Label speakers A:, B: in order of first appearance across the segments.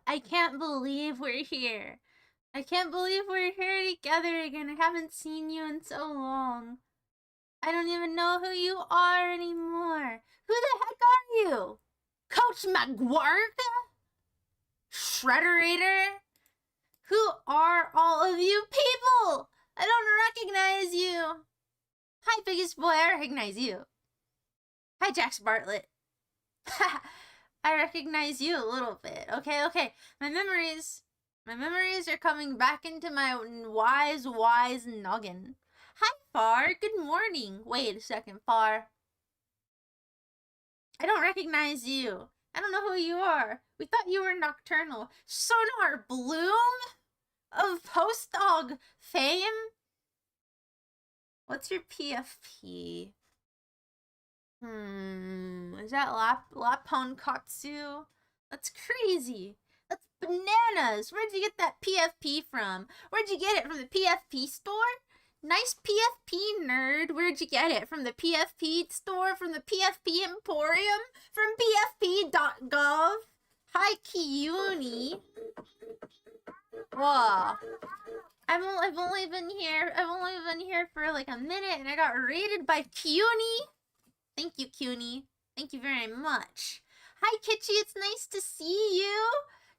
A: I can't believe we're here. I can't believe we're here together again. I haven't seen you in so long. I don't even know who you are anymore. Who the heck are you? Coach McGuark? Shredderator? Who are all of you people? I don't recognize you. Hi, biggest boy, I recognize you. Hi, Jax Bartlett. I recognize you a little bit. Okay. My memories are coming back into my wise noggin. Hi, Far. Good morning. Wait a second, Far. I don't recognize you. I don't know who you are. We thought you were Nocturnal. Sonar Bloom of Postdog fame? What's your PFP? Is that Lapponkatsu? That's crazy. That's bananas. Where'd you get that PFP from? Where'd you get it from the PFP store? Nice PFP nerd. Where'd you get it? From the PFP store? From the PFP Emporium? From PFP.gov? Hi, Kiyuni. Whoa. I've only been here for like a minute and I got raided by Kiyuni. Thank you, Cuny. Thank you very much. Hi, Kitschy. It's nice to see you.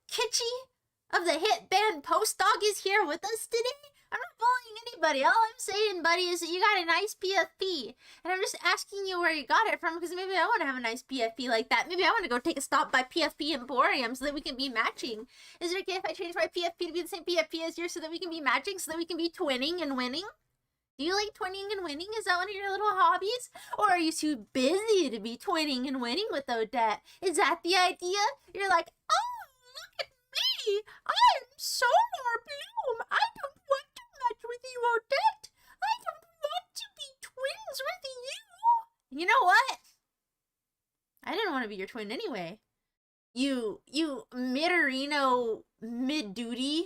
A: Kitschy of the hit band Postdog is here with us today. I'm not bullying anybody. All I'm saying, buddy, is that you got a nice PFP. And I'm just asking you where you got it from because maybe I want to have a nice PFP like that. Maybe I want to go take a stop by PFP Emporium so that we can be matching. Is it okay if I change my PFP to be the same PFP as yours so that we can be matching, so that we can be twinning and winning? Do you like twinning and winning? Is that one of your little hobbies? Or are you too busy to be twinning and winning with Odette? Is that the idea? You're like, oh, look at me. I'm Sonar Bloom. I don't want to match with you, Odette. I don't want to be twins with you. You know what? I didn't want to be your twin anyway. You Midorino mid-duty.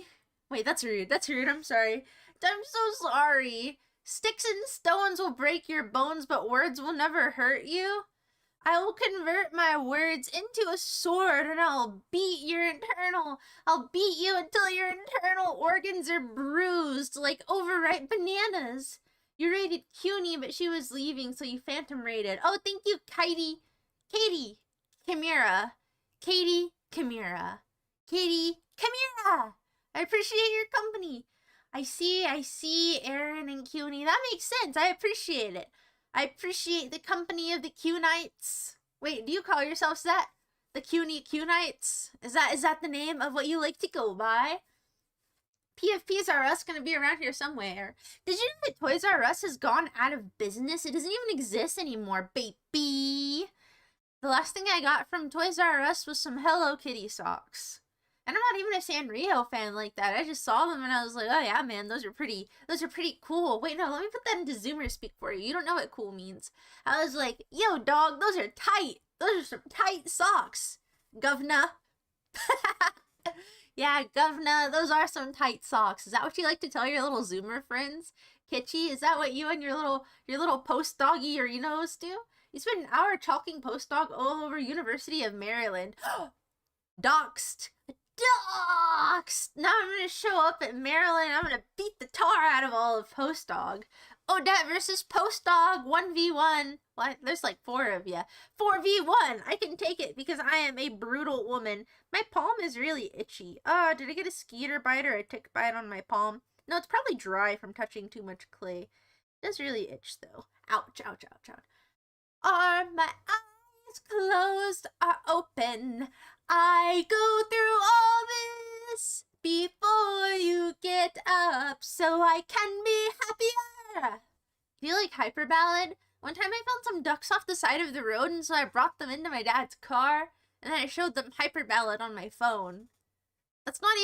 A: Wait, that's rude. That's rude. I'm sorry. I'm so sorry. Sticks and stones will break your bones, but words will never hurt you. I will convert my words into a sword, and I'll beat you until your internal organs are bruised like overripe bananas. You rated CUNY, but she was leaving, so you phantom rated. Oh, thank you, Katie Chimera. Katie Chimera. I appreciate your company. I see Aaron and CUNY. That makes sense. I appreciate it. I appreciate the company of the Q-Knights. Wait, do you call yourselves that? The CUNY Q-Knights? Is that the name of what you like to go by? PFPs R Us gonna be around here somewhere. Did you know that Toys R Us has gone out of business? It doesn't even exist anymore, baby. The last thing I got from Toys R Us was some Hello Kitty socks. And I'm not even a Sanrio fan like that. I just saw them and I was like, oh yeah, man, those are pretty cool. Wait, no, let me put that into Zoomer speak for you. You don't know what cool means. I was like, yo, dog, those are tight. Those are some tight socks, govna. Yeah, govna, those are some tight socks. Is that what you like to tell your little Zoomer friends? Kitschy, is that what you and your little post doggy or you knows do? You spent an hour chalking post dog all over University of Maryland. Doxed. Now I'm gonna show up at Maryland. I'm gonna beat the tar out of all of Post Dog. Odette versus Post Dog 1v1. What? There's like 4 of you. 4v1. I can take it because I am a brutal woman. My palm is really itchy. Did I get a skeeter bite or a tick bite on my palm? No, it's probably dry from touching too much clay. It does really itch though. Ouch, ouch, ouch, ouch. Are my eyes closed or open? I go through all this before you get up so I can be happier. Do you like Hyper Ballad? One time I found some ducks off the side of the road and so I brought them into my dad's car and then I showed them Hyper Ballad on my phone. That's not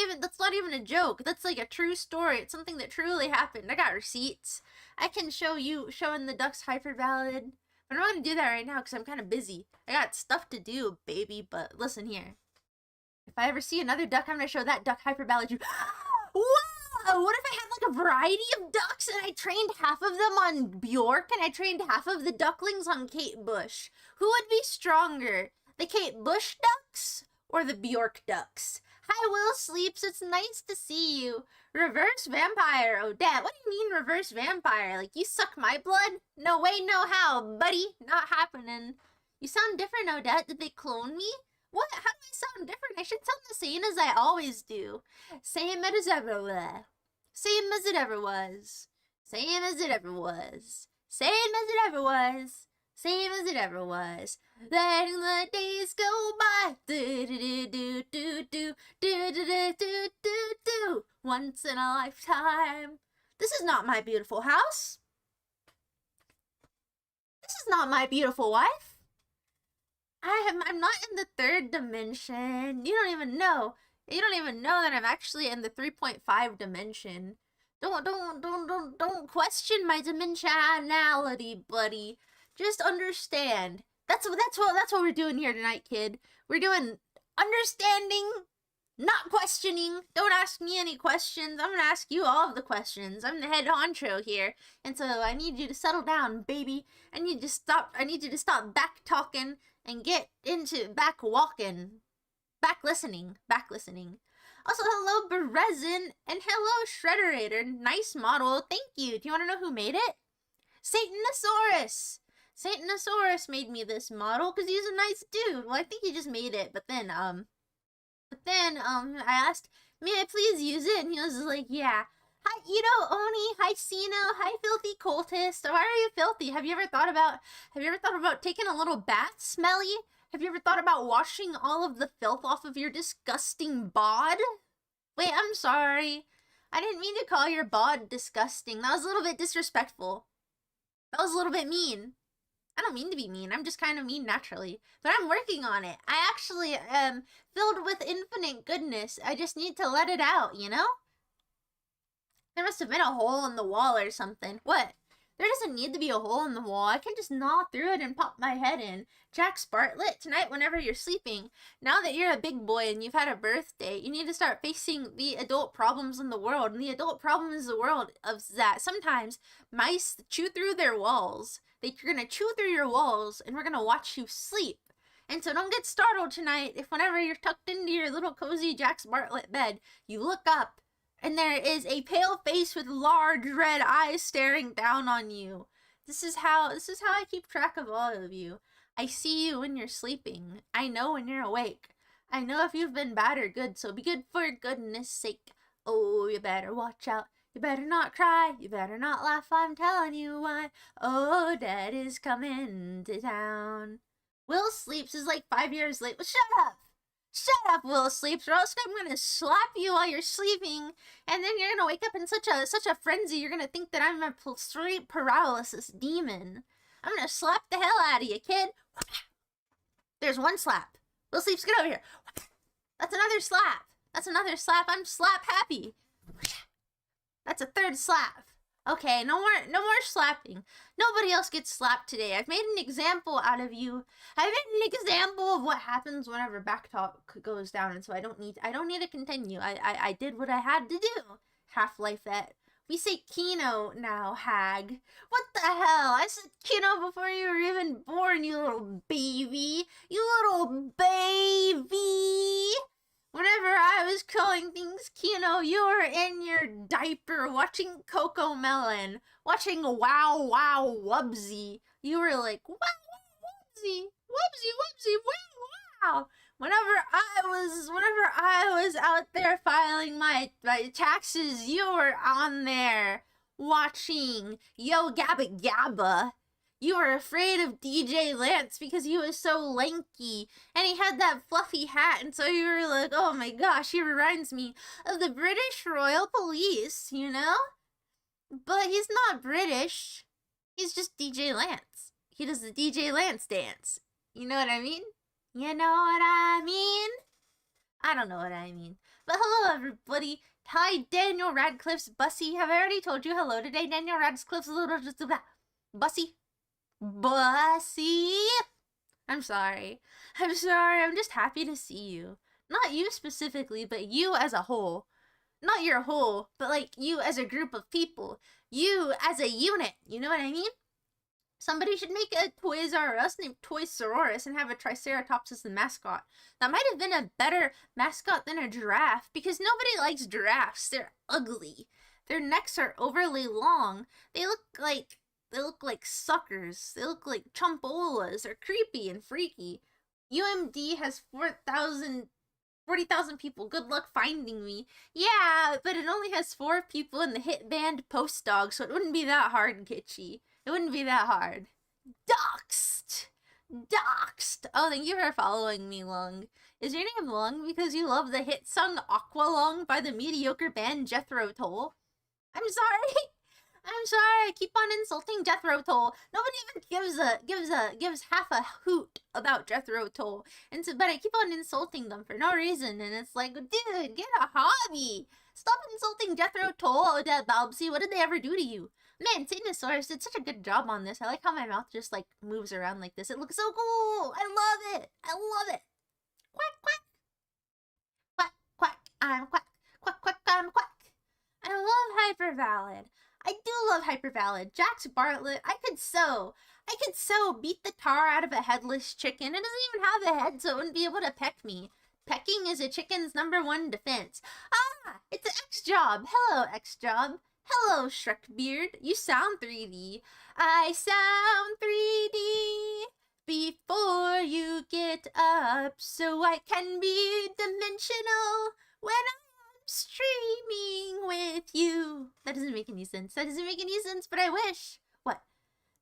A: even a joke. That's like a true story. It's something that truly happened. I got receipts. I can show you showing the ducks Hyper Ballad. But I'm not gonna do that right now because I'm kind of busy. I got stuff to do, baby, but listen here. If I ever see another duck, I'm gonna show that duck Hyper Ballad you. Whoa! What if I had like a variety of ducks and I trained half of them on Bjork and I trained half of the ducklings on Kate Bush? Who would be stronger? The Kate Bush ducks or the Bjork ducks? Hi, Will Sleeps. It's nice to see you. Reverse vampire, Odette. What do you mean reverse vampire? Like you suck my blood? No way, no how, buddy. Not happening. You sound different, Odette. Did they clone me? What? How do I sound different? I should sound the same as I always do. Same as ever was. Same as it ever was. Same as it ever was. Same as it ever was. Same as it ever was. Letting the days go by. Do do do do do do do do do do do. Once in a lifetime. This is not my beautiful house. This is not my beautiful wife. I'm not in the 3rd dimension. You don't even know. You don't even know that I'm actually in the 3.5 dimension. Don't question my dimensionality, buddy. Just understand. That's what we're doing here tonight, kid. We're doing understanding, not questioning. Don't ask me any questions. I'm gonna ask you all of the questions. I'm the head honcho here, and so I need you to settle down, baby. I need you to stop back talking and get into back walking, back listening. Also, hello Berezin and hello Shredderator. Nice model. Thank you. Do you want to know who made it? Satanosaurus. Satanosaurus made me this model because he's a nice dude. Well, I think he just made it, but then I asked, may I please use it? And he was like, yeah. Hi, Ito, Oni. Hi, Sino. Hi, Filthy Cultist. Why are you filthy? Have you ever thought about taking a little bath, Smelly? Have you ever thought about washing all of the filth off of your disgusting bod? Wait, I'm sorry. I didn't mean to call your bod disgusting. That was a little bit disrespectful. That was a little bit mean. I don't mean to be mean. I'm just kind of mean naturally. But I'm working on it. I actually am filled with infinite goodness. I just need to let it out, you know? There must have been a hole in the wall or something. What? There doesn't need to be a hole in the wall. I can just gnaw through it and pop my head in. Jax Bartlett, tonight whenever you're sleeping, now that you're a big boy and you've had a birthday, you need to start facing the adult problems in the world. And the adult problem is the world of that sometimes mice chew through their walls. They're gonna chew through your walls and we're gonna watch you sleep. And so don't get startled tonight if whenever you're tucked into your little cozy Jax Bartlett bed, you look up and there is a pale face with large red eyes staring down on you. This is how I keep track of all of you. I see you when you're sleeping. I know when you're awake. I know if you've been bad or good, so be good for goodness sake. Oh, you better watch out. You better not cry. You better not laugh. I'm telling you why. Oh, Dad is coming to town. Will Sleeps is like 5 years late. Well, shut up! Shut up, Will Sleeps, or else I'm gonna slap you while you're sleeping, and then you're gonna wake up in such a frenzy, you're gonna think that I'm a sleep paralysis demon. I'm gonna slap the hell out of you, kid. There's one slap. Will Sleeps, get over here. That's another slap. That's another slap. I'm slap happy. That's a third slap. Okay, no more slapping. Nobody else gets slapped today. I've made an example out of you. I've made an example of what happens whenever back talk goes down, and so I don't need to continue. I did what I had to do. Half-Lifeette. We say Kino now, hag. What the hell? I said Kino before you were even born, you little baby. You little baby. Whenever I was calling things Kino, you were in your diaper watching Coco Melon, watching Wow Wow Wubsy. You were like, wow, Wubsy, Wubsy, Wubsy, wow, wow. Whenever I was out there filing my taxes, you were on there watching Yo Gabba Gabba. You were afraid of DJ Lance because he was so lanky and he had that fluffy hat, and so you were like, oh my gosh, he reminds me of the British Royal Police, you know? But he's not British. He's just DJ Lance. He does the DJ Lance dance. You know what I mean? You know what I mean? I don't know what I mean. But hello, everybody. Hi, Daniel Radcliffe's Bussy. Have I already told you hello today? Daniel Radcliffe's little Bussy. Bussy. I'm sorry. I'm just happy to see you. Not you specifically, but you as a whole. Not your whole, but like you as a group of people. You as a unit. You know what I mean? Somebody should make a Toys R Us named Toys Sororis and have a Triceratops as the mascot. That might have been a better mascot than a giraffe, because nobody likes giraffes. They're ugly. Their necks are overly long. They look like suckers. They look like chumpolas. They're creepy and freaky. UMD has 40,000 people. Good luck finding me. Yeah, but it only has 4 people in the hit band Post Dog, so it wouldn't be that hard, Kitschy. It wouldn't be that hard. Doxed! Doxed! Oh, thank you for following me, Lung. Is your name Lung because you love the hit song Aqualung by the mediocre band Jethro Tull? I'm sorry. I'm sorry, I keep on insulting Jethro Tull. Nobody even gives half a hoot about Jethro Tull. And so, but I keep on insulting them for no reason, and it's like, dude, get a hobby. Stop insulting Jethro Tull, Odette Balbsy. What did they ever do to you? Man, Titanosaurus did such a good job on this. I like how my mouth just like moves around like this. It looks so cool. I love it. I love it. Quack, quack. Quack, quack. I'm quack. Quack, quack. I'm quack. I love Hypervalid. I do love Hypervalid. Jax Bartlett, I could so beat the tar out of a headless chicken. It doesn't even have a head, so it wouldn't be able to peck me. Pecking is a chicken's #1 defense. Ah, it's an X-Job. Hello, X-Job. Hello, Shrekbeard. You sound 3D. I sound 3D before you get up, so I can be dimensional when I'm streaming with you. That doesn't make any sense. That doesn't make any sense, but I wish. What?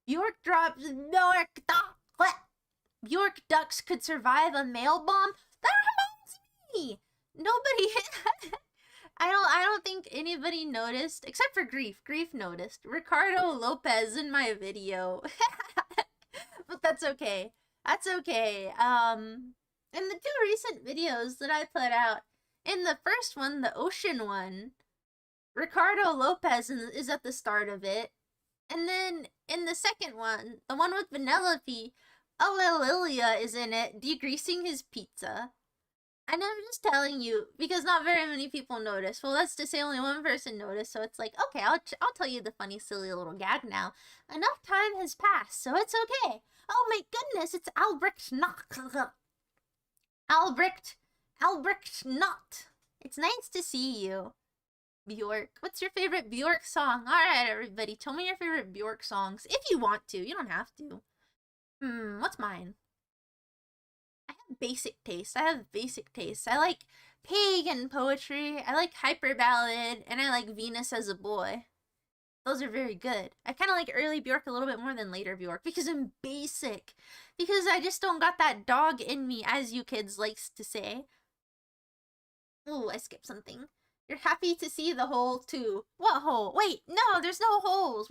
A: Bjork drops Bjork Duck. What? Bjork Ducks could survive a mail bomb? That reminds me. Nobody... I don't think anybody noticed, except for Grief. Grief noticed. Ricardo Lopez in my video. But that's okay. That's okay. In the 2 recent videos that I put out, in the first one, the ocean one, Ricardo Lopez is at the start of it. And then in the second one, the one with Vanellope, Lilia is in it, degreasing his pizza. And I'm just telling you, because not very many people notice. Well, that's to say only one person noticed, so it's like, okay, I'll tell you the funny, silly little gag now. Enough time has passed, so it's okay. Oh my goodness, it's Albrecht Not. Albrecht Not. It's nice to see you. Bjork. What's your favorite Bjork song? Alright, everybody, tell me your favorite Bjork songs. If you want to. You don't have to. What's mine? I have basic taste. I like pagan poetry. I like hyper ballad. And I like Venus as a Boy. Those are very good. I kind of like early Bjork a little bit more than later Bjork because I'm basic. Because I just don't got that dog in me, as you kids likes to say. Ooh, I skipped something. You're happy to see the hole too. What hole? Wait, no, there's no holes.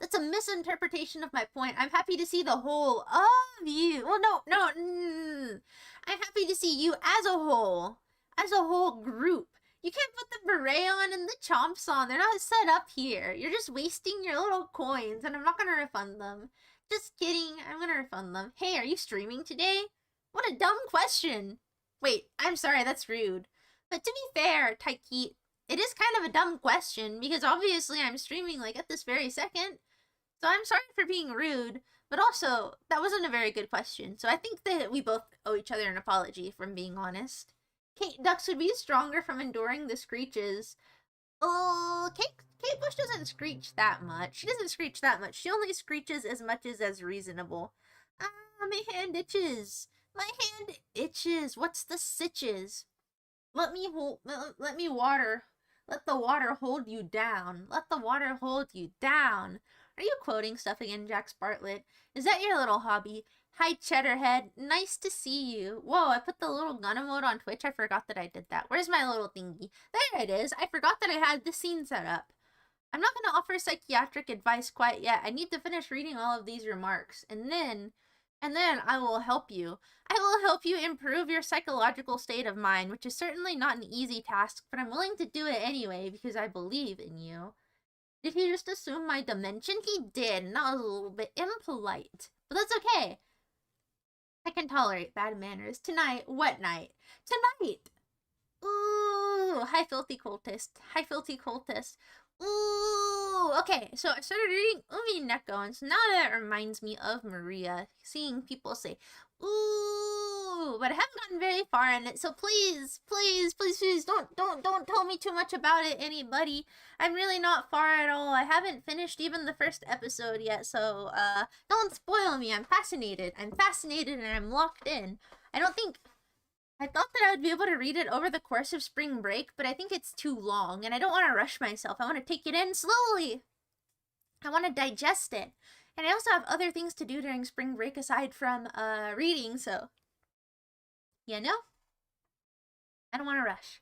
A: That's a misinterpretation of my point. I'm happy to see the whole of you. Well, no. I'm happy to see you as a whole group. You can't put the beret on and the chomps on. They're not set up here. You're just wasting your little coins, and I'm not gonna refund them. Just kidding. I'm gonna refund them. Hey, are you streaming today? What a dumb question. Wait, I'm sorry, that's rude. But to be fair, Taiki, it is kind of a dumb question, because obviously I'm streaming, like, at this very second. So I'm sorry for being rude, but also, that wasn't a very good question. So I think that we both owe each other an apology, if I'm being honest. Kate Ducks would be stronger from enduring the screeches. Oh, Kate Bush doesn't screech that much. She doesn't screech that much. She only screeches as much as reasonable. Ah, my hand itches. My hand itches. What's the sitches? Let the water hold you down. Let the water hold you down. Are you quoting stuff again, Jax Bartlett? Is that your little hobby? Hi, Cheddarhead. Nice to see you. Whoa, I put the little gun emote on Twitch. I forgot that I did that. Where's my little thingy? There it is. I forgot that I had the scene set up. I'm not going to offer psychiatric advice quite yet. I need to finish reading all of these remarks. And then I will help you. I will help you improve your psychological state of mind, which is certainly not an easy task, but I'm willing to do it anyway because I believe in you. Did he just assume my dimension? He did, and that was a little bit impolite. But that's okay. I can tolerate bad manners. Tonight, what night? Tonight! Ooh, hi filthy cultist. Hi filthy cultist. Ooh, okay, so I started reading Umi Neko, and so now that reminds me of Maria, seeing people say, ooh, but I haven't gotten very far in it, so please don't tell me too much about it, anybody. I'm really not far at all. I haven't finished even the first episode yet, so, don't spoil me. I'm fascinated and I'm locked in. I thought that I would be able to read it over the course of spring break, but I think it's too long, and I don't want to rush myself. I want to take it in slowly. I want to digest it. And I also have other things to do during spring break aside from reading, so, you know? I don't want to rush.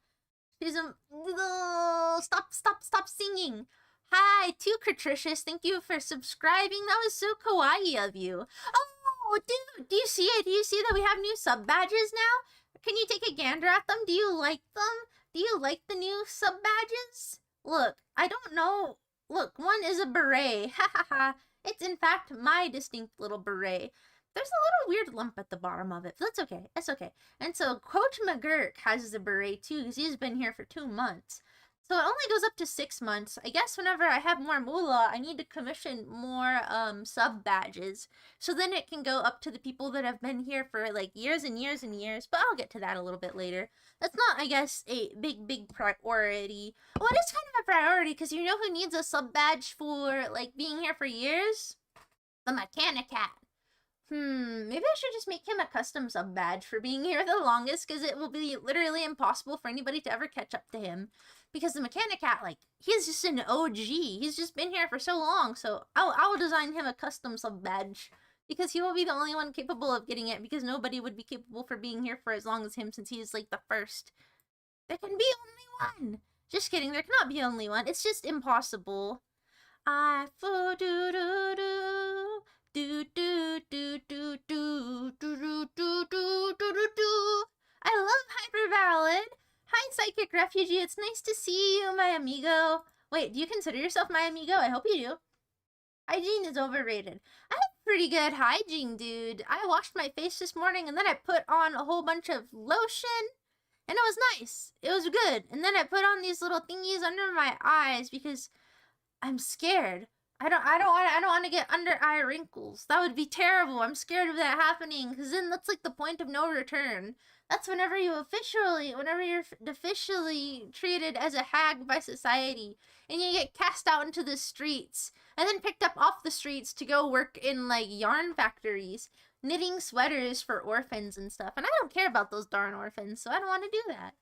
A: Stop singing. Hi, too Catricious. Thank you for subscribing. That was so kawaii of you. Oh, dude, do you see it? Do you see that we have new sub badges now? Can you take a gander at them? Do you like them? Do you like the new sub badges? Look, I don't know. Look, one is a beret. Ha ha ha. It's in fact my distinct little beret. There's a little weird lump at the bottom of it, but that's okay. It's okay. And so Coach McGurk has a beret too, because he's been here for 2 months. So it only goes up to 6 months. I guess whenever I have more moolah, I need to commission more sub badges. So then it can go up to the people that have been here for like years and years and years. But I'll get to that a little bit later. That's not, I guess, a big priority. Well, it is kind of a priority because you know who needs a sub badge for like being here for years? The Mechanicat. Maybe I should just make him a custom sub badge for being here the longest, because it will be literally impossible for anybody to ever catch up to him. Because the Mechanicat, like, he's just an OG. He's just been here for so long, so I'll design him a custom sub badge. Because he will be the only one capable of getting it, because nobody would be capable for being here for as long as him, since he's, like, the first. There can be only one! Just kidding, there cannot be only one. It's just impossible. I fo do do do. Do do do do do do do do do do do do. I love Hyper Ballad. Hi Psychic refugee. It's nice to see you, my amigo. Wait, do you consider yourself my amigo? I hope you do. Hygiene is overrated. I have pretty good hygiene, dude. I washed my face this morning and then I put on a whole bunch of lotion and it was nice. It was good. And then I put on these little thingies under my eyes because I'm scared. I don't want to get under eye wrinkles. That would be terrible. I'm scared of that happening because then that's like the point of no return. That's whenever you're officially treated as a hag by society and you get cast out into the streets and then picked up off the streets to go work in like yarn factories, knitting sweaters for orphans and stuff. And I don't care about those darn orphans, so I don't want to do that.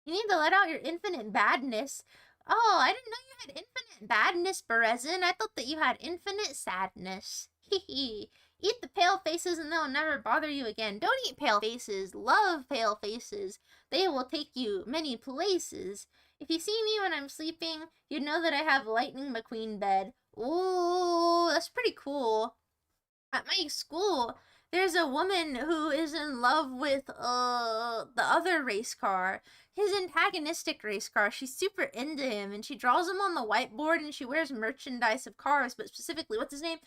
A: You need to let out your infinite badness. Oh, I didn't know you had infinite badness, Berezin. I thought that you had infinite sadness. Hee. Eat the pale faces and they'll never bother you again. Don't eat pale faces. Love pale faces. They will take you many places. If you see me when I'm sleeping, you know that I have Lightning McQueen bed. Ooh, that's pretty cool. At my school, there's a woman who is in love with the other race car. His antagonistic race car. She's super into him and she draws him on the whiteboard and she wears merchandise of cars, but specifically, what's his name?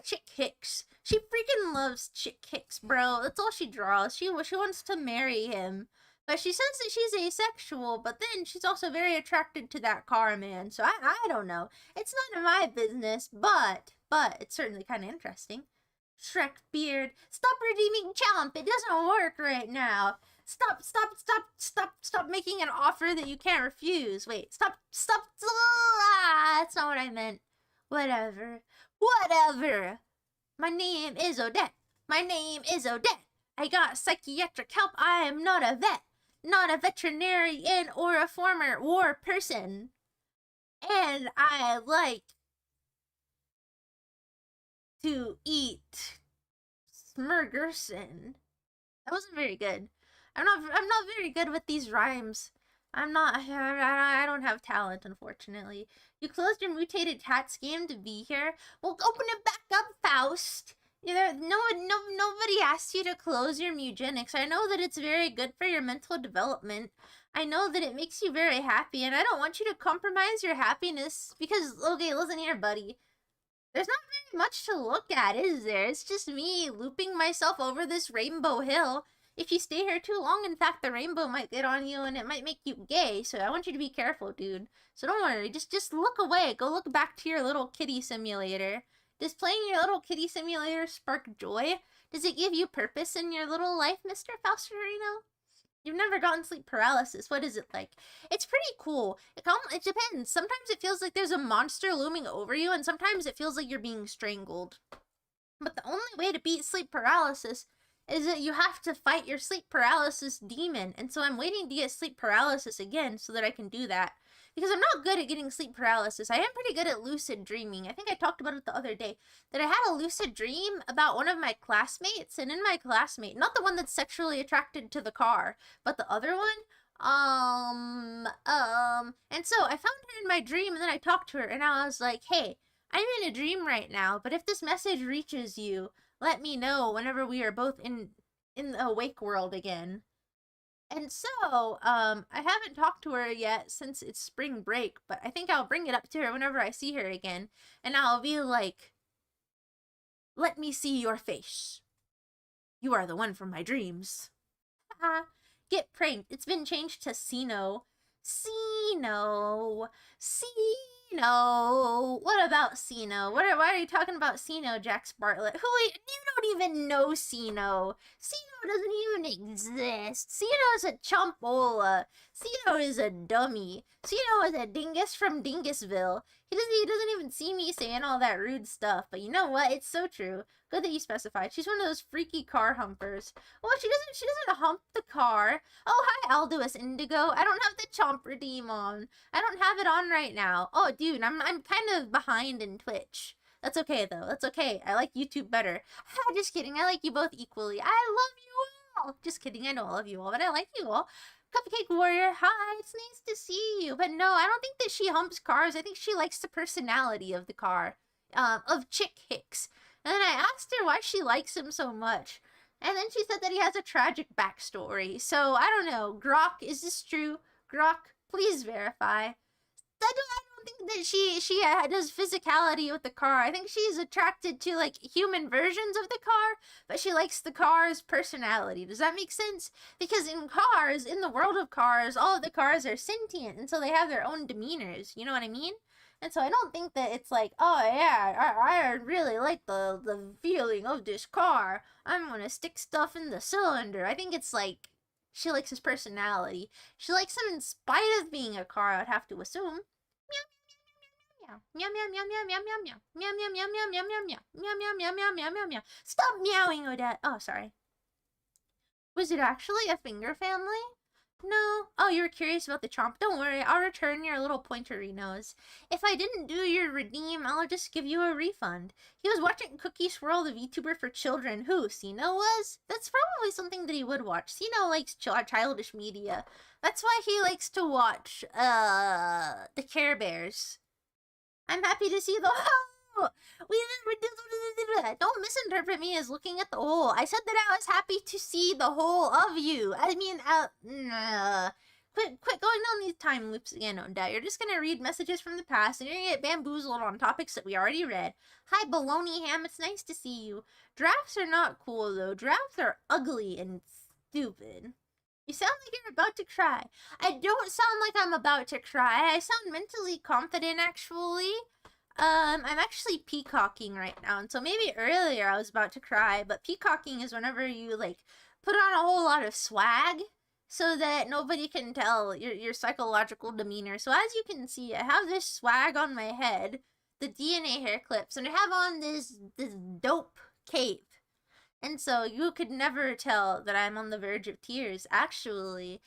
A: Chick Hicks. She freaking loves Chick Hicks, bro. That's all she draws. She wants to marry him. But she says that she's asexual, but then she's also very attracted to that car man. So I don't know. It's none of my business, but it's certainly kind of interesting. Shrek Beard, stop redeeming Chomp. It doesn't work right now. Stop making an offer that you can't refuse. Wait, stop. That's not what I meant. Whatever. My name is Odette. I got psychiatric help. I am not a vet. Not a veterinarian or a former war person. And I like to eat Smurgerson. That wasn't very good. I'm not very good with these rhymes. I don't have talent, unfortunately. You closed your mutated cats game to be here? Well, open it back up, Faust. Nobody asked you to close your mutagenics. I know that it's very good for your mental development. I know that it makes you very happy, and I don't want you to compromise your happiness because, okay, listen here, buddy. There's not very much to look at, is there? It's just me looping myself over this rainbow hill. If you stay here too long, in fact, the rainbow might get on you and it might make you gay, so I want you to be careful, dude. So don't worry, just look away. Go look back to your little kitty simulator. Does playing your little kitty simulator spark joy? Does it give you purpose in your little life, Mr. Faustorino? You've never gotten sleep paralysis. What is it like? It's pretty cool. It depends. Sometimes it feels like there's a monster looming over you, and sometimes it feels like you're being strangled. But the only way to beat sleep paralysis is that you have to fight your sleep paralysis demon. And so I'm waiting to get sleep paralysis again so that I can do that. Because I'm not good at getting sleep paralysis. I am pretty good at lucid dreaming. I think I talked about it the other day. That I had a lucid dream about one of my classmates. And in my classmate, not the one that's sexually attracted to the car, but the other one. And so I found her in my dream and then I talked to her and I was like, hey, I'm in a dream right now, but if this message reaches you, let me know whenever we are both in the awake world again. And so, I haven't talked to her yet since it's spring break, but I think I'll bring it up to her whenever I see her again. And I'll be like, let me see your face. You are the one from my dreams. Get pranked. It's been changed to Sino. Sino. What about Sino? Why are you talking about Sino, Jax Bartlett? You don't even know Sino. Sino doesn't even exist. Sino's a chompola. Sino is a dummy. Sino is a dingus from Dingusville. He doesn't even see me saying all that rude stuff. But you know what? It's so true. Good that you specified. She's one of those freaky car humpers. Well, she doesn't hump the car. Oh, hi, Alduus Indigo. I don't have the chomp redeem on. I don't have it on right now. Oh, dude, I'm kind of behind in Twitch. That's okay, though. That's okay. I like YouTube better. Just kidding. I like you both equally. I love you all. Just kidding. I don't love you all, but I like you all. Cupcake Warrior, hi. It's nice to see you. But no, I don't think that she humps cars. I think she likes the personality of the car. Of Chick Hicks. And then I asked her why she likes him so much. And then she said that he has a tragic backstory. So, I don't know. Grok, is this true? Grok, Please verify. I don't think that she does physicality with the car. I think she's attracted to like human versions of the car, but she likes the car's personality. Does that make sense? Because in cars, in the world of cars, all of the cars are sentient, and so they have their own demeanors. You know what I mean? And so I don't think that it's like, oh yeah, I really like the feeling of this car. I'm gonna stick stuff in the cylinder. I think it's like she likes his personality. She likes him in spite of being a car, I'd have to assume. Meow meow meow meow meow meow meow meow meow meow meow meow meow meow meow meow meow meow meow meow. Stop meowing, Odette. Oh, sorry. Was it actually a finger family? No. Oh, you were curious about the chomp. Don't worry, I'll return your little pointerinos. If I didn't do your redeem, I'll just give you a refund. He was watching Cookie Swirl, the VTuber for children. Who, Sino was? That's probably something that he would watch. Sino likes childish media. That's why he likes to watch, the Care Bears. I'm happy to see the hole. Don't misinterpret me as looking at the hole. I said that I was happy to see the whole of you. I mean, quit going down these time loops again, Odette. You're just gonna read messages from the past, and you're gonna get bamboozled on topics that we already read. Hi, Baloney Ham. It's nice to see you. Drafts are not cool, though. Drafts are ugly and stupid. You sound like you're about to cry. I don't sound like I'm about to cry. I sound mentally confident, actually. I'm actually peacocking right now, and so maybe earlier I was about to cry, but peacocking is whenever you, like, put on a whole lot of swag so that nobody can tell your psychological demeanor. So as you can see, I have this swag on my head, the DNA hair clips, and I have on this dope cape. And so you could never tell that I'm on the verge of tears, actually.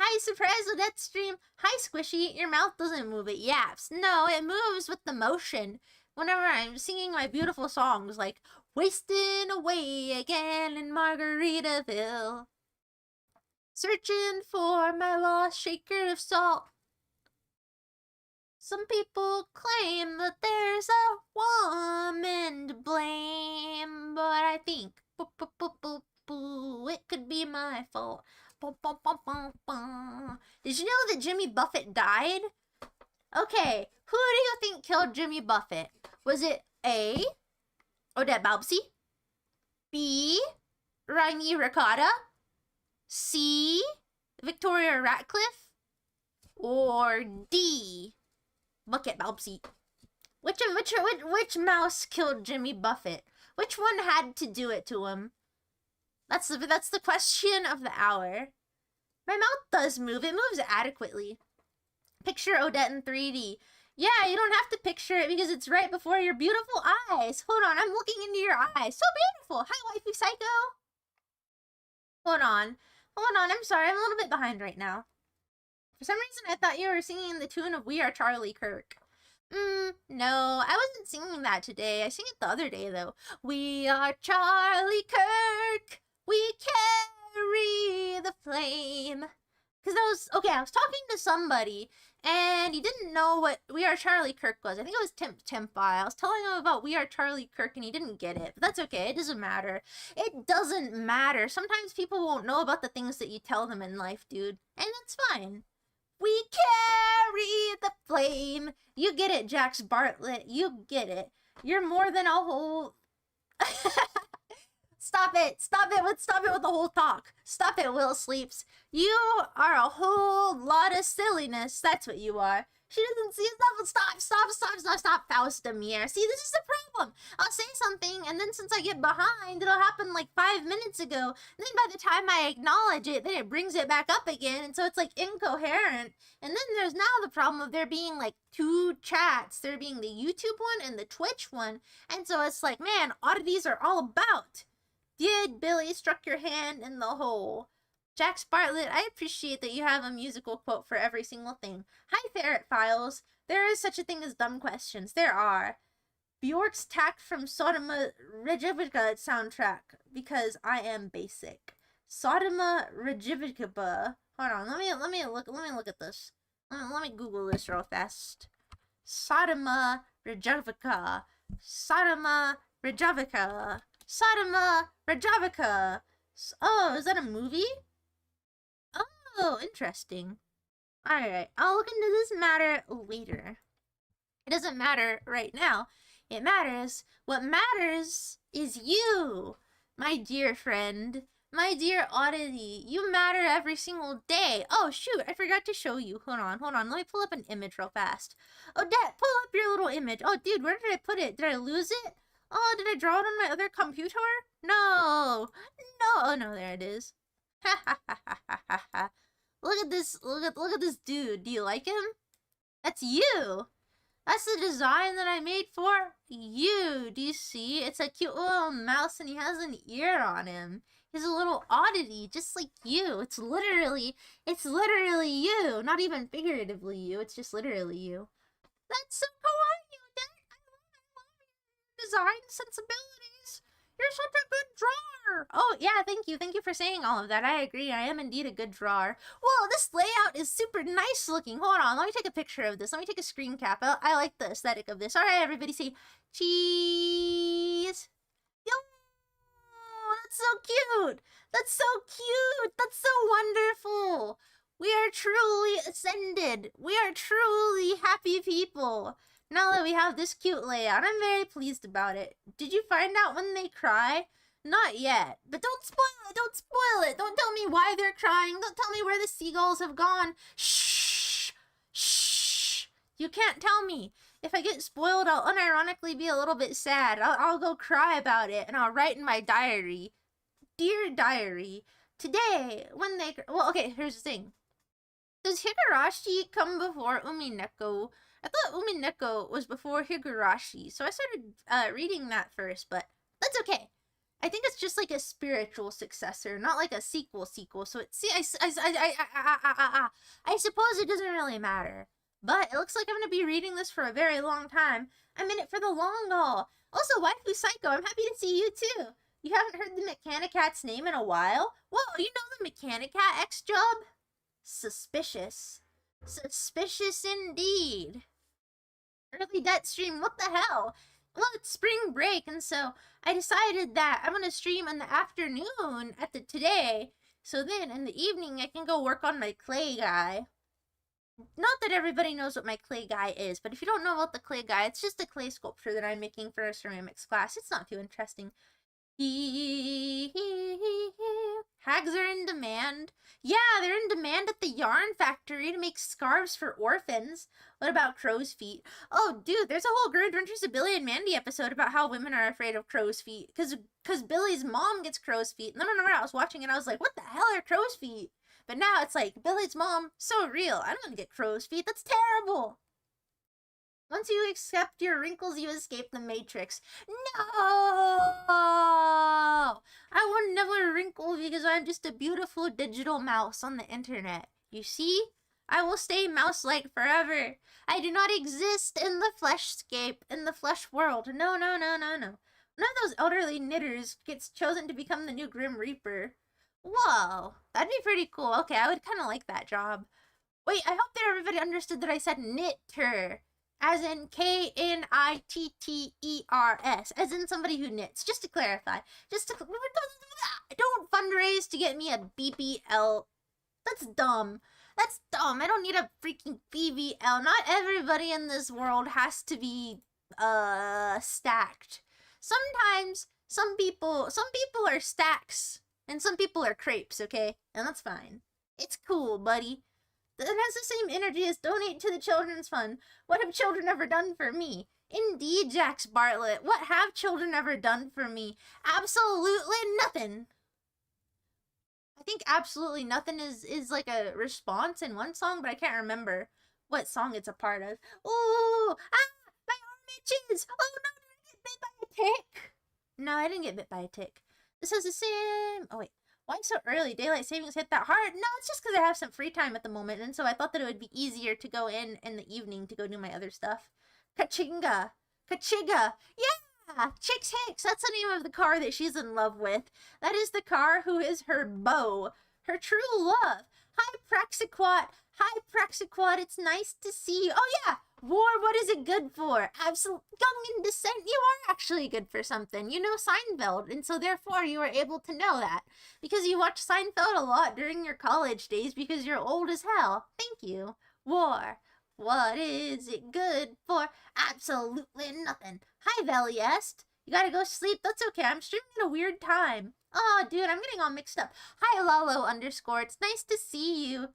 A: Hi, surprise Odette stream. Hi, Squishy. Your mouth doesn't move, it yaps. No, it moves with the motion. Whenever I'm singing my beautiful songs, like Wasting Away Again in Margaritaville. Searching for my lost shaker of salt. Some people claim that there's a woman to blame, but I think it could be my fault. Did you know that Jimmy Buffett died? Okay, who do you think killed Jimmy Buffett? Was it A, Odette Balbsy, B, Rainy Ricotta, C, Victoria Ratcliffe, or D, Bucket Balbsy? Which mouse killed Jimmy Buffett? Which one had to do it to him? That's the question of the hour. My mouth does move. It moves adequately. Picture Odette in 3D. Yeah, you don't have to picture it because it's right before your beautiful eyes. Hold on, I'm looking into your eyes. So beautiful. Hi, wifey psycho. Hold on, I'm sorry. I'm a little bit behind right now. For some reason, I thought you were singing the tune of We Are Charlie Kirk. No, I wasn't singing that today. I sang it the other day, though. We are Charlie Kirk. We carry the flame. Because I was talking to somebody, and he didn't know what We Are Charlie Kirk was. I think it was Tempi. I was telling him about We Are Charlie Kirk, and he didn't get it. But that's okay. It doesn't matter. It doesn't matter. Sometimes people won't know about the things that you tell them in life, dude. And that's fine. We carry the flame. You get it, Jax Bartlett. You get it. You're more than a whole... Stop it with the whole talk. Stop it, Will Sleeps. You are a whole lot of silliness. That's what you are. She doesn't see it. Stop, Faustamir. See, this is the problem. I'll say something, and then since I get behind, it'll happen like 5 minutes ago. And then by the time I acknowledge it, then it brings it back up again, and so it's like incoherent. And then there's now the problem of there being like 2 chats. There being the YouTube one and the Twitch one. And so it's like, man, oddities are all about. Did Billy struck your hand in the hole? Jax Bartlett, I appreciate that you have a musical quote for every single thing. Hi, Ferret Files. There is such a thing as dumb questions. There are. Bjork's tack from Sodoma Regivica soundtrack, because I am basic. Sodoma Regivica. Hold on, let me look at this. Let me Google this real fast. Sodoma Regivica. Sodoma Regivica. Sodoma Regivica. Oh, is that a movie? Oh, interesting. Alright, I'll look into this matter later. It doesn't matter right now. It matters. What matters is you, my dear friend. My dear oddity. You matter every single day. Oh, shoot, I forgot to show you. Hold on. Let me pull up an image real fast. Odette, pull up your little image. Oh, dude, where did I put it? Did I lose it? Oh, did I draw it on my other computer? No. Oh, no, there it is. Ha ha ha ha ha ha ha. Look at this. Look at this dude. Do you like him? That's you. That's the design that I made for you. Do you see? It's a cute little mouse and he has an ear on him. He's a little oddity, just like you. It's literally you. Not even figuratively you. It's just literally you. That's so kawaii, Odette. I love your design sensibilities. You're such a good drawer. Oh, yeah, thank you. Thank you for saying all of that. I agree. I am indeed a good drawer. Whoa, this layout is super nice looking. Hold on. Let me take a picture of this. Let me take a screen cap. I like the aesthetic of this. All right, everybody say cheese. Yo, that's so cute. That's so cute. That's so wonderful. We are truly ascended. We are truly happy people. Now that we have this cute layout, I'm very pleased about it. Did you find out when they cry? Not yet. But don't spoil it. Don't spoil it. Don't tell me why they're crying. Don't tell me where the seagulls have gone. Shh. Shh. You can't tell me. If I get spoiled, I'll unironically be a little bit sad. I'll go cry about it, and I'll write in my diary. Dear diary, today, when they... Well, okay, here's the thing. Does Higurashi come before Umineko? I thought Umineko was before Higurashi, so I started reading that first, but that's okay. I think it's just like a spiritual successor, not like a sequel. So it's I suppose it doesn't really matter. But it looks like I'm gonna be reading this for a very long time. I'm in it for the long haul. Also, Waifu Psycho, I'm happy to see you too. You haven't heard the Mechanicat's name in a while? Whoa, you know the Mechanicat X job? Suspicious. Suspicious indeed. Early debt stream, what the hell? Well, it's spring break, and so I decided that I'm gonna stream in the afternoon at the today, so then in the evening I can go work on my clay guy. Not that everybody knows what my clay guy is, but if you don't know about the clay guy, it's just a clay sculpture that I'm making for a ceramics class. It's not too interesting. Hags are in demand. Yeah, they're in demand at the yarn factory to make scarves for orphans. What about crow's feet? Oh, dude, there's a whole Good Adventures of Billy and Mandy episode about how women are afraid of crow's feet. Because Billy's mom gets crow's feet. And then whenever I was watching it, I was like, what the hell are crow's feet? But now it's like, Billy's mom, so real. I don't want to get crow's feet. That's terrible. Once you accept your wrinkles, you escape the Matrix. No! I will never wrinkle because I'm just a beautiful digital mouse on the internet. You see? I will stay mouse-like forever. I do not exist in the fleshscape, in the flesh world. No. None of those elderly knitters gets chosen to become the new Grim Reaper. Whoa, that'd be pretty cool. Okay, I would kind of like that job. Wait, I hope that everybody understood that I said knitter. As in Knitters, as in somebody who knits. Just to clarify. Don't fundraise to get me a BBL. That's dumb. That's dumb. I don't need a freaking BBL. Not everybody in this world has to be, stacked. Sometimes, some people are stacks. And some people are crepes, okay? And that's fine. It's cool, buddy. It has the same energy as donate to the children's fund. What have children ever done for me? Indeed, Jax Bartlett. What have children ever done for me? Absolutely nothing. I think absolutely nothing is like a response in one song, but I can't remember what song it's a part of. Ooh! Ah! My arm itches! Oh no, did I get bit by a tick? No, I didn't get bit by a tick. This has the same... Oh, wait. Why so early? Daylight savings hit that hard? No, it's just because I have some free time at the moment, and so I thought that it would be easier to go in the evening to go do my other stuff. Kachinga. Kachiga. Yeah! Chicks Hicks. That's the name of the car that she's in love with. That is the car who is her beau. Her true love. Hi, Praxiquat. Hi, Praxiquat. It's nice to see you. Oh, yeah! War, what is it good for? Absolute young in descent, you are actually good for something. You know Seinfeld, and so therefore you are able to know that. Because you watched Seinfeld a lot during your college days because you're old as hell. Thank you. War, what is it good for? Absolutely nothing. Hi, Valiest. You gotta go sleep. That's okay. I'm streaming at a weird time. Oh, dude, I'm getting all mixed up. Hi, Lalo _ It's nice to see you.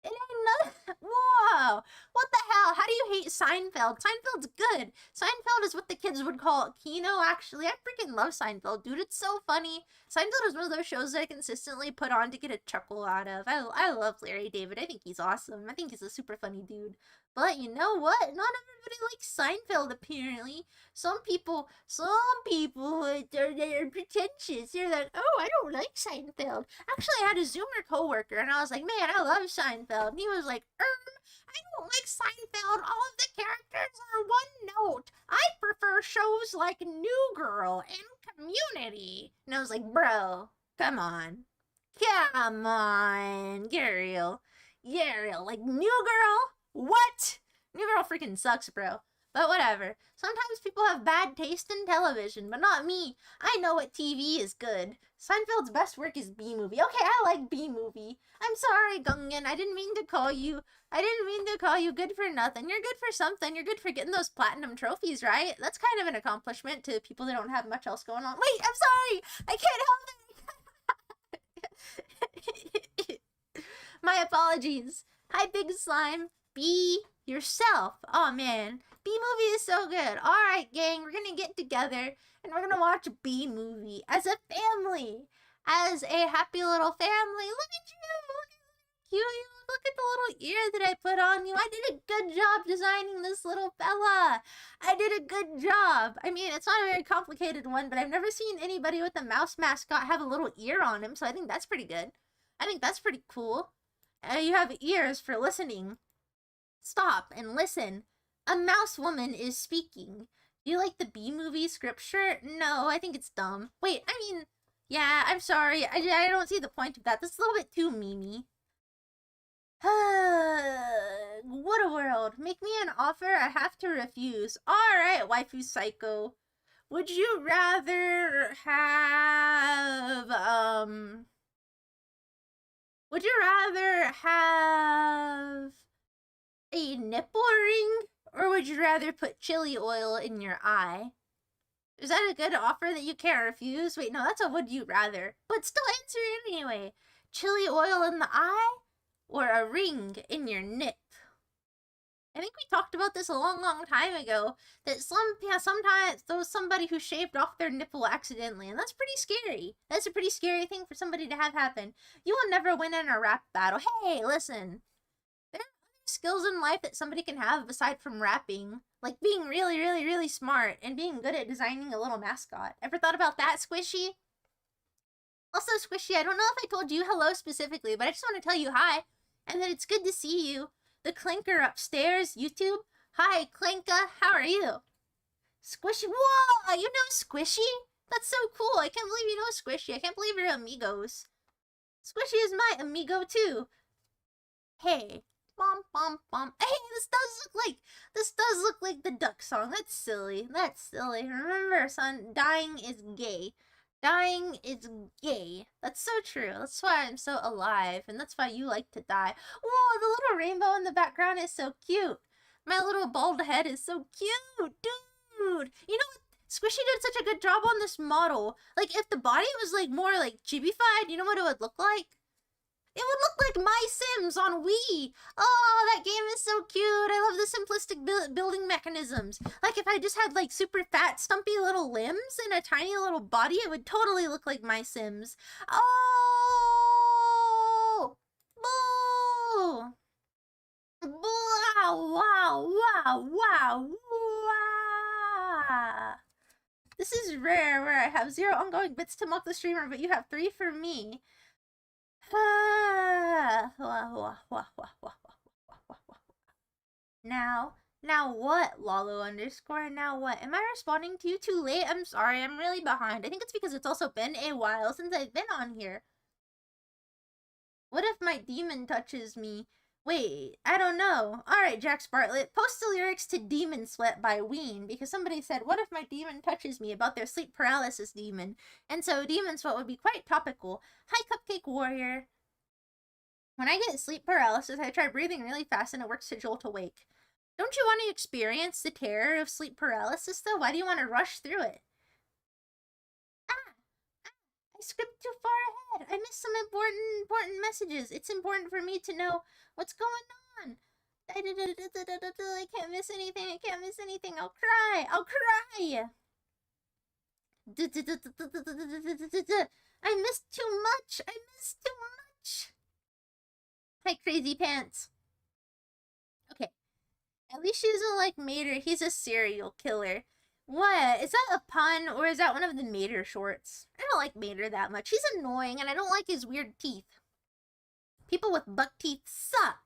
A: It ain't nothing. Whoa! What the hell? How do you hate Seinfeld? Seinfeld's good. Seinfeld is what the kids would call Kino, actually. I freaking love Seinfeld, dude. It's so funny. Seinfeld is one of those shows that I consistently put on to get a chuckle out of. I love Larry David. I think he's awesome. I think he's a super funny dude. But you know what? Not everybody likes Seinfeld, apparently. Some people, they're pretentious. They're like, oh, I don't like Seinfeld. Actually, I had a Zoomer coworker, and I was like, man, I love Seinfeld. And he was like, I don't like Seinfeld. All of the characters are one note. I prefer shows like New Girl and Community. And I was like, bro, come on. Come on. Get real. Get real. Like, New Girl? What? New Girl freaking sucks, bro. But whatever. Sometimes people have bad taste in television, but not me. I know what TV is good. Seinfeld's best work is B-movie. Okay, I like B-movie. I'm sorry, Gungan. I didn't mean to call you. Good for nothing. You're good for something. You're good for getting those platinum trophies, right? That's kind of an accomplishment to people that don't have much else going on. Wait, I'm sorry. I can't help it. My apologies. Hi, Big Slime. Be yourself. Oh, man. B-movie is so good. Alright, gang, we're gonna get together and we're gonna watch B-movie as a family. As a happy little family. Look at you. Look at the little ear that I put on you. I did a good job designing this little fella. I did a good job. I mean, it's not a very complicated one, but I've never seen anybody with a mouse mascot have a little ear on him, so I think that's pretty good. I think that's pretty cool. You have ears for listening. Stop and listen. A mouse woman is speaking. Do you like the B-movie scripture? No, I think it's dumb. Wait, I mean, yeah, I'm sorry. I don't see the point of that. This is a little bit too memey. What a world. Make me an offer I have to refuse. Alright, waifu psycho. Would you rather have, would you rather have a nipple ring, or would you rather put chili oil in your eye? Is that a good offer that you can't refuse? Wait, no, that's a would you rather. But still answer it anyway. Chili oil in the eye, or a ring in your nip? I think we talked about this a long time ago, that sometimes there was somebody who shaved off their nipple accidentally, and that's pretty scary. That's a pretty scary thing for somebody to have happen. You will never win in a rap battle. Hey, listen. There are other skills in life that somebody can have aside from rapping. Like being really smart and being good at designing a little mascot. Ever thought about that, Squishy? Also, Squishy, I don't know if I told you hello specifically, but I just want to tell you hi, and that it's good to see you. The Clinker upstairs, YouTube. Hi, Clinka, how are you? Squishy, whoa, you know Squishy? That's so cool. I can't believe you know Squishy. I can't believe you're amigos. Squishy is my amigo too. Hey, bom. Hey, this does look like the duck song. That's silly. Remember, son, dying is gay. Dying is gay. That's so true. That's why I'm so alive, and that's why you like to die. Whoa, the little rainbow in the background is so cute. My little bald head is so cute, dude. You know what? Squishy did such a good job on this model. Like, if the body was, like, more, like, chibified, you know what it would look like? It would look like My Sims on Wii. Oh, that game is so cute. I love the simplistic building mechanisms. Like, if I just had, like, super fat, stumpy little limbs and a tiny little body, it would totally look like My Sims. Oh! Boo! Wow. This is rare, where I have 0 ongoing bits to mock the streamer, but you have 3 for me. Now what, Lalo _ now what? Am I responding to you too late? I'm sorry, I'm really behind. I think it's because it's also been a while since I've been on here. What if my demon touches me? Wait, I don't know. Alright, Jax Bartlett, post the lyrics to Demon Sweat by Ween, because somebody said, what if my demon touches me, about their sleep paralysis demon? And so Demon Sweat would be quite topical. Hi, Cupcake Warrior. When I get sleep paralysis, I try breathing really fast and it works to jolt awake. Don't you want to experience the terror of sleep paralysis, though? Why do you want to rush through it? I skipped too far ahead. I missed some important messages. It's important for me to know what's going on. I can't miss anything. I can't miss anything. I'll cry. I'll cry. I missed too much. I missed too much. Hi, Crazy Pants. Okay. At least she doesn't like Mater. He's a serial killer. What? Is that a pun, or is that one of the Mater shorts? I don't like Mater that much. He's annoying, and I don't like his weird teeth. People with buck teeth suck.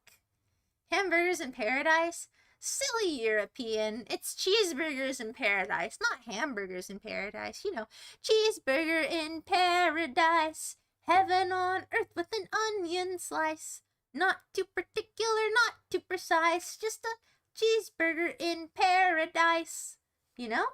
A: Hamburgers in paradise? Silly European. It's cheeseburgers in paradise, not hamburgers in paradise. You know, cheeseburger in paradise. Heaven on earth with an onion slice. Not too particular, not too precise. Just a cheeseburger in paradise. You know?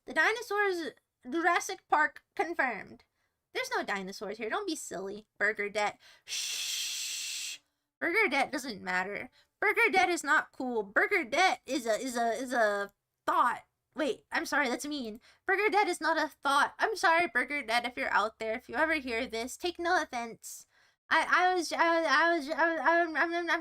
A: The dinosaurs, Jurassic Park confirmed. There's no dinosaurs here. Don't be silly. Burger Debt. Shh. Burger Debt doesn't matter. Burger Debt is not cool. Burger Debt is a thought. Wait, I'm sorry, that's mean. Burger Debt is not a thought. I'm sorry, Burger Debt, if you're out there. If you ever hear this, take no offense. I'm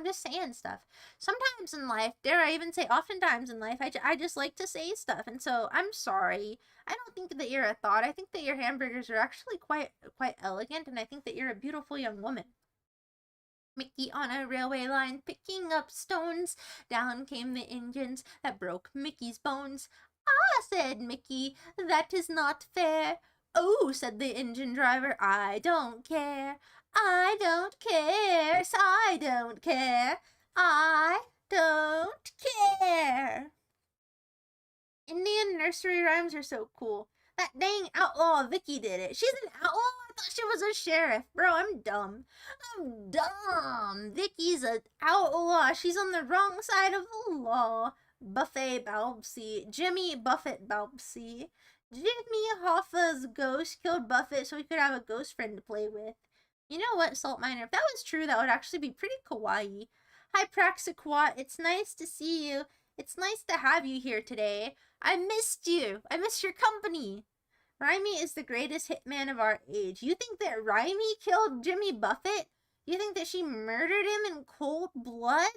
A: just saying stuff. Sometimes in life, dare I even say oftentimes in life, I just like to say stuff. And so I'm sorry. I don't think that you're a thought. I think that your hamburgers are actually quite elegant. And I think that you're a beautiful young woman. Mickey on a railway line picking up stones. Down came the engines that broke Mickey's bones. Ah, said Mickey, that is not fair. Oh, said the engine driver, I don't care. I don't care. So I don't care. I don't care. Indian nursery rhymes are so cool. That dang outlaw Vicky did it. She's an outlaw? I thought she was a sheriff. Bro, I'm dumb. I'm dumb. Vicky's an outlaw. She's on the wrong side of the law. Buffet Balbsy. Jimmy Buffett Balbsy. Jimmy Hoffa's ghost killed Buffett so he could have a ghost friend to play with. You know what, Salt Miner? If that was true, that would actually be pretty kawaii. Hi, Praxiquat. It's nice to see you. It's nice to have you here today. I missed you. I missed your company. Rhymy is the greatest hitman of our age. You think that Rhymy killed Jimmy Buffett? You think that she murdered him in cold blood?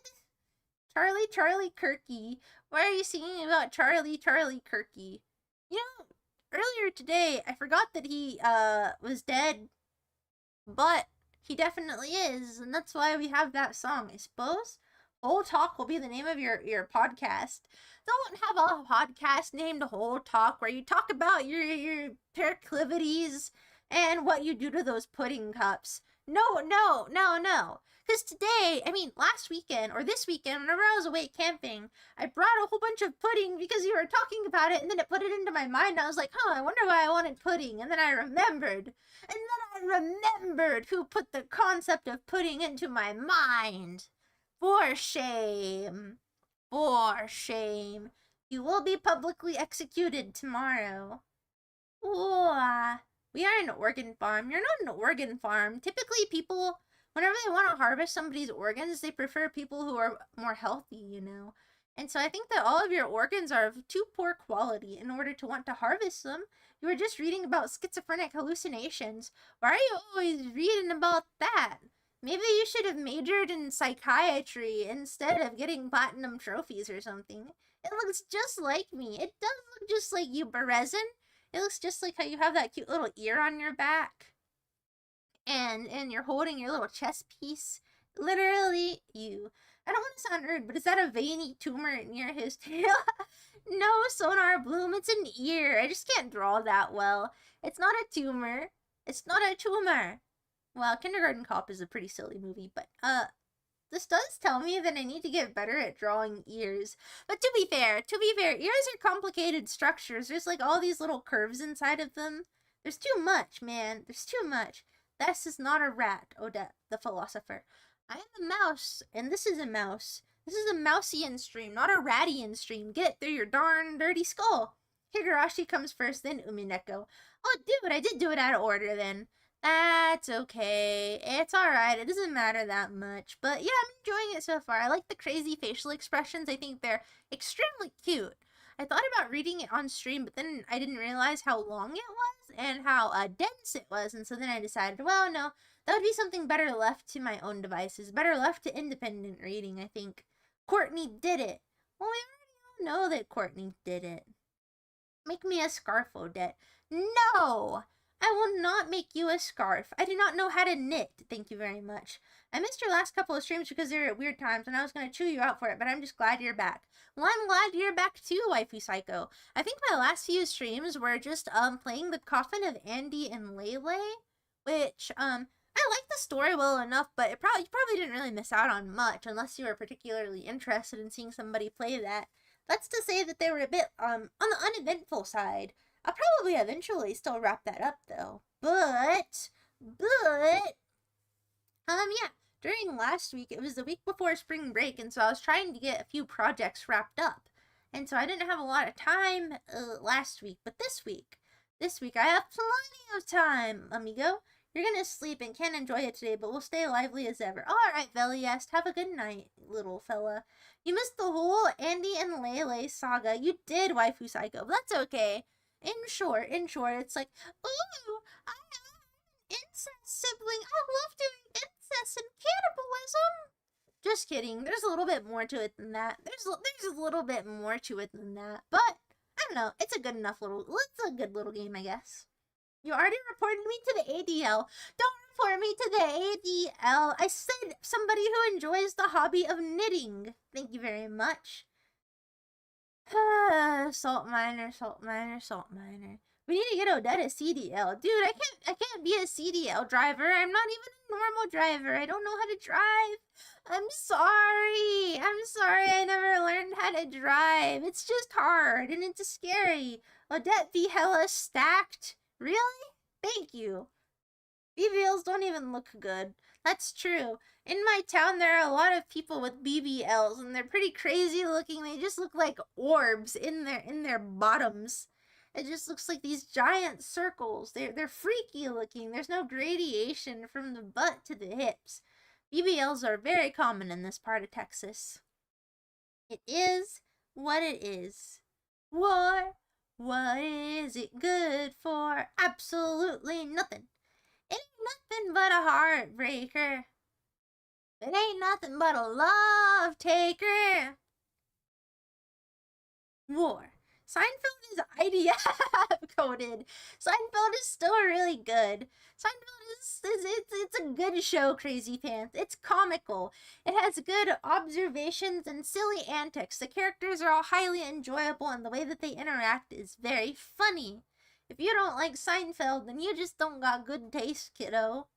A: Charlie Kirky. Why are you singing about Charlie Kirky? You know, earlier today, I forgot that he was dead. But he definitely is, and that's why we have that song, I suppose. Whole Talk will be the name of your podcast. Don't have a podcast named Whole Talk where you talk about your proclivities and what you do to those pudding cups. No. Because today, last weekend, or this weekend, whenever I was away camping, I brought a whole bunch of pudding because you were talking about it, and then it put it into my mind. I was like, I wonder why I wanted pudding. And then I remembered. And then I remembered who put the concept of pudding into my mind. For shame. For shame. You will be publicly executed tomorrow. Ooh, we are an organ farm. You're not an organ farm. Typically, people, whenever they want to harvest somebody's organs, they prefer people who are more healthy, you know? And so I think that all of your organs are of too poor quality in order to want to harvest them. You were just reading about schizophrenic hallucinations. Why are you always reading about that? Maybe you should have majored in psychiatry instead of getting platinum trophies or something. It looks just like me. It does look just like you, Berezin. It looks just like how you have that cute little ear on your back. And you're holding your little chess piece. Literally you. I don't want to sound rude, but is that a veiny tumor near his tail? No, Sonar Bloom, it's an ear. I just can't draw that well. It's not a tumor. It's not a tumor. Well, Kindergarten Cop is a pretty silly movie, but, this does tell me that I need to get better at drawing ears. But to be fair, ears are complicated structures. There's like all these little curves inside of them. There's too much, man. There's too much. This is not a rat, Odette, the philosopher. I am a mouse, and this is a mouse. This is a Mousian stream, not a Radian stream. Get it through your darn dirty skull. Higurashi comes first, then Umineko. Oh, dude, I did do it out of order then. That's okay. It's alright. It doesn't matter that much. But yeah, I'm enjoying it so far. I like the crazy facial expressions. I think they're extremely cute. I thought about reading it on stream, but then I didn't realize how long it was and how dense it was. And so then I decided, well, no, that would be something better left to my own devices. Better left to independent reading, I think. Courtney did it. Well, we already all know that Courtney did it. Make me a scarf, Odette. No! I will not make you a scarf. I do not know how to knit. Thank you very much. I missed your last couple of streams because they were at weird times and I was going to chew you out for it, but I'm just glad you're back. Well, I'm glad you're back too, Waifu Psycho. I think my last few streams were just playing the Coffin of Andy and Lele, which I like the story well enough, but you probably didn't really miss out on much unless you were particularly interested in seeing somebody play that. That's to say that they were a bit on the uneventful side. I'll probably eventually still wrap that up though. But yeah, during last week, it was the week before spring break, and so I was trying to get a few projects wrapped up. And so I didn't have a lot of time last week, but this week I have plenty of time, amigo. You're gonna sleep and can't enjoy it today, but we'll stay lively as ever. Alright, Veliest, have a good night, little fella. You missed the whole Andy and Lele saga. You did, Waifu Psycho, but that's okay. In short, it's like, ooh, I have an incest sibling. I love doing incest and cannibalism. Just kidding. There's a little bit more to it than that. There's a little bit more to it than that. But I don't know. It's a good little game, I guess. You already reported me to the ADL. Don't report me to the ADL. I said somebody who enjoys the hobby of knitting. Thank you very much. Salt miner. We need to get Odette a CDL. Dude, I can't be a CDL driver. I'm not even a normal driver. I don't know how to drive. I'm sorry. I never learned how to drive. It's just hard and it's scary. Odette be hella stacked. Really? Thank you. BBLs don't even look good. That's true. In my town, there are a lot of people with BBLs, and they're pretty crazy looking. They just look like orbs in their bottoms. It just looks like these giant circles. They're freaky looking. There's no gradation from the butt to the hips. BBLs are very common in this part of Texas. It is what it is. War. What is it good for? Absolutely nothing. It ain't nothing but a heartbreaker. It ain't nothing but a love taker. War. Seinfeld is IDF coded. Seinfeld is still really good. Seinfeld it's a good show, Crazy Pants. It's comical. It has good observations and silly antics. The characters are all highly enjoyable and the way that they interact is very funny. If you don't like Seinfeld, then you just don't got good taste, kiddo.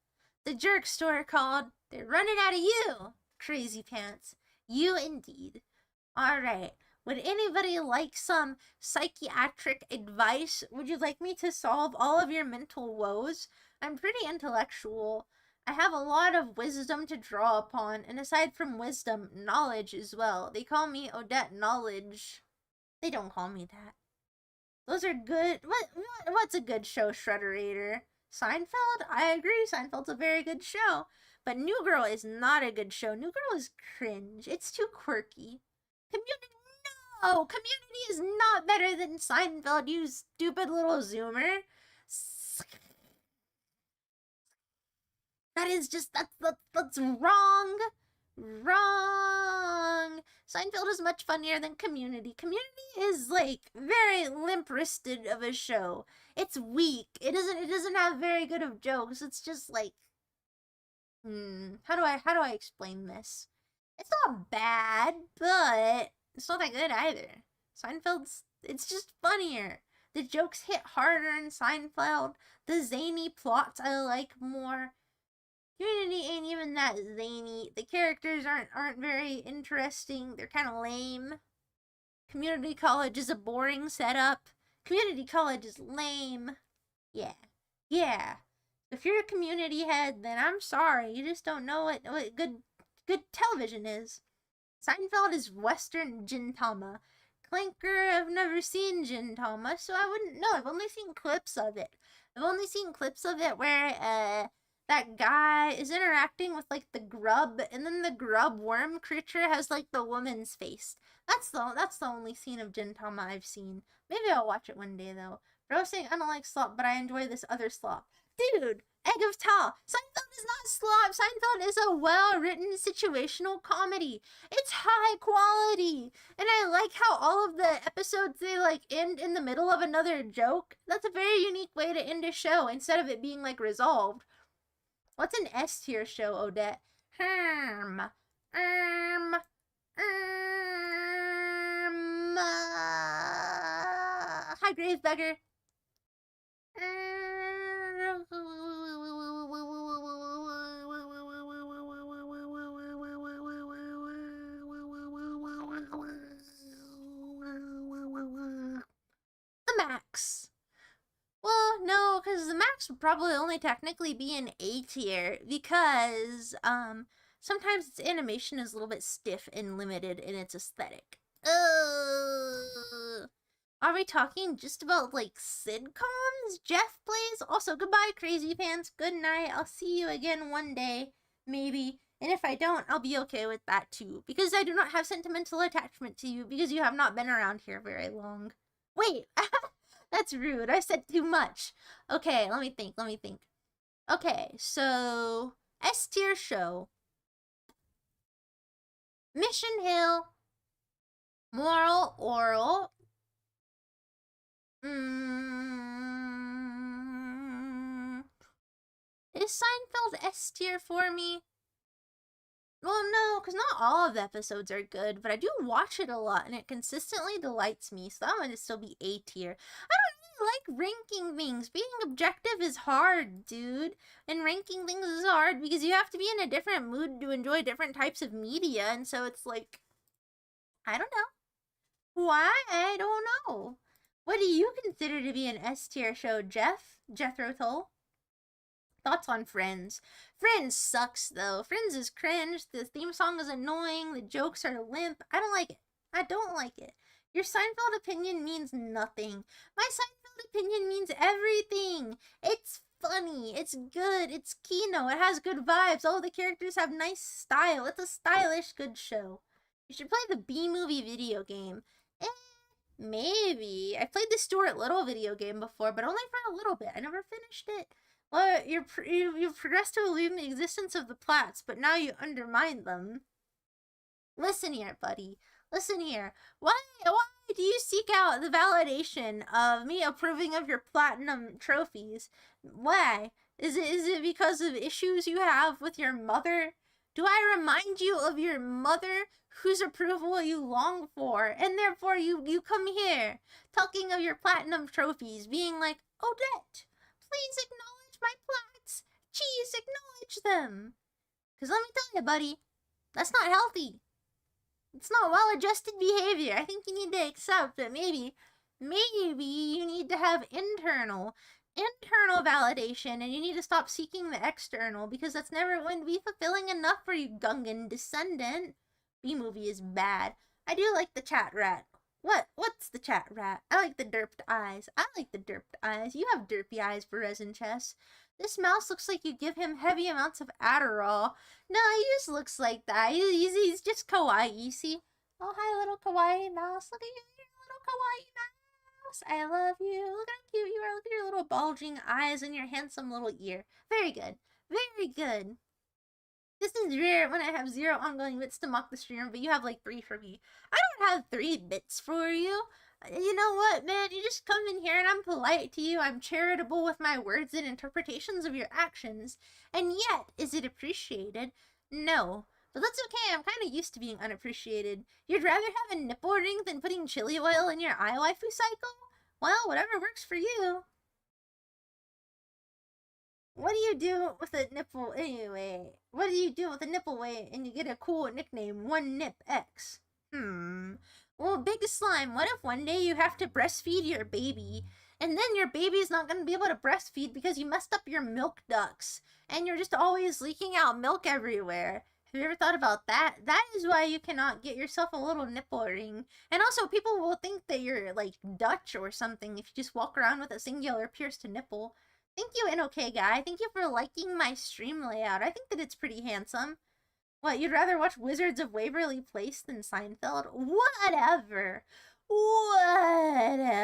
A: The Jerk Store called. They're running out of you, Crazy Pants. You indeed. Alright. Would anybody like some psychiatric advice? Would you like me to solve all of your mental woes? I'm pretty intellectual. I have a lot of wisdom to draw upon, and aside from wisdom, knowledge as well. They call me Odette Knowledge. They don't call me that. Those are good. What's a good show, Shredderator? Seinfeld? I agree. Seinfeld's a very good show. But New Girl is not a good show. New Girl is cringe. It's too quirky. Community? No! Community is not better than Seinfeld, you stupid little zoomer. That is just, that's wrong. Wrong. Seinfeld is much funnier than Community. Community is like very limp-wristed of a show. It's weak. It doesn't have very good of jokes. It's just like how do I explain this? It's not bad, but it's not that good either. Seinfeld's it's just funnier. The jokes hit harder in Seinfeld. The zany plots I like more. Community ain't even that zany. The characters aren't very interesting. They're kind of lame. Community college is a boring setup. Community college is lame. Yeah. If you're a community head, then I'm sorry. You just don't know what good good television is. Seinfeld is Western Gintama. Clanker, I've never seen Gintama, so I wouldn't know. I've only seen clips of it. I've only seen clips of it where that guy is interacting with like the grub, and then the grub worm creature has like the woman's face. That's the only scene of Gintama I've seen. Maybe I'll watch it one day though. Bro saying I don't like slop, but I enjoy this other slop. Dude, Egg of Ta. Seinfeld is not slop. Seinfeld is a well-written situational comedy. It's high quality. And I like how all of the episodes, they like end in the middle of another joke. That's a very unique way to end a show instead of it being like resolved. What's an S tier show, Odette? Hi, Gravebeggar. The Max. Well, no, because the Max would probably only technically be an A tier because sometimes its animation is a little bit stiff and limited in its aesthetic. Are we talking just about like sitcoms? Jeff plays. Also, goodbye, crazy pants. Good night. I'll see you again one day, maybe. And if I don't, I'll be okay with that too, because I do not have sentimental attachment to you because you have not been around here very long. Wait, that's rude. I said too much. Okay, let me think. Okay, so S tier show. Mission Hill. Moral Oral. Is Seinfeld S tier for me? Well, no, because not all of the episodes are good, but I do watch it a lot, and it consistently delights me, so that one would still be A tier. I don't really like ranking things. Being objective is hard, dude. And ranking things is hard because you have to be in a different mood to enjoy different types of media, and so it's like, I don't know. Why? I don't know. What do you consider to be an S tier show, Jethro Tull? Thoughts on Friends? Friends sucks, though. Friends is cringe. The theme song is annoying. The jokes are limp. I don't like it. I don't like it. Your Seinfeld opinion means nothing. My Seinfeld opinion means everything. It's funny. It's good. It's Kino. It has good vibes. All the characters have nice style. It's a stylish, good show. You should play the B-movie video game. Maybe. I played the Stuart Little video game before, but only for a little bit. I never finished it. Well, you've progressed to believe in the existence of the Platts, but now you undermine them. Listen here, buddy. Listen here. Why do you seek out the validation of me approving of your platinum trophies? Why? Is it because of issues you have with your mother? Do I remind you of your mother whose approval you long for, and therefore you come here talking of your platinum trophies, being like, Odette, please acknowledge my Platts. Jeez, acknowledge them. Because let me tell you, buddy, that's not healthy. It's not well-adjusted behavior. I think you need to accept that maybe you need to have internal validation, and you need to stop seeking the external, because that's never going to be fulfilling enough for you, Gungan descendant. B-movie is bad. I do like the chat rat. What's the chat rat? I like the derped eyes. You have derpy eyes, Berezin Chess. This mouse looks like you give him heavy amounts of Adderall. No, he just looks like that. He's just kawaii, see? Oh, hi, little kawaii mouse. Look at you, little kawaii mouse. I love you. Look how cute you are. Look at your little bulging eyes and your handsome little ear. Very good. Very good. This is rare when I have 0 ongoing bits to mock the streamer, but you have like 3 for me. I don't have 3 bits for you. You know what, man? You just come in here and I'm polite to you. I'm charitable with my words and interpretations of your actions. And yet, is it appreciated? No. But that's okay. I'm kind of used to being unappreciated. You'd rather have a nipple ring than putting chili oil in your eye waifu cycle? Well, whatever works for you. What do you do with a nipple anyway? What do you do with a nipple weight and you get a cool nickname, One Nip X? Well, Big Slime, what if one day you have to breastfeed your baby, and then your baby's not going to be able to breastfeed because you messed up your milk ducts, and you're just always leaking out milk everywhere? Have you ever thought about that? That is why you cannot get yourself a little nipple ring. And also, people will think that you're, like, Dutch or something if you just walk around with a singular pierced nipple. Thank you, NOK guy. Thank you for liking my stream layout. I think that it's pretty handsome. What, you'd rather watch Wizards of Waverly Place than Seinfeld? Whatever. Whatever.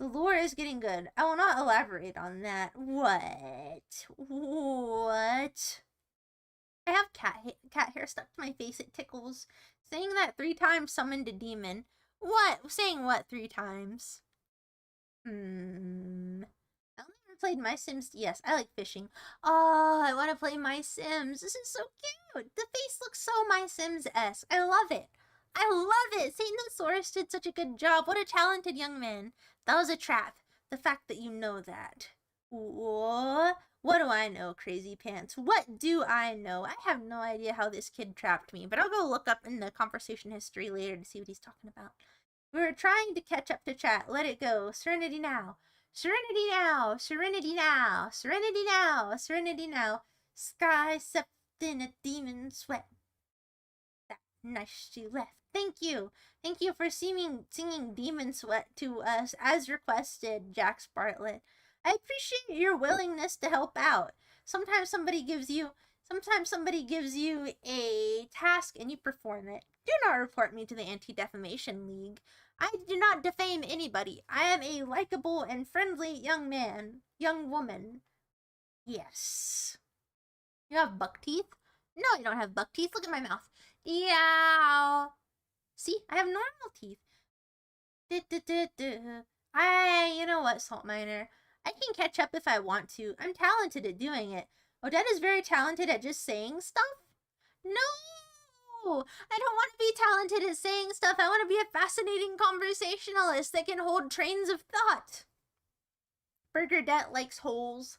A: The lore is getting good. I will not elaborate on that. What? What? I have cat hair stuck to my face. It tickles. Saying that 3 times summoned a demon. What? Saying what 3 times? I only ever played My Sims. Yes, I like fishing. Oh, I want to play My Sims. This is so cute. The face looks so My Sims-esque. I love it. I love it. Satan the Source did such a good job. What a talented young man. That was a trap. The fact that you know that. What do I know, Crazy Pants? What do I know? I have no idea how this kid trapped me, but I'll go look up in the conversation history later to see what he's talking about. We were trying to catch up to chat. Let it go. Serenity now. Serenity now. Serenity now. Serenity now. Serenity now. Sky stepped in a demon sweat. That night she left. Thank you. Thank you for singing Demon Sweat to us as requested, Jax Bartlett. I appreciate your willingness to help out. Sometimes somebody gives you a task and you perform it. Do not report me to the Anti-Defamation League. I do not defame anybody. I am a likable and friendly young woman. Yes. You have buck teeth? No, you don't have buck teeth. Look at my mouth. Yeah. See, I have normal teeth. You know what, Salt Miner? I can catch up if I want to. I'm talented at doing it. Odette is very talented at just saying stuff? No! I don't want to be talented at saying stuff. I want to be a fascinating conversationalist that can hold trains of thought. Burgerdette likes holes.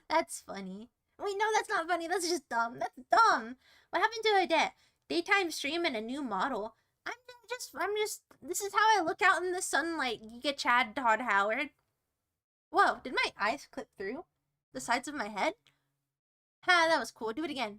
A: That's funny. Wait, no, that's not funny. That's just dumb. That's dumb. What happened to Odette? Daytime stream and a new model. This is how I look out in the sunlight. Giga Chad Todd Howard. Whoa, did my eyes clip through the sides of my head? Ha, that was cool. Do it again.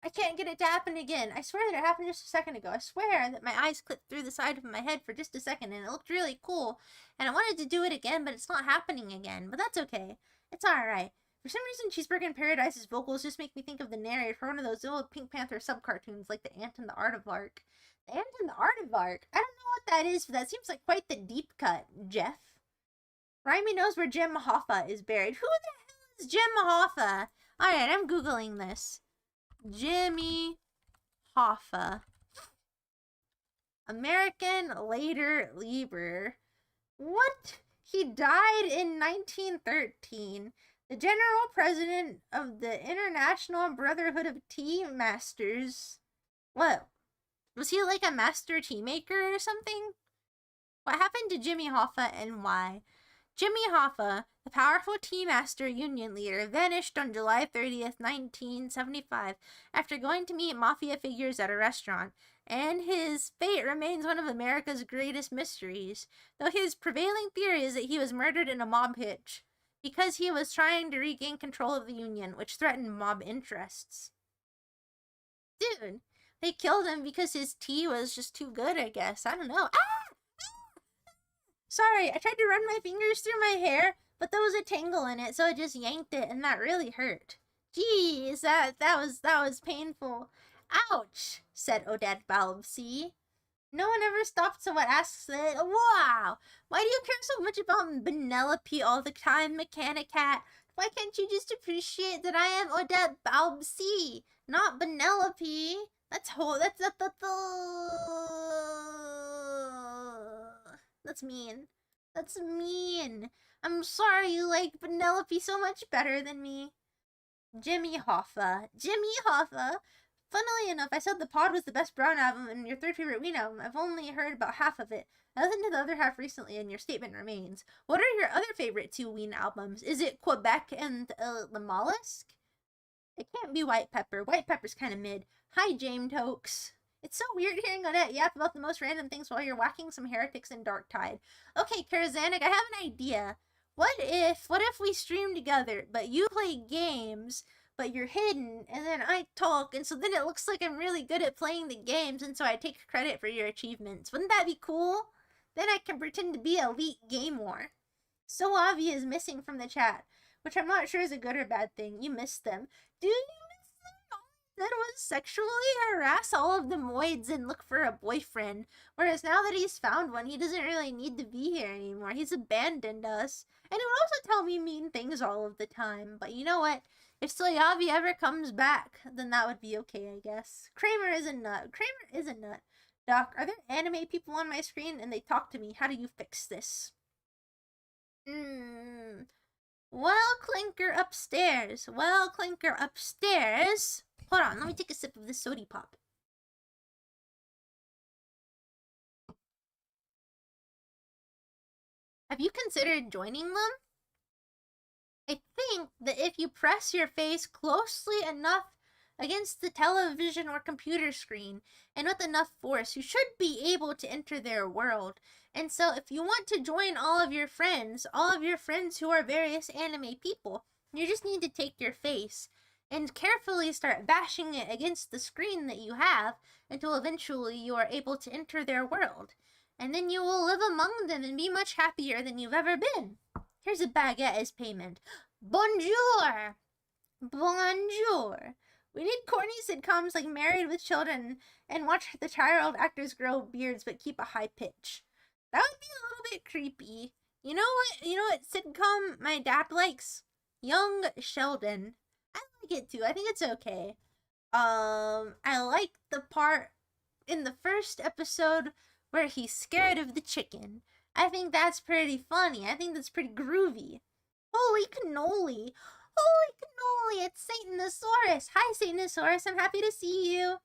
A: I can't get it to happen again. I swear that it happened just a second ago. I swear that my eyes clipped through the side of my head for just a second and it looked really cool. And I wanted to do it again, but it's not happening again. But that's okay. It's alright. For some reason, Cheeseburger in Paradise's vocals just make me think of the narrator for one of those old Pink Panther sub-cartoons, like The Ant and the Aardvark. The Ant and the Aardvark? I don't know what that is, but that seems like quite the deep cut, Jeff. Raimi knows where Jim Hoffa is buried. Who the hell is Jim Hoffa? Alright, I'm Googling this. Jimmy Hoffa. American later Lieber. What? He died in 1913. The general president of the International Brotherhood of Tea Masters. What? Was he like a master tea maker or something? What happened to Jimmy Hoffa and why? Jimmy Hoffa, the powerful tea master union leader, vanished on July 30th, 1975 after going to meet mafia figures at a restaurant, and his fate remains one of America's greatest mysteries, though his prevailing theory is that he was murdered in a mob hitch because he was trying to regain control of the union, which threatened mob interests. Dude, they killed him because his tea was just too good, I guess. I don't know. Sorry, I tried to run my fingers through my hair, but there was a tangle in it, so I just yanked it, and that really hurt. Jeez, that was painful. Ouch, said Odette Balbsy. No one ever stops to ask it. Wow, why do you care so much about Penelope all the time, Mechanicat? Why can't you just appreciate that I am Odette Balbsy, not Penelope? That's mean. That's mean. I'm sorry you like Penelope so much better than me. Jimmy Hoffa. Jimmy Hoffa? Funnily enough, I said the pod was the best Brown album and your third favorite Ween album. I've only heard about half of it. I listened to the other half recently and your statement remains. What are your other favorite 2 Ween albums? Is it Quebec and The Mollusk? It can't be White Pepper. White Pepper's kind of mid. Hi, James Tokes. It's so weird hearing Odette yap about the most random things while you're whacking some heretics in Dark Tide. Okay, Karazanik, I have an idea. What if we stream together, but you play games, but you're hidden, and then I talk, and so then it looks like I'm really good at playing the games, and so I take credit for your achievements. Wouldn't that be cool? Then I can pretend to be Elite Game War. So Avi is missing from the chat, which I'm not sure is a good or bad thing. You missed them. Do you miss them? All he did was sexually harass all of the Moids and look for a boyfriend. Whereas now that he's found one, he doesn't really need to be here anymore. He's abandoned us. And he would also tell me mean things all of the time. But you know what? If Soyavi ever comes back, then that would be okay, I guess. Kramer is a nut. Kramer is a nut. Doc, are there anime people on my screen and they talk to me? How do you fix this? Well, Clinker upstairs. Well, Clinker upstairs. Hold on, let me take a sip of this sody pop. Have you considered joining them? I think that if you press your face closely enough against the television or computer screen, and with enough force, you should be able to enter their world. And so if you want to join all of your friends who are various anime people, you just need to take your face and carefully start bashing it against the screen that you have until eventually you are able to enter their world. And then you will live among them and be much happier than you've ever been. Here's a baguette as payment. Bonjour! Bonjour! We need corny sitcoms like Married with Children and watch the child actors grow beards but keep a high pitch. That would be a little bit creepy. You know what sitcom my dad likes? Young Sheldon. I like it too. I think it's okay. I like the part in the first episode where he's scared of the chicken. I think that's pretty funny. I think that's pretty groovy. Holy cannoli! Holy cannoli! It's Satanosaurus! Hi, Satanosaurus! I'm happy to see you!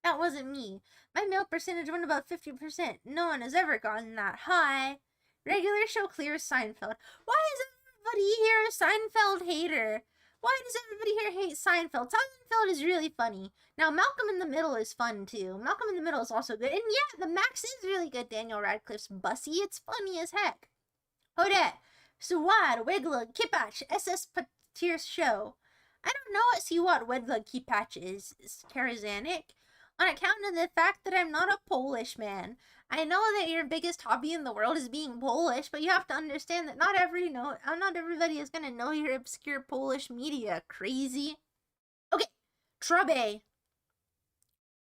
A: That wasn't me. My male percentage went about 50%. No one has ever gotten that high. Regular show clears Seinfeld. Why is everybody here a Seinfeld hater? Why does everybody here hate Seinfeld? Seinfeld is really funny. Now, Malcolm in the Middle is fun, too. Malcolm in the Middle is also good. And yeah, the Max is really good, Daniel Radcliffe's Bussy. It's funny as heck. Odette, Suwad, Wigla, Kipach, SS Patir Show. I don't know what Siwat Wedla Kipach is, Karazanik. On account of the fact that I'm not a Polish man. I know that your biggest hobby in the world is being Polish, but you have to understand that not everybody is gonna know your obscure Polish media. Crazy. Okay, Trubbe.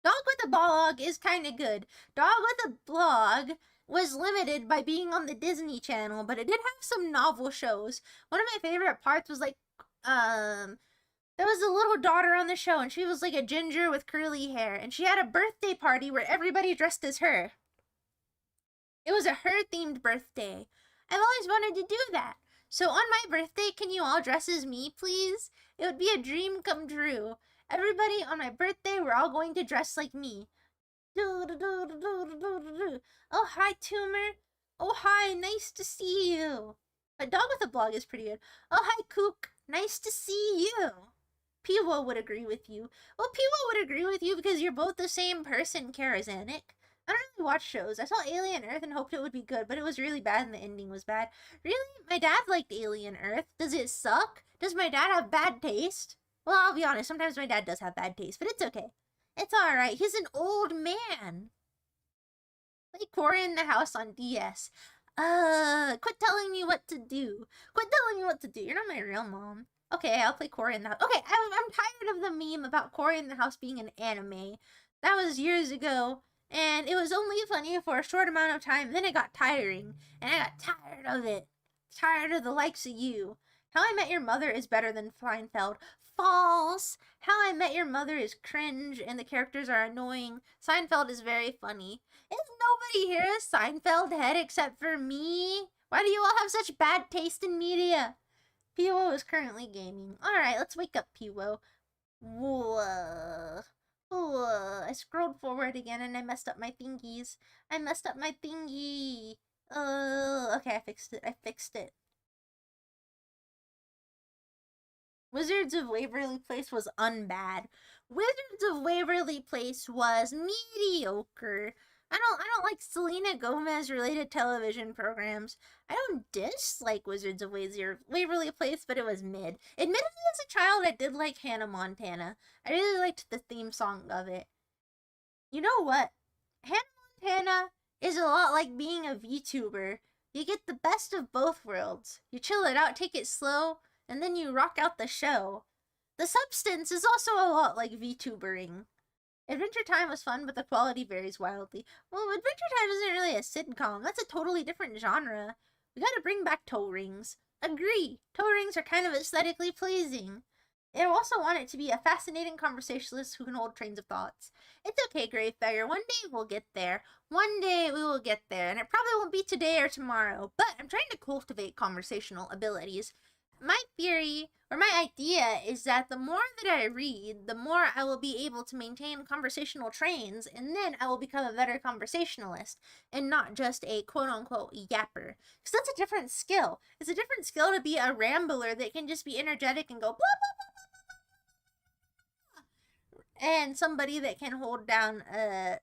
A: Dog with a Blog is kind of good. Dog with a Blog was limited by being on the Disney Channel, but it did have some novel shows. One of my favorite parts was like, there was a little daughter on the show, and she was like a ginger with curly hair, and she had a birthday party where everybody dressed as her. It was a her-themed birthday. I've always wanted to do that. So on my birthday, can you all dress as me, please? It would be a dream come true. Everybody on my birthday, we're all going to dress like me. Oh, hi, Tumor. Oh, hi, nice to see you. But Dog with a Blog is pretty good. Oh, hi, Kook. Nice to see you. Piwo would agree with you. Well, Piwo would agree with you because you're both the same person, Karazanik. I don't really watch shows. I saw Alien Earth and hoped it would be good, but it was really bad and the ending was bad. Really? My dad liked Alien Earth. Does it suck? Does my dad have bad taste? Well, I'll be honest, sometimes my dad does have bad taste, but it's okay. It's alright. He's an old man. Play Cory in the House on DS. Quit telling me what to do. Quit telling me what to do. You're not my real mom. Okay, I'll play Cory in the House. Okay, I'm tired of the meme about Cory in the House being an anime. That was years ago, and it was only funny for a short amount of time. Then it got tiring, and I got tired of it. Tired of the likes of you. How I Met Your Mother is better than Seinfeld. False! How I Met Your Mother is cringe, and the characters are annoying. Seinfeld is very funny. Is nobody here a Seinfeld head except for me? Why do you all have such bad taste in media? Piwo is currently gaming. Alright, let's wake up, Piwo. Whoa. Whoa. I scrolled forward again and I messed up my thingies. I messed up my thingy. Okay, I fixed it. I fixed it. Wizards of Waverly Place was unbad. Wizards of Waverly Place was mediocre. I don't like Selena Gomez related television programs. I don't dislike Wizards of Waverly Place, but it was mid. Admittedly, as a child, I did like Hannah Montana. I really liked the theme song of it. You know what? Hannah Montana is a lot like being a VTuber. You get the best of both worlds. You chill it out, take it slow, and then you rock out the show. The substance is also a lot like VTubering. Adventure Time was fun, but the quality varies wildly. Well, Adventure Time isn't really a sitcom. That's a totally different genre. We gotta bring back toe rings. Agree. Toe rings are kind of aesthetically pleasing. I also want it to be a fascinating conversationalist who can hold trains of thoughts. It's okay, Gravebagger. One day we'll get there. One day we will get there, and it probably won't be today or tomorrow, but I'm trying to cultivate conversational abilities. My theory, or my idea, is that the more that I read, the more I will be able to maintain conversational trains, and then I will become a better conversationalist, and not just a quote-unquote yapper. Because that's a different skill. It's a different skill to be a rambler that can just be energetic and go blah, blah, blah, and somebody that can hold down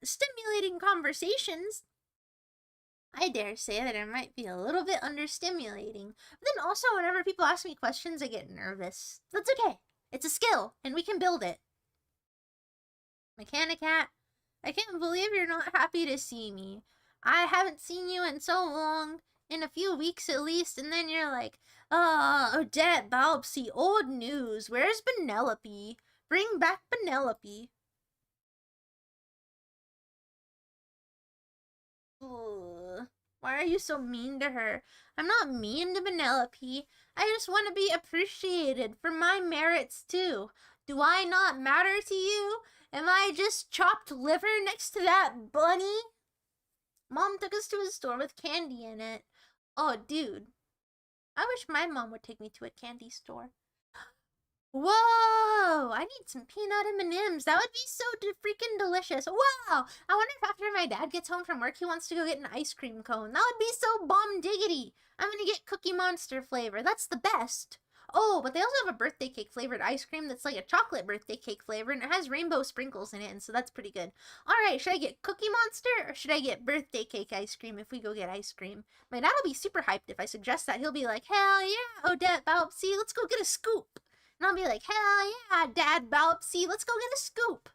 A: stimulating conversations. I dare say that it might be a little bit understimulating. But then also, whenever people ask me questions, I get nervous. That's okay. It's a skill, and we can build it. Mechanicat, I can't believe you're not happy to see me. I haven't seen you in so long, in a few weeks at least, and then you're like, Odette, Balpsy, old news. Where's Penelope? Bring back Penelope. Ugh. Why are you so mean to her? I'm not mean to Penelope. I just want to be appreciated for my merits too. Do I not matter to you? Am I just chopped liver next to that bunny? Mom took us to a store with candy in it. Oh, dude. I wish my mom would take me to a candy store. Whoa! I need some peanut M&Ms. That would be so freaking delicious. Wow! I wonder if after my dad gets home from work, he wants to go get an ice cream cone. That would be so bomb diggity. I'm gonna get Cookie Monster flavor. That's the best. Oh, but they also have a birthday cake flavored ice cream that's like a chocolate birthday cake flavor, and it has rainbow sprinkles in it, and so that's pretty good. Alright, should I get Cookie Monster, or should I get birthday cake ice cream if we go get ice cream? My dad will be super hyped if I suggest that. He'll be like, hell yeah, Odette, Balpsy, let's go get a scoop. And I'll be like, hell yeah, Dad Balpsy, let's go get a scoop.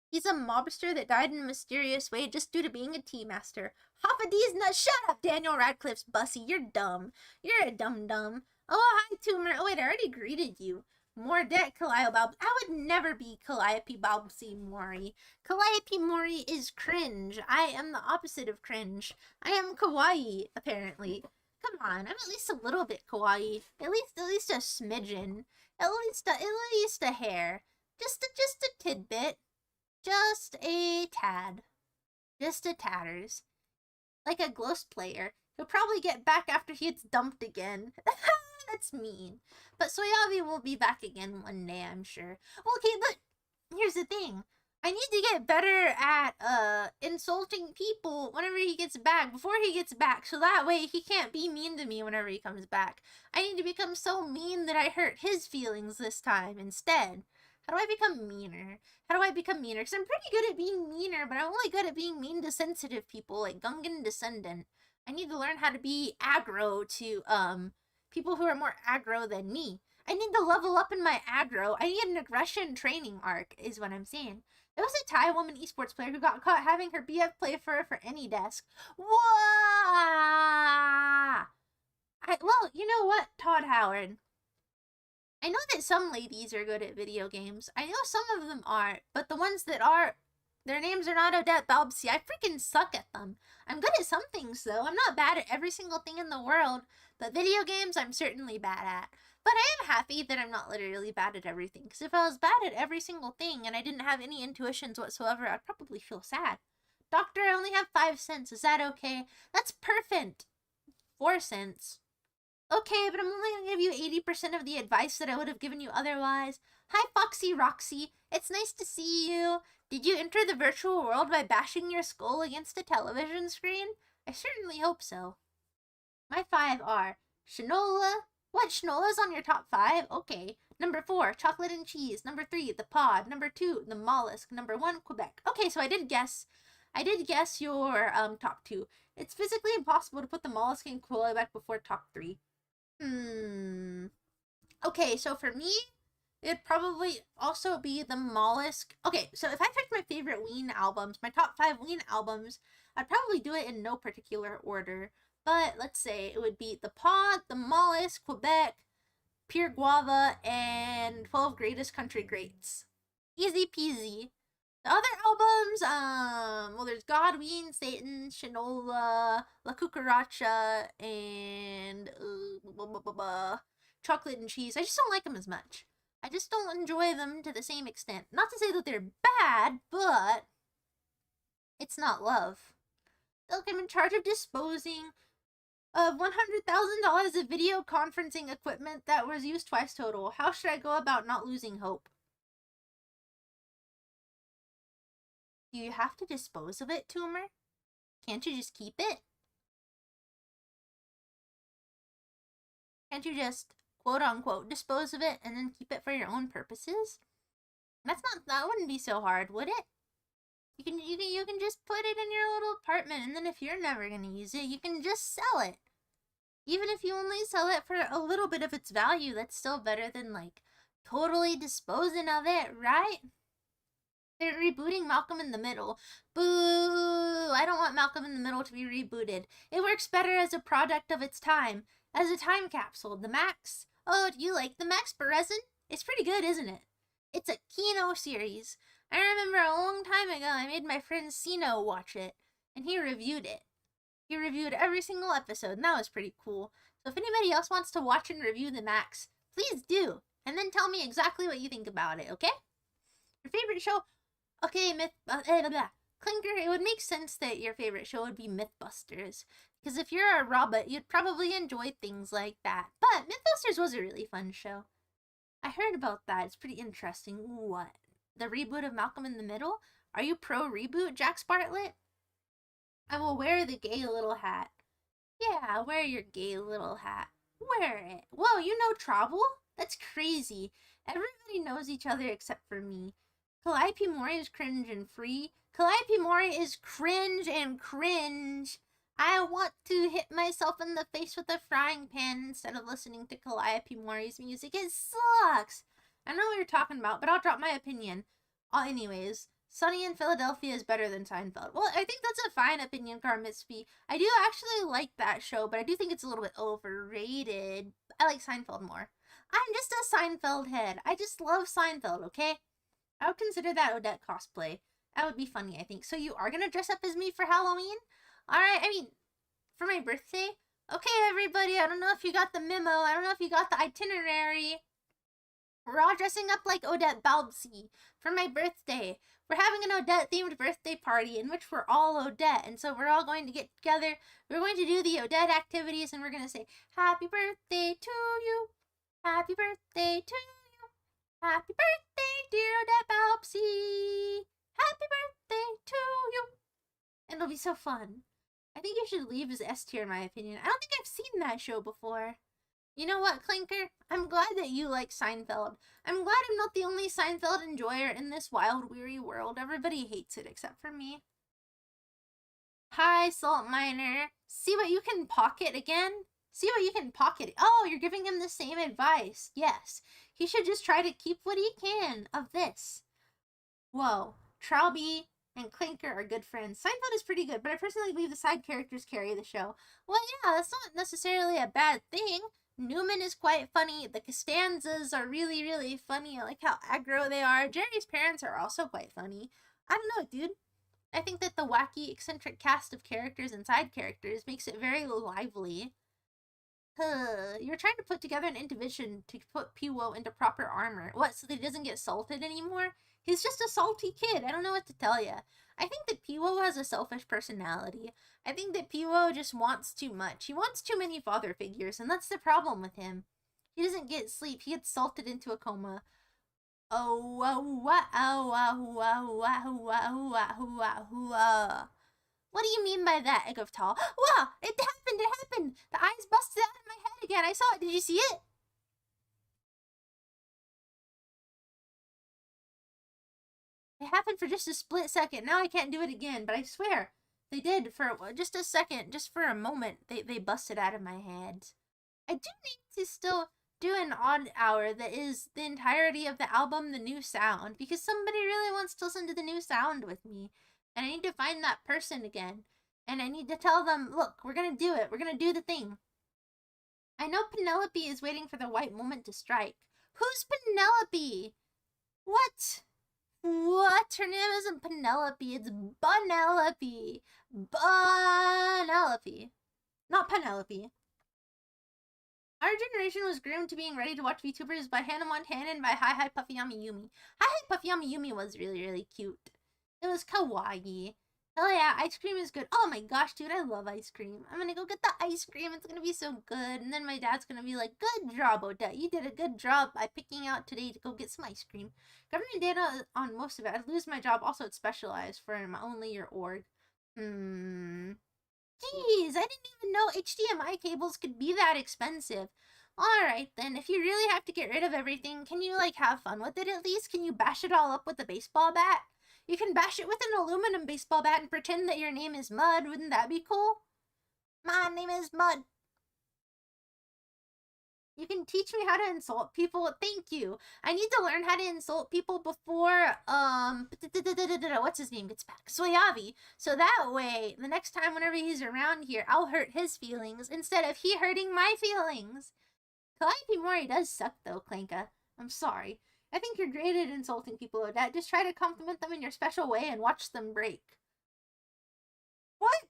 A: He's a mobster that died in a mysterious way just due to being a tea master. Hoppa D's nuts. Shut up, Daniel Radcliffe's bussy. You're dumb. You're a dum-dum. Oh, hi, Tumor. Oh, wait, I already greeted you. More debt, Calliope Balb. I would never be Calliope Balpsy Mori. Calliope Mori is cringe. I am the opposite of cringe. I am kawaii, apparently. Come on, I'm at least a little bit kawaii. At least a smidgen. At least a hair. Just a tidbit. Just a tad. Just a tatters. Like a ghost player. He'll probably get back after he gets dumped again. That's mean. But Soyavi will be back again one day, I'm sure. Okay, but here's the thing. I need to get better at insulting people whenever he gets back, before he gets back, so that way he can't be mean to me whenever he comes back. I need to become so mean that I hurt his feelings this time instead. How do I become meaner? How do I become meaner? Because I'm pretty good at being meaner, but I'm only good at being mean to sensitive people, like Gungan Descendant. I need to learn how to be aggro to, people who are more aggro than me. I need to level up in my aggro. I need an aggression training arc, is what I'm saying. There was a Thai woman esports player who got caught having her BF play for her for any desk. Whoa! Well, you know what, Todd Howard? I know that some ladies are good at video games. I know some of them aren't, but the ones that are, their names are not Odette Balpsy. I freaking suck at them. I'm good at some things, though. I'm not bad at every single thing in the world, but video games I'm certainly bad at. But I am happy that I'm not literally bad at everything, because if I was bad at every single thing and I didn't have any intuitions whatsoever, I'd probably feel sad. Doctor, I only have 5 cents. Is that okay? That's perfect. 4 cents. Okay, but I'm only going to give you 80% of the advice that I would have given you otherwise. Hi, Foxy Roxy. It's nice to see you. Did you enter the virtual world by bashing your skull against a television screen? I certainly hope so. My 5 are Shinola. What, Shinola's on your top 5? Okay. Number 4, chocolate and cheese. Number 3, the pod. Number 2, the mollusk. Number 1, Quebec. Okay, so I did guess I did guess your top 2. It's physically impossible to put the mollusk and koala back before top 3. Okay, so for me, it'd probably also be the mollusk. Okay, so if I picked my favorite Ween albums, my top 5 Ween albums, I'd probably do it in no particular order. But let's say it would be The Pod, The Mollusk, Quebec, Pure Guava, and 12 Greatest Country Greats. Easy peasy. The other albums, well, there's Godween, Satan, Shinola, La Cucaracha, and Chocolate and Cheese. I just don't like them as much. I just don't enjoy them to the same extent. Not to say that they're bad, but it's not love. Look, I'm in charge of disposing of $100,000 of video conferencing equipment that was used twice total. How should I go about not losing hope? Do you have to dispose of it, Tumor? Can't you just keep it? Can't you just, quote unquote, dispose of it and then keep it for your own purposes? That wouldn't be so hard, would it? You can just put it in your little apartment, and then if you're never gonna use it, you can just sell it. Even if you only sell it for a little bit of its value, that's still better than, like, totally disposing of it, right? They're rebooting Malcolm in the Middle. Boo! I don't want Malcolm in the Middle to be rebooted. It works better as a product of its time. As a time capsule. The Max. Oh, do you like the Max Berezin? It's pretty good, isn't it? It's a Kino series. I remember a long time ago I made my friend Sino watch it. And he reviewed it. He reviewed every single episode, and that was pretty cool. So if anybody else wants to watch and review the Max, please do. And then tell me exactly what you think about it, okay? Your favorite show? Okay, Clinker, it would make sense that your favorite show would be Mythbusters. Because if you're a robot, you'd probably enjoy things like that. But Mythbusters was a really fun show. I heard about that. It's pretty interesting. What? The reboot of Malcolm in the Middle? Are you pro-reboot, Jack Bartlett? I will wear the gay little hat. Yeah, wear your gay little hat. Wear it. Whoa, you know travel? That's crazy. Everybody knows each other except for me. Calliope Mori is cringe and free. Calliope Mori is cringe and cringe. I want to hit myself in the face with a frying pan instead of listening to Calliope Mori's music. It sucks. I know what you're talking about, but I'll drop my opinion. Anyways, Sunny in Philadelphia is better than Seinfeld. Well, I think that's a fine opinion, Carmitsby. I do actually like that show, but I do think it's a little bit overrated. I like Seinfeld more. I'm just a Seinfeld head. I just love Seinfeld, okay? I would consider that Odette cosplay. That would be funny, I think. So you are going to dress up as me for Halloween? Alright, I mean, for my birthday? Okay, everybody, I don't know if you got the memo. I don't know if you got the itinerary. We're all dressing up like Odette Balbsy for my birthday. We're having an Odette-themed birthday party in which we're all Odette. And so we're all going to get together. We're going to do the Odette activities, and we're going to say, Happy birthday to you. Happy birthday to you. Happy birthday, dear Odette Balbsy. Happy birthday to you. And it'll be so fun. I think you should leave as S tier in my opinion. I don't think I've seen that show before. You know what, Clinker? I'm glad that you like Seinfeld. I'm glad I'm not the only Seinfeld enjoyer in this wild, weary world. Everybody hates it except for me. Hi, Salt Miner. See what you can pocket again? See what you can pocket. Oh, you're giving him the same advice. Yes. He should just try to keep what he can of this. Whoa. Trowby and Clinker are good friends. Seinfeld is pretty good, but I personally believe the side characters carry the show. Well, yeah, that's not necessarily a bad thing. Newman is quite funny. The Costanzas are really, really funny. I like how aggro they are. Jerry's parents are also quite funny. I don't know, dude. I think that the wacky, eccentric cast of characters and side characters makes it very lively. You're trying to put together an intervention to put Piwo into proper armor. What, so that he doesn't get salted anymore? He's just a salty kid. I don't know what to tell you. I think that Piwo has a selfish personality. I think that Piwo just wants too much. He wants too many father figures, and that's the problem with him. He doesn't get sleep. He gets salted into a coma. What do you mean by that, Egg of Tall? Wow! It happened! It happened! The eyes busted out of my head again. I saw it. Did you see it? It happened for just a split second. Now I can't do it again, but I swear they did for just a second, just for a moment. They busted out of my head. I do need to still do an odd hour that is the entirety of the album The New Sound, because somebody really wants to listen to The New Sound with me, and I need to find that person again, and I need to tell them, look, we're gonna do it. We're gonna do the thing. I know Penelope is waiting for the right moment to strike. Who's Penelope? What? What? Her name isn't Penelope. It's Bunelope. Bunelope. Not Penelope. Our generation was groomed to being ready to watch VTubers by Hannah Montana and by Hi Hi Puffy Yami Yumi. Hi Hi Puffy Yami Yumi was really, really cute. It was kawaii. Oh yeah, ice cream is good. Oh my gosh, dude, I love ice cream. I'm gonna go get the ice cream. It's gonna be so good. And then my dad's gonna be like, good job, Odette. You did a good job by picking out today to go get some ice cream. Government data on most of it. I'd lose my job. Also, it's specialized for only your org. Jeez, I didn't even know HDMI cables could be that expensive. Alright then, if you really have to get rid of everything, can you like have fun with it at least? Can you bash it all up with a baseball bat? You can bash it with an aluminum baseball bat and pretend that your name is Mud. Wouldn't that be cool? My name is Mud. You can teach me how to insult people. Thank you. I need to learn how to insult people before, what's his name gets back? Soyavi. So that way, the next time whenever he's around here, I'll hurt his feelings instead of he hurting my feelings. Calliope Mori does suck though, Clanka. I'm sorry. I think you're great at insulting people, Odette. Just try to compliment them in your special way and watch them break. What?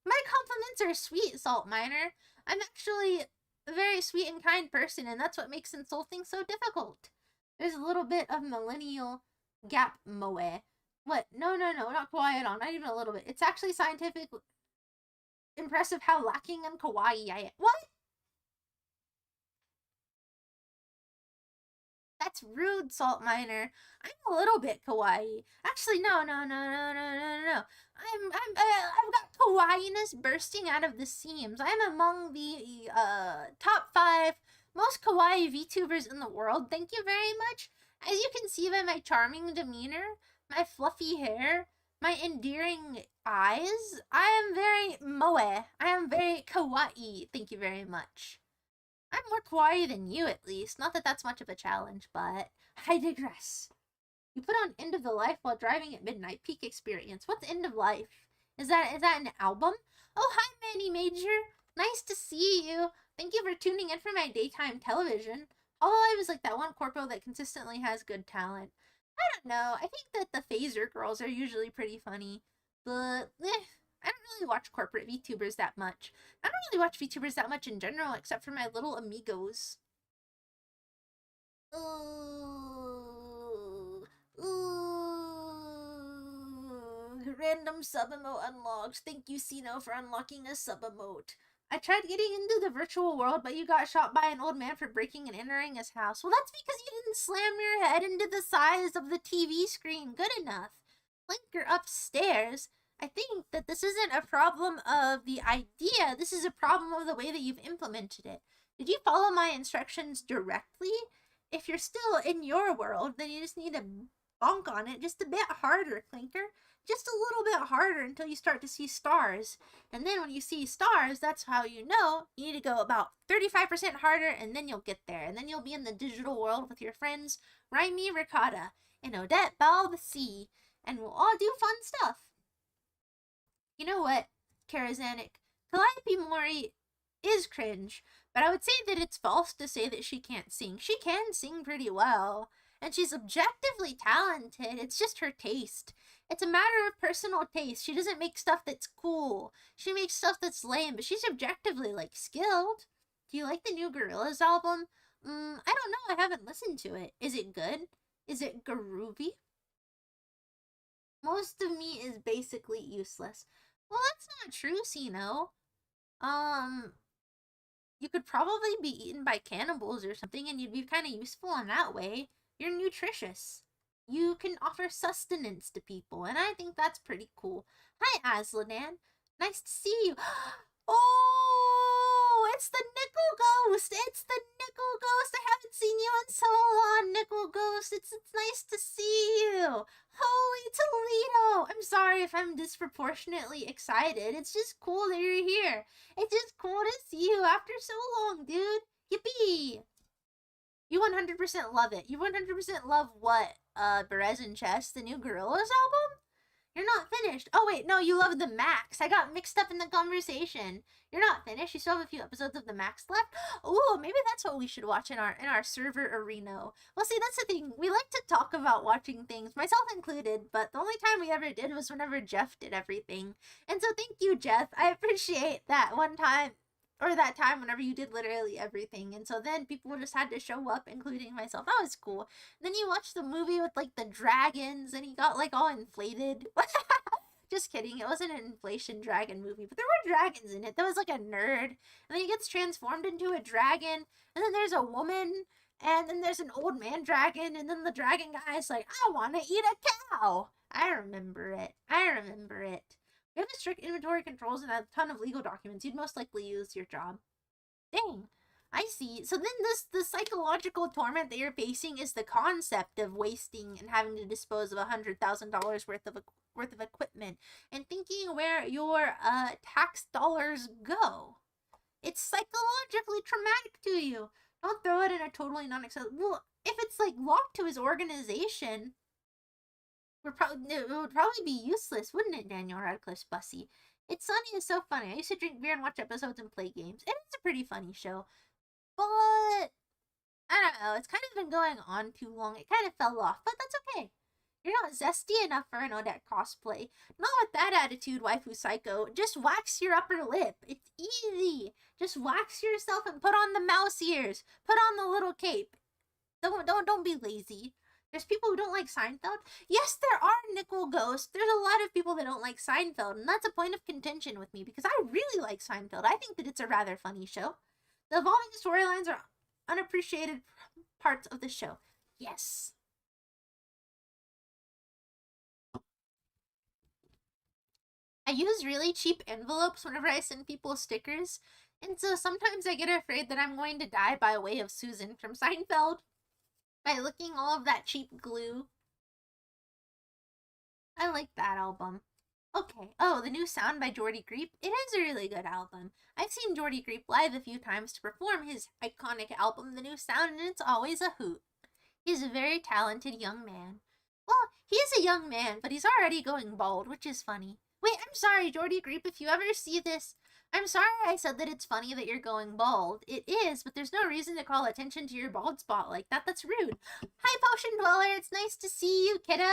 A: My compliments are sweet, Salt Miner. I'm actually a very sweet and kind person, and that's what makes insulting so difficult. There's a little bit of millennial gap moe. What? No, not kawaii at all. Not even a little bit. It's actually scientific impressive how lacking in kawaii I am. What? That's rude, Salt Miner. I'm a little bit kawaii. Actually, no. I've got kawaiiness bursting out of the seams. I'm among the top 5 most kawaii VTubers in the world. Thank you very much. As you can see by my charming demeanor, my fluffy hair, my endearing eyes, I am very moe. I am very kawaii. Thank you very much. I'm more kawaii than you, at least. Not that that's much of a challenge, but I digress. You put on End of the Life while driving at midnight. Peak experience. What's End of Life? Is that an album? Oh, hi, Manny Major. Nice to see you. Thank you for tuning in for my daytime television. Hololive is like that one corpo that consistently has good talent. I don't know. I think that the phaser girls are usually pretty funny. But, I don't really watch corporate VTubers that much. I don't really watch VTubers that much in general, except for my little amigos. Ooh. Random sub-emote unlocked. Thank you, Sino, for unlocking a sub-emote. I tried getting into the virtual world, but you got shot by an old man for breaking and entering his house. Well, that's because you didn't slam your head into the size of the TV screen good enough. Link, you're upstairs. I think that this isn't a problem of the idea. This is a problem of the way that you've implemented it. Did you follow my instructions directly? If you're still in your world, then you just need to bonk on it just a bit harder, Clinker. Just a little bit harder until you start to see stars. And then when you see stars, that's how you know you need to go about 35% harder, and then you'll get there. And then you'll be in the digital world with your friends Raimi Ricotta and Odette Balbasi, and we'll all do fun stuff. You know what, Karazanik? Calliope Mori is cringe, but I would say that it's false to say that she can't sing. She can sing pretty well, and she's objectively talented. It's just her taste. It's a matter of personal taste. She doesn't make stuff that's cool. She makes stuff that's lame, but she's objectively, like, skilled. Do you like the new Gorillaz album? I don't know. I haven't listened to it. Is it good? Is it groovy? Most of me is basically useless. Well, that's not true, Sino. You could probably be eaten by cannibals or something, and you'd be kind of useful in that way. You're nutritious. You can offer sustenance to people, and I think that's pretty cool. Hi, Asladan. Nice to see you. Oh, it's the Nickel Ghost. It's the Nickel Ghost. I haven't seen you in so long, Nickel Ghost. It's nice to see you. Holy Toledo! I'm sorry if I'm disproportionately excited. It's just cool that you're here. It's just cool to see you after so long, dude. Yippee! You 100% love it. You 100% love what? Berez and Chess, the new Gorillaz album? You're not finished. Oh wait, no, you love the Max. I got mixed up in the conversation. You're not finished. You still have a few episodes of the Max left. Ooh, maybe that's what we should watch in our server arena. Well, see, that's the thing. We like to talk about watching things, myself included, but the only time we ever did was whenever Jeff did everything. And so thank you, Jeff. I appreciate that one time. Or that time whenever you did literally everything. And so then people just had to show up, including myself. That was cool. Then you watched the movie with like the dragons and he got like all inflated. Just kidding. It wasn't an inflation dragon movie, but there were dragons in it. There was like a nerd. And then he gets transformed into a dragon. And then there's a woman. And then there's an old man dragon. And then the dragon guy is like, I want to eat a cow. I remember it. I remember it. If you have strict inventory controls and a ton of legal documents, you'd most likely lose your job. Dang. I see. So then the psychological torment that you're facing is the concept of wasting and having to dispose of $100,000 worth of equipment and thinking where your tax dollars go. It's psychologically traumatic to you. Don't throw it in a totally non-accessible... Well, if it's like locked to his organization... it would probably be useless, wouldn't it, Daniel Radcliffe's Bussy? It's Sunny is so funny. I used to drink beer and watch episodes and play games. It is a pretty funny show. But, I don't know, it's kind of been going on too long. It kind of fell off, but that's okay. You're not zesty enough for an Odette cosplay. Not with that attitude, waifu psycho. Just wax your upper lip. It's easy. Just wax yourself and put on the mouse ears. Put on the little cape. Don't be lazy. There's people who don't like Seinfeld. Yes, there are nickel ghosts. There's a lot of people that don't like Seinfeld, and that's a point of contention with me because I really like Seinfeld. I think that it's a rather funny show. The evolving storylines are unappreciated parts of the show. Yes. I use really cheap envelopes whenever I send people stickers, and so sometimes I get afraid that I'm going to die by way of Susan from Seinfeld. By licking all of that cheap glue. I like that album. Okay. Oh, the new sound by Jordy Creep. It is a really good album. I've seen Jordy Creep live a few times to perform his iconic album, The New Sound, and it's always a hoot. He's a very talented young man. Well, he is a young man, but he's already going bald, which is funny. Wait, I'm sorry, Jordy Creep, if you ever see this, I'm sorry I said that it's funny that you're going bald. It is, but there's no reason to call attention to your bald spot like that. That's rude. Hi, Potion Dweller. It's nice to see you, kiddo.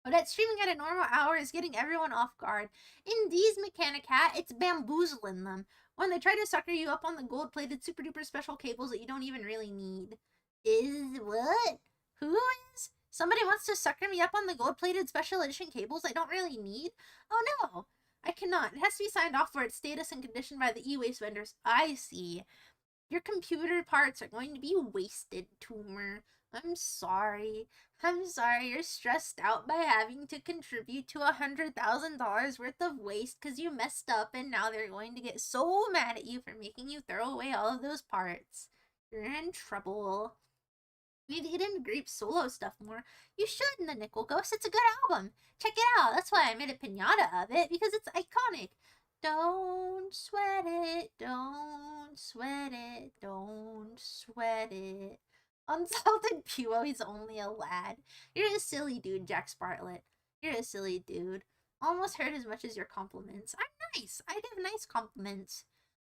A: Odette streaming at a normal hour is getting everyone off guard. Indeed, Mechanicat, it's bamboozling them. When they try to sucker you up on the gold-plated super-duper special cables that you don't even really need. Is what? Who is? Somebody wants to sucker me up on the gold-plated special edition cables I don't really need? Oh no. I cannot. It has to be signed off for its status and conditioned by the e-waste vendors. I see. Your computer parts are going to be wasted, Tumor. I'm sorry. I'm sorry you're stressed out by having to contribute to $100,000 worth of waste because you messed up and now they're going to get so mad at you for making you throw away all of those parts. You're in trouble. You need to get into Grape's solo stuff more. You should in the Nickel Ghost. It's a good album. Check it out. That's why I made a pinata of it, because it's iconic. Don't sweat it. Don't sweat it. Don't sweat it. Unsalted Puo, he's only a lad. You're a silly dude, Jack Spartlet. You're a silly dude. Almost hurt as much as your compliments. I'm nice. I give nice compliments.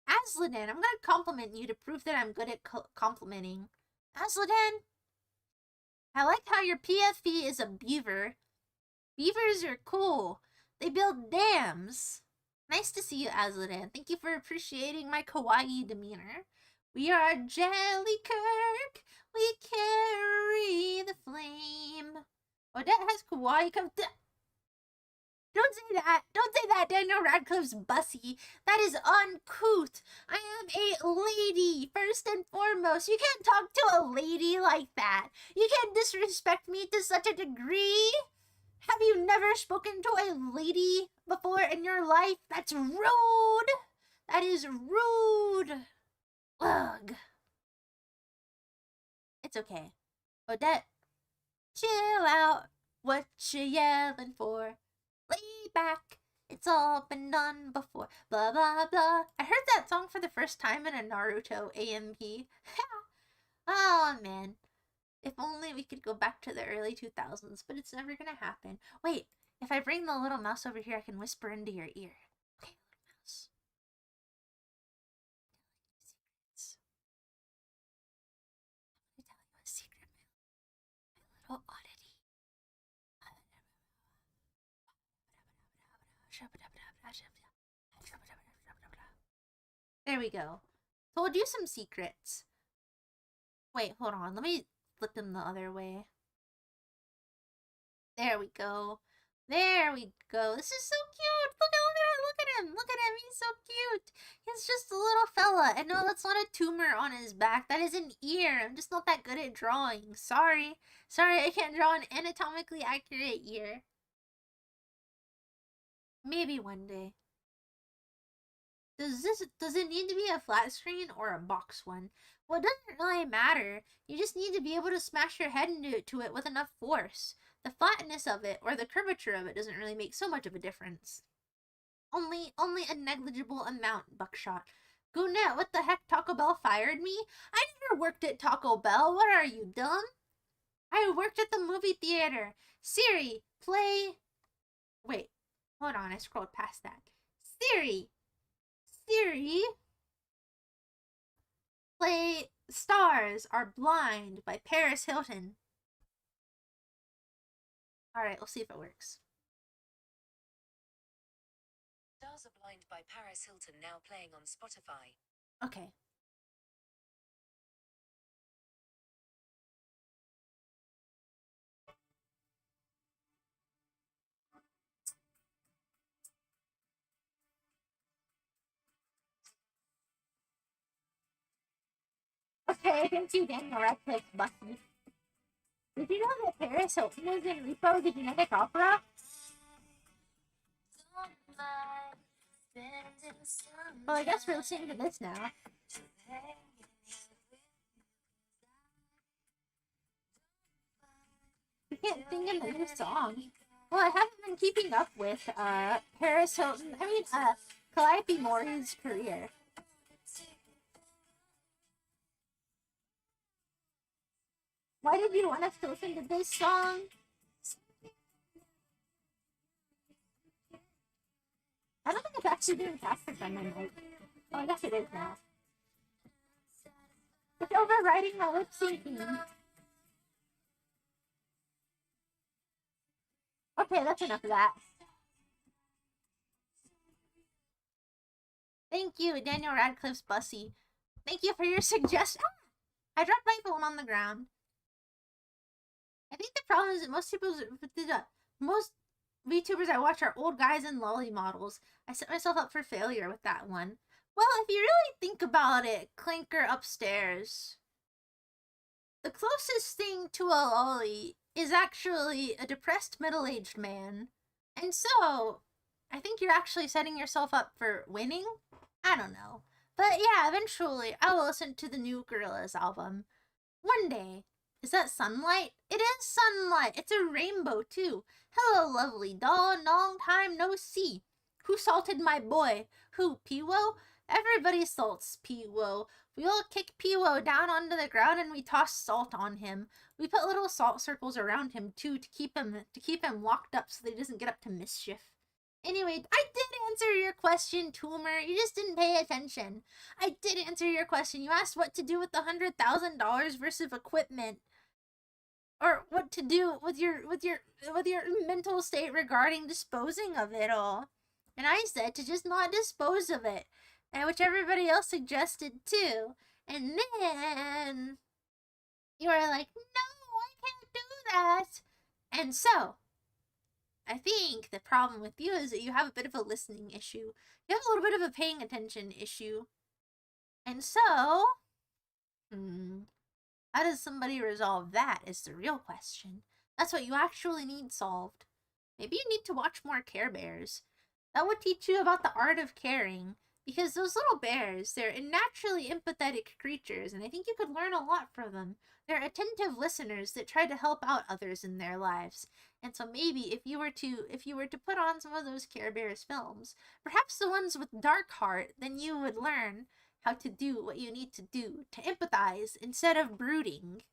A: Asladin, I'm gonna compliment you to prove that I'm good at complimenting. Asladin, I like how your PFP is a beaver. Beavers are cool. They build dams. Nice to see you, Aslan. Thank you for appreciating my kawaii demeanor. We are Jellykirk. We carry the flame. Odette has kawaii Don't say that. Don't say that, Daniel Radcliffe's Bussy. That is uncouth. I am a lady, first and foremost. You can't talk to a lady like that. You can't disrespect me to such a degree. Have you never spoken to a lady before in your life? That's rude. That is rude. Ugh. It's okay. Odette, chill out. What you yelling for? Lay back. It's all been done before. Blah, blah, blah. I heard that song for the first time in a Naruto AMP. Oh, man. If only we could go back to the early 2000s, but it's never gonna happen. Wait, if I bring the little mouse over here, I can whisper into your ear. Okay, little mouse. I'm gonna tell you a secret, my little oddity. There we go. Told you some secrets. Wait, hold on. Let me flip them the other way. There we go. There we go. This is so cute. Look at him. Look at him. He's so cute. He's just a little fella. And no, that's not a tumor on his back. That is an ear. I'm just not that good at drawing. Sorry. Sorry, I can't draw an anatomically accurate ear. Maybe one day. Does it need to be a flat screen or a box one? Well, it doesn't really matter. You just need to be able to smash your head into it with enough force. The flatness of it or the curvature of it doesn't really make so much of a difference. Only a negligible amount, Buckshot. Goonette, what the heck? Taco Bell fired me? I never worked at Taco Bell. What are you, dumb? I worked at the movie theater. Siri, play... Wait, hold on. I scrolled past that. Siri, play Stars Are Blind by Paris Hilton. Alright, we'll see if it works.
B: Stars Are Blind by Paris Hilton now playing on Spotify.
A: Okay. Okay, thank you, Daniel Radcliffe's Bucky. Did you know that Paris Hilton was in Repo the Genetic Opera? Well, I guess we're listening to this now. You can't sing in the new song. Well, I haven't been keeping up with Paris Hilton. I mean, Calliope Mori's career. Why did you want us to listen to this song? I don't think it's actually doing faster than my mic. Oh, I guess it is now. It's overriding my lip syncing. Okay, that's enough of that. Thank you, Daniel Radcliffe's Bussy. Thank you for your suggestion. I dropped my phone on the ground. I think the problem is that most VTubers I watch are old guys and lolly models. I set myself up for failure with that one. Well, if you really think about it, Clinker upstairs. The closest thing to a lolly is actually a depressed middle-aged man. And so, I think you're actually setting yourself up for winning? I don't know. But yeah, eventually I will listen to the new Gorillaz album. One day. Is that sunlight? It is sunlight. It's a rainbow, too. Hello, lovely doll. Long time no see. Who salted my boy? Who, Peewo? Everybody salts Peewo. We all kick Peewo down onto the ground and we toss salt on him. We put little salt circles around him, too, to keep him locked up so that he doesn't get up to mischief. Anyway, I did answer your question, Toomer. You just didn't pay attention. I did answer your question. You asked what to do with the $100,000 versus equipment. Or what to do with your mental state regarding disposing of it all. And I said to just not dispose of it. And which everybody else suggested too. And then you were like, no, I can't do that. And so I think the problem with you is that you have a bit of a listening issue. You have a little bit of a paying attention issue. And so, how does somebody resolve that is the real question. That's what you actually need solved. Maybe you need to watch more Care Bears. That would teach you about the art of caring. Because those little bears, they're naturally empathetic creatures, and I think you could learn a lot from them. They're attentive listeners that try to help out others in their lives. And so maybe if you were to put on some of those Care Bears films, perhaps the ones with dark heart, then you would learn how to do what you need to do to empathize instead of brooding.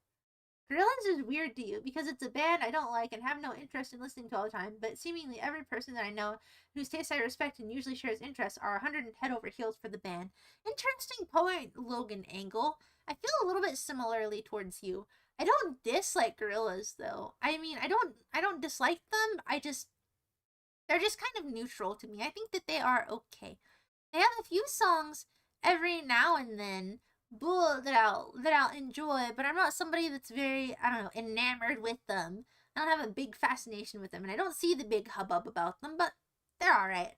A: Gorillaz is weird to you because it's a band I don't like and have no interest in listening to all the time, but seemingly every person that I know whose taste I respect and usually shares interests are 100 head over heels for the band. Interesting point, Logan Angle. I feel a little bit similarly towards you. I don't dislike Gorillaz though. I mean, I don't dislike them. They're just kind of neutral to me. I think that they are okay. They have a few songs every now and then that I'll enjoy, but I'm not somebody that's very, I don't know, enamored with them. I don't have a big fascination with them, and I don't see the big hubbub about them, but they're alright.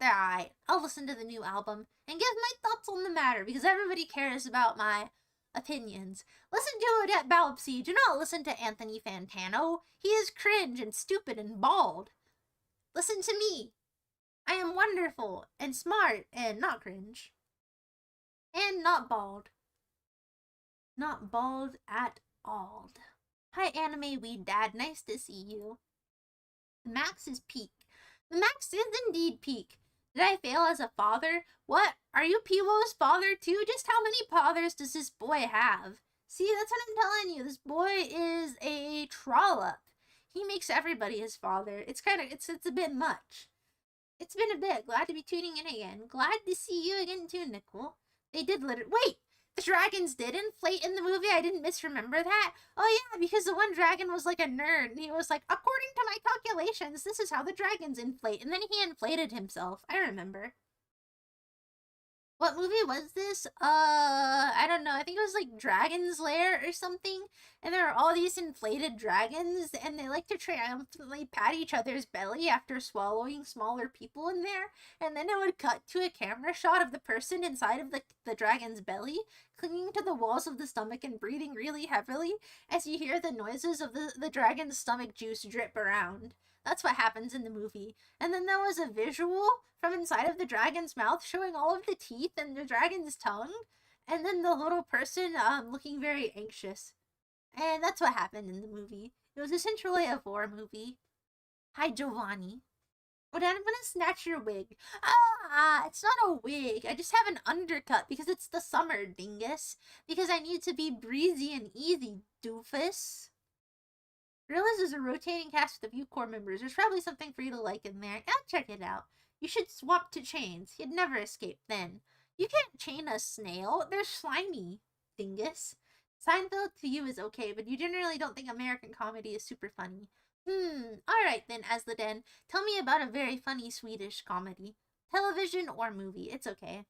A: They're alright. I'll listen to the new album and give my thoughts on the matter because everybody cares about my opinions. Listen to Odette Balbsy. Do not listen to Anthony Fantano. He is cringe and stupid and bald. Listen to me. I am wonderful and smart and not cringe. And not bald. Not bald at all. Hi, Anime Weed Dad. Nice to see you. Max is peak. The Max is indeed peak. Did I fail as a father? What? Are you Piwo's father too? Just how many fathers does this boy have? See, that's what I'm telling you. This boy is a trollop. He makes everybody his father. It's a bit much. It's been a bit. Glad to be tuning in again. Glad to see you again too, Nicole. They did wait! The dragons did inflate in the movie? I didn't misremember that? Oh yeah, because the one dragon was like a nerd, and he was like, according to my calculations, this is how the dragons inflate, and then he inflated himself. I remember. What movie was this? I don't know. I think it was like Dragon's Lair or something. And there are all these inflated dragons, and they like to triumphantly pat each other's belly after swallowing smaller people in there. And then it would cut to a camera shot of the person inside of the dragon's belly, clinging to the walls of the stomach and breathing really heavily as you hear the noises of the dragon's stomach juice drip around. That's what happens in the movie. And then there was a visual from inside of the dragon's mouth showing all of the teeth and the dragon's tongue. And then the little person looking very anxious. And that's what happened in the movie. It was essentially a vor movie. Hi, Giovanni. But I'm gonna snatch your wig. Ah, it's not a wig. I just have an undercut because it's the summer, dingus. Because I need to be breezy and easy, doofus. Gorillaz is a rotating cast with a few core members. There's probably something for you to like in there. I'll check it out. You should swap to chains. You'd never escape then. You can't chain a snail. They're slimy, dingus. Seinfeld to you is okay, but you generally don't think American comedy is super funny. Alright then, Asledan. Tell me about a very funny Swedish comedy. Television or movie. It's okay.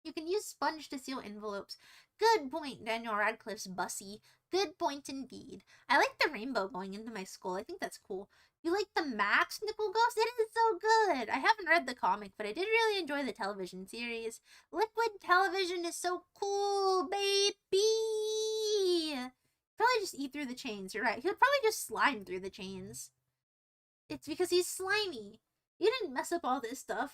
A: You can use sponge to seal envelopes. Good point, Daniel Radcliffe's Bussy. Good point indeed. I like the rainbow going into my skull. I think that's cool. You like the Max Nickel Ghost? It is so good. I haven't read the comic, but I did really enjoy the television series. Liquid television is so cool, baby. Probably just eat through the chains. You're right. He would probably just slime through the chains. It's because he's slimy. You didn't mess up all this stuff.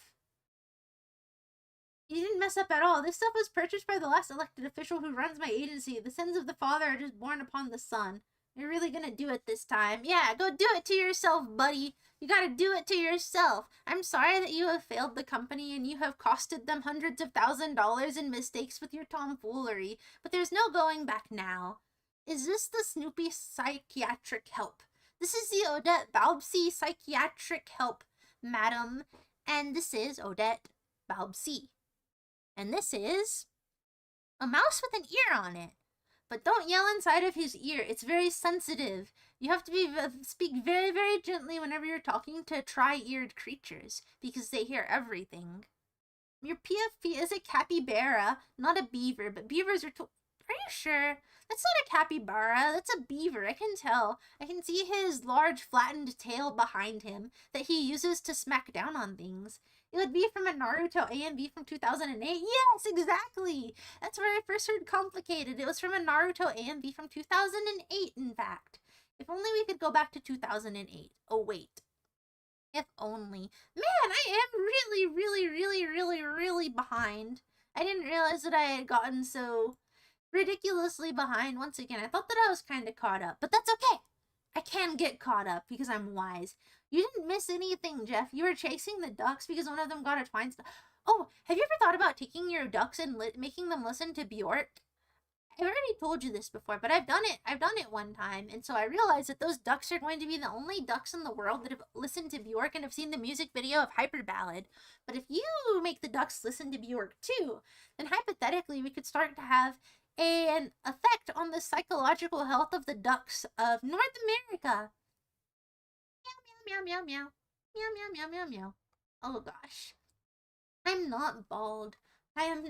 A: You didn't mess up at all. This stuff was purchased by the last elected official who runs my agency. The sins of the father are just born upon the son. You're really gonna do it this time. Yeah, go do it to yourself, buddy. You gotta do it to yourself. I'm sorry that you have failed the company and you have costed them hundreds of $1,000s in mistakes with your tomfoolery, but there's no going back now. Is this the Snoopy psychiatric help? This is the Odette Balbsy psychiatric help, madam. And this is Odette Balbsy. And this is a mouse with an ear on it. But don't yell inside of his ear. It's very sensitive. You have to speak very, very gently whenever you're talking to tri-eared creatures, because they hear everything. Your PFP is a capybara, not a beaver, but beavers are Are you sure? That's not a capybara, that's a beaver, I can tell. I can see his large flattened tail behind him that he uses to smack down on things. It would be from a Naruto AMV from 2008? Yes, exactly! That's where I first heard complicated. It was from a Naruto AMV from 2008, in fact. If only we could go back to 2008. Oh, wait. If only. Man, I am really, really, really, really, really behind. I didn't realize that I had gotten so ridiculously behind once again. I thought that I was kind of caught up, but that's okay. I can get caught up because I'm wise. You didn't miss anything, Jeff. You were chasing the ducks because one of them got a twine stuff. Oh, have you ever thought about taking your ducks and making them listen to Bjork? I've already told you this before, but I've done it. I've done it one time, and so I realized that those ducks are going to be the only ducks in the world that have listened to Bjork and have seen the music video of Hyper Ballad. But if you make the ducks listen to Bjork too, then hypothetically we could start to have an effect on the psychological health of the ducks of North America. Meow, meow, meow, meow. Meow, meow, meow, meow, meow. Oh gosh. I'm not bald. I am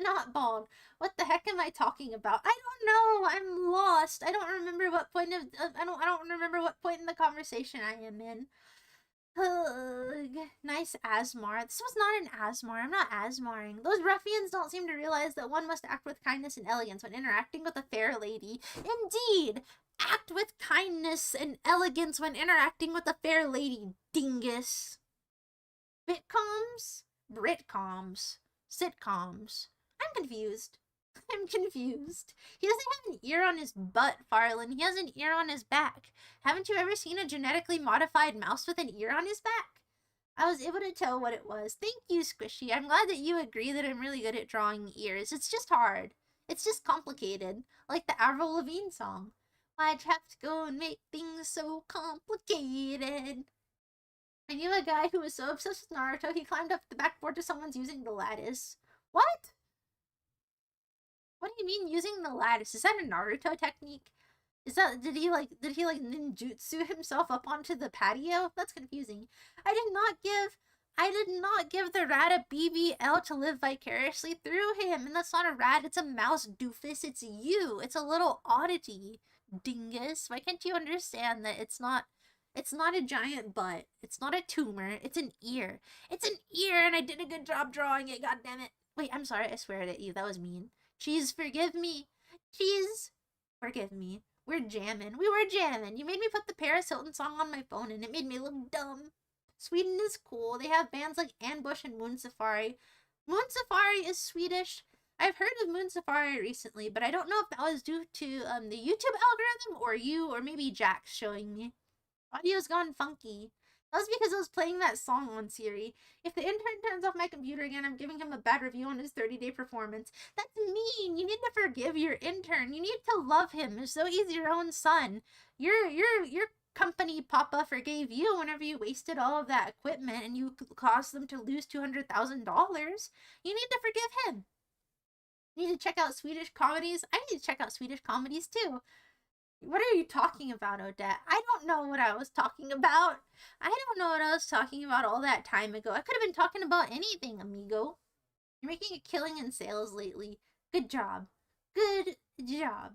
A: not bald. What the heck am I talking about? I don't know. I'm lost. I don't remember what point of I don't remember what point in the conversation I am in. Ugh, nice Asmar. This was not an Asmar. I'm not Asmaring. Those ruffians don't seem to realize that one must act with kindness and elegance when interacting with a fair lady. Indeed, act with kindness and elegance when interacting with a fair lady, dingus. Bitcoms? Britcoms. Sitcoms. I'm confused. I'm confused. He doesn't have an ear on his butt, Farland. He has an ear on his back. Haven't you ever seen a genetically modified mouse with an ear on his back? I was able to tell what it was. Thank you, Squishy. I'm glad that you agree that I'm really good at drawing ears. It's just hard. It's just complicated. Like the Avril Lavigne song. Why'd you have to go and make things so complicated? I knew a guy who was so obsessed with Naruto, he climbed up the backboard to someone's using the lattice. What? What do you mean using the lattice? Is that a Naruto technique? Is that, did he like ninjutsu himself up onto the patio? That's confusing. I did not give the rat a BBL to live vicariously through him. And that's not a rat, it's a mouse, doofus. It's you. It's a little oddity, dingus. Why can't you understand that it's not a giant butt. It's not a tumor. It's an ear. It's an ear, and I did a good job drawing it. God damn it. Wait, I'm sorry. I swear it at you. That was mean. Cheese, forgive me. Cheese, forgive me. We're jamming. We were jamming. You made me put the Paris Hilton song on my phone, and it made me look dumb. Sweden is cool. They have bands like Ambush and Moon Safari. Moon Safari is Swedish. I've heard of Moon Safari recently, but I don't know if that was due to the YouTube algorithm or you or maybe Jax showing me. Audio's gone funky. That was because I was playing that song on Siri. If the intern turns off my computer again, I'm giving him a bad review on his 30-day performance. That's mean. You need to forgive your intern. You need to love him as though he's your own son. Your company, Papa, forgave you whenever you wasted all of that equipment and you caused them to lose $200,000. You need to forgive him. You need to check out Swedish comedies. I need to check out Swedish comedies too. What are you talking about, Odette? I don't know what I was talking about. I don't know what I was talking about all that time ago. I could have been talking about anything, amigo. You're making a killing in sales lately. Good job. Good job.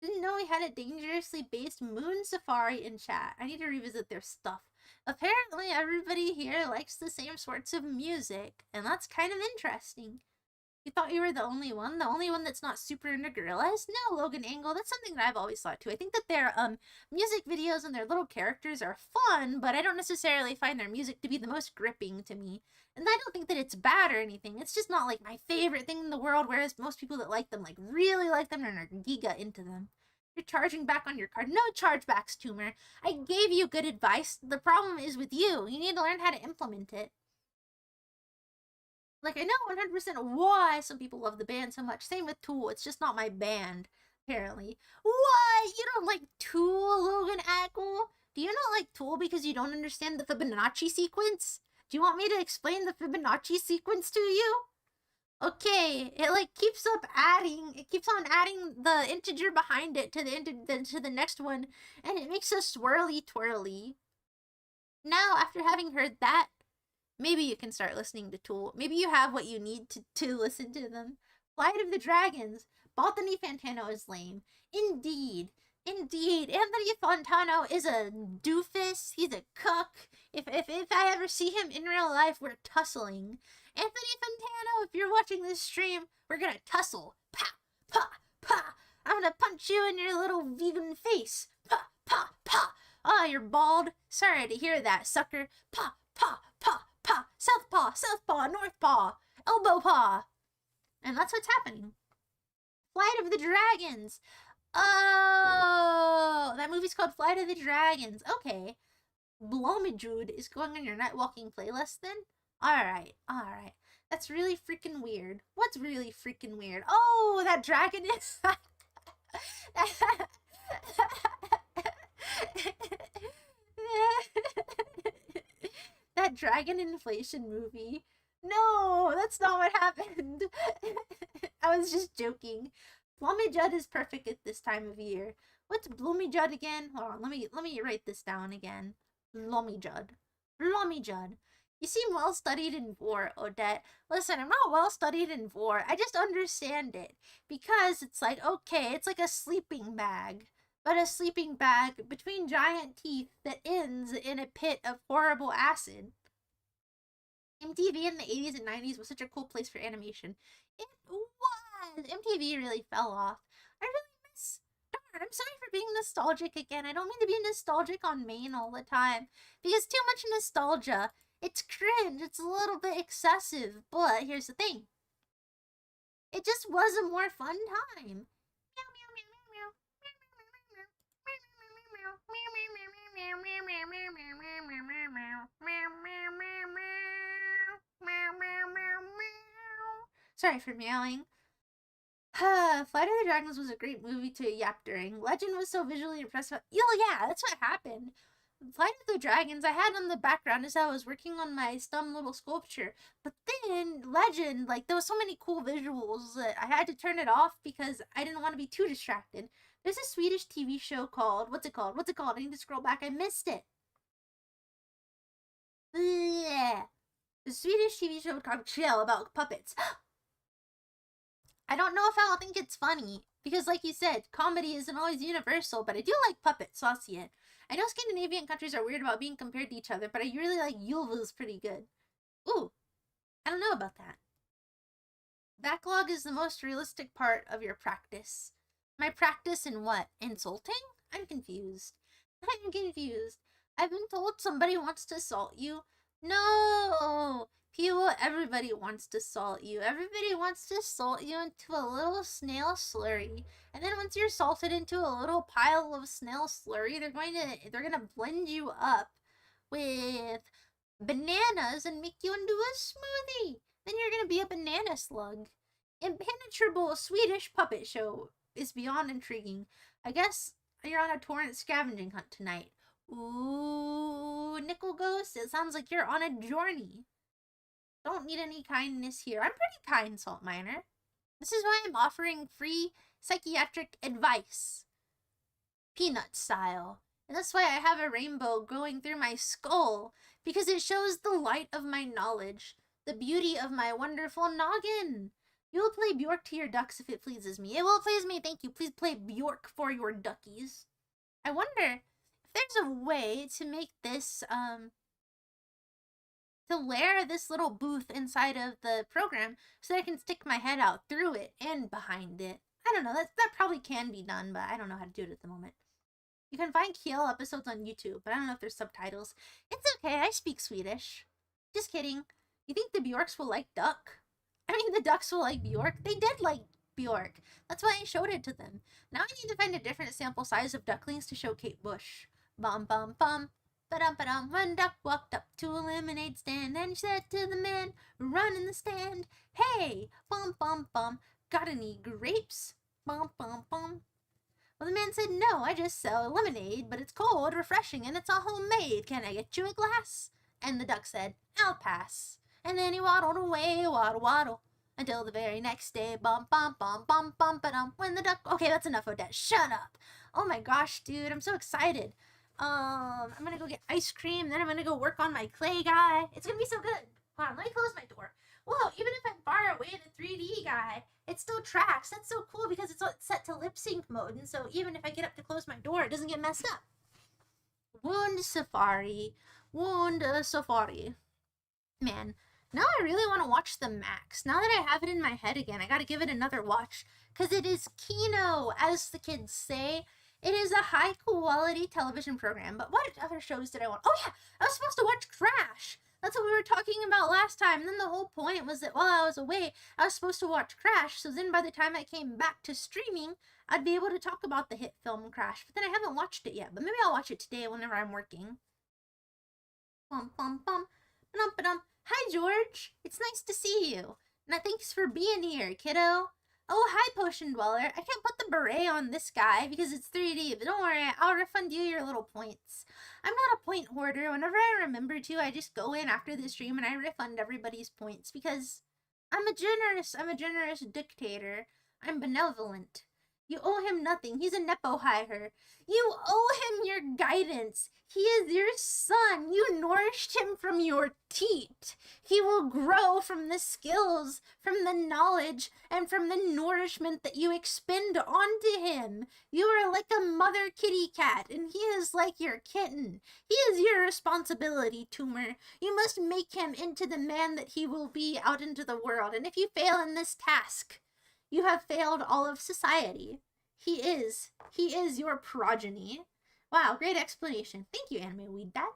A: Didn't know we had a dangerously based Moon Safari in chat. I need to revisit their stuff. Apparently everybody here likes the same sorts of music, and that's kind of interesting. You thought you were the only one that's not super into gorillas? No, Logan Angle, that's something that I've always thought too. I think that their music videos and their little characters are fun, but I don't necessarily find their music to be the most gripping to me. And I don't think that it's bad or anything. It's just not like my favorite thing in the world, whereas most people that like them like really like them and are giga into them. You're charging back on your card. No chargebacks, Tumor. I gave you good advice. The problem is with you. You need to learn how to implement it. Like, I know 100% why some people love the band so much. Same with Tool. It's just not my band, apparently. What? You don't like Tool, Logan Ackle? Do you not like Tool because you don't understand the Fibonacci sequence? Do you want me to explain the Fibonacci sequence to you? Okay, it like keeps up adding. It keeps on adding the integer behind it to the next one, and it makes a swirly twirly. Now, after having heard that, maybe you can start listening to Tool. Maybe you have what you need to listen to them. Flight of the Dragons. Baltony Fantano is lame. Indeed. Indeed. Anthony Fontano is a doofus. He's a cuck. If I ever see him in real life, we're tussling. Anthony Fontano, if you're watching this stream, we're gonna tussle. Pa, pa, pa. I'm gonna punch you in your little vegan face. Pa, pa, pa. Oh, you're bald? Sorry to hear that, sucker. Paw, paw, paw, paw. South paw, north paw, elbow paw. And that's what's happening. Flight of the Dragons. Oh, that movie's called Flight of the Dragons. Okay. Blomidjude is going on your night walking playlist then? Alright. That's really freaking weird. What's really freaking weird? Oh, that dragon is... that dragon inflation movie. No, that's not what happened. I was just joking. Blomidjudd is perfect at this time of year. What's Blomidjudd again? Hold on, let me write this down again. Blomidjudd. You seem well studied in vor, Odette. Listen, I'm not well studied in vor. I just understand it. Because it's like, okay, it's like a sleeping bag. But a sleeping bag between giant teeth that ends in a pit of horrible acid. MTV in the 80s and 90s was such a cool place for animation. It was! MTV really fell off. I really miss... Darn, I'm sorry for being nostalgic again. I don't mean to be nostalgic on Maine all the time. Because too much nostalgia, it's cringe. It's a little bit excessive. But here's the thing. It just was a more fun time. Sorry for meowing. Flight of the Dragons was a great movie to yap during. Legend was so visually impressive. Yeah, that's what happened. Flight of the Dragons I had on the background as I was working on my dumb little sculpture. But then Legend, like, there was so many cool visuals that I had to turn it off because I didn't want to be too distracted. There's a Swedish TV show called, what's it called? I need to scroll back. I missed it. Yeah. The Swedish TV show called Chill about puppets. I don't know if I'll think it's funny, because like you said, comedy isn't always universal, but I do like puppets, so I'll see it. I know Scandinavian countries are weird about being compared to each other, but I really like Ylva's pretty good. Ooh, I don't know about that. Backlog is the most realistic part of your practice. My practice in what? Insulting? I'm confused. I've been told somebody wants to assault you. No! Everybody wants to salt you. Everybody wants to salt you into a little snail slurry. And then once you're salted into a little pile of snail slurry, they're gonna blend you up with bananas and make you into a smoothie. Then you're gonna be a banana slug. Impenetrable Swedish puppet show is beyond intriguing. I guess you're on a torrent scavenging hunt tonight. Ooh, Nickel Ghost, it sounds like you're on a journey. Don't need any kindness here. I'm pretty kind, Salt Miner. This is why I'm offering free psychiatric advice. Peanut style. And that's why I have a rainbow going through my skull. Because it shows the light of my knowledge. The beauty of my wonderful noggin. You will play Bjork to your ducks if it pleases me. It will please me, thank you. Please play Bjork for your duckies. I wonder if there's a way to make this, to layer this little booth inside of the program so that I can stick my head out through it and behind it. I don't know, that probably can be done, but I don't know how to do it at the moment. You can find Kiel episodes on YouTube, but I don't know if there's subtitles. It's okay, I speak Swedish. Just kidding. You think the Bjorks will like duck? I mean, the ducks will like Bjork? They did like Bjork. That's why I showed it to them. Now I need to find a different sample size of ducklings to show Kate Bush. Bum bum bum. Ba-dum-ba-dum. One duck walked up to a lemonade stand and she said to the man running the stand, "Hey, bum bum bum, got any grapes? Bum bum bum." Well, the man said, "No, I just sell lemonade, but it's cold, refreshing, and it's all homemade. Can I get you a glass?" And the duck said, "I'll pass." And then he waddled away, waddle waddle, until the very next day, bum bum bum bum bum ba-dum. When the duck... Okay, that's enough, Odette. Shut up. Oh my gosh, dude, I'm so excited. I'm gonna go get ice cream, then I'm gonna go work on my clay guy. It's gonna be so good. Hold on, let me close my door. Whoa, even if I'm far away, the 3D guy, it still tracks. That's so cool because it's set to lip sync mode, and so even if I get up to close my door, it doesn't get messed up. Wound Safari. Man, now I really want to watch the Max. Now that I have it in my head again, I gotta give it another watch. Because it is Kino, as the kids say. It is a high quality television program. But what other shows did I want? Oh yeah, I was supposed to watch Crash. That's what we were talking about last time. And then the whole point was that while I was away, I was supposed to watch Crash. So then by the time I came back to streaming, I'd be able to talk about the hit film Crash. But then I haven't watched it yet. But maybe I'll watch it today whenever I'm working. Bum, bum, bum. Ba-dum, ba-dum. Hi, George. It's nice to see you. And thanks for being here, kiddo. Oh, hi, Potion Dweller. I can't put the beret on this guy because it's 3D, but don't worry, I'll refund you your little points. I'm not a point hoarder. Whenever I remember to, I just go in after the stream and I refund everybody's points because I'm a generous dictator. I'm benevolent. You owe him nothing. He's a Nepo hire. You owe him your guidance. He is your son. You nourished him from your teat. He will grow from the skills, from the knowledge, and from the nourishment that you expend onto him. You are like a mother kitty cat, and he is like your kitten. He is your responsibility, Toomer. You must make him into the man that he will be out into the world, and if you fail in this task, you have failed all of society. He is your progeny. Wow, great explanation. Thank you, Anime Weed Dad.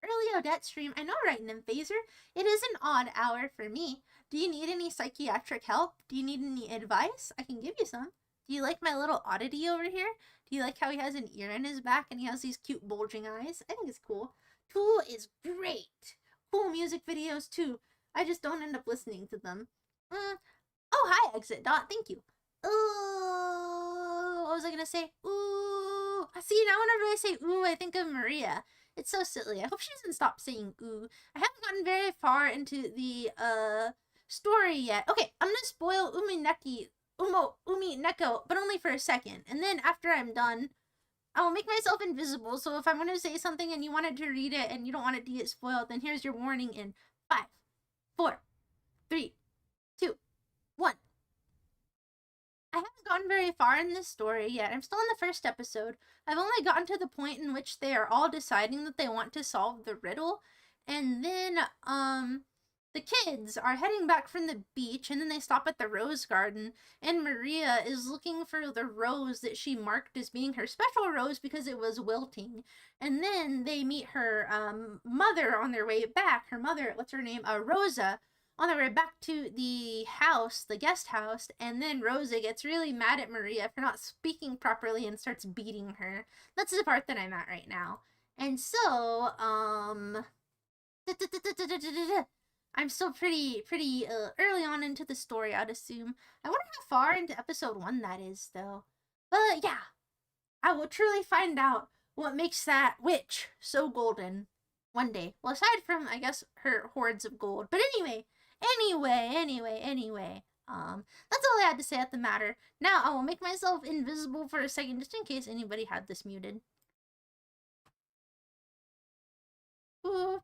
A: Early Odette stream. I know, right, Nymphazer? It is an odd hour for me. Do you need any psychiatric help? Do you need any advice? I can give you some. Do you like my little oddity over here? Do you like how he has an ear in his back and he has these cute bulging eyes? I think it's cool. Tool is great. Cool music videos, too. I just don't end up listening to them. Oh, hi, Exit Dot. Thank you. Ooh, what was I gonna say? Ooh. See, now whenever I say ooh, I think of Maria. It's so silly. I hope she doesn't stop saying ooh. I haven't gotten very far into the story yet. Okay, I'm gonna spoil Umi Neko, but only for a second. And then after I'm done, I will make myself invisible. So if I'm gonna say something and you wanted to read it and you don't want it to get spoiled, then here's your warning in 5, 4, 3, 2, 1. I haven't gotten very far in this story yet. I'm still in the first episode. I've only gotten to the point in which they are all deciding that they want to solve the riddle. And then, the kids are heading back from the beach, and then they stop at the rose garden, and Maria is looking for the rose that she marked as being her special rose because it was wilting. And then they meet her, mother on their way back. Her mother, what's her name? Rosa, on their way back to the house, the guest house, and then Rosa gets really mad at Maria for not speaking properly and starts beating her. That's the part that I'm at right now. And so, I'm still pretty early on into the story, I'd assume. I wonder how far into episode 1 that is, though. But yeah, I will truly find out what makes that witch so golden one day. Well, aside from, I guess, her hoards of gold. But anyway, that's all I had to say at the matter. Now I will make myself invisible for a second, just in case anybody had this muted. Ooh.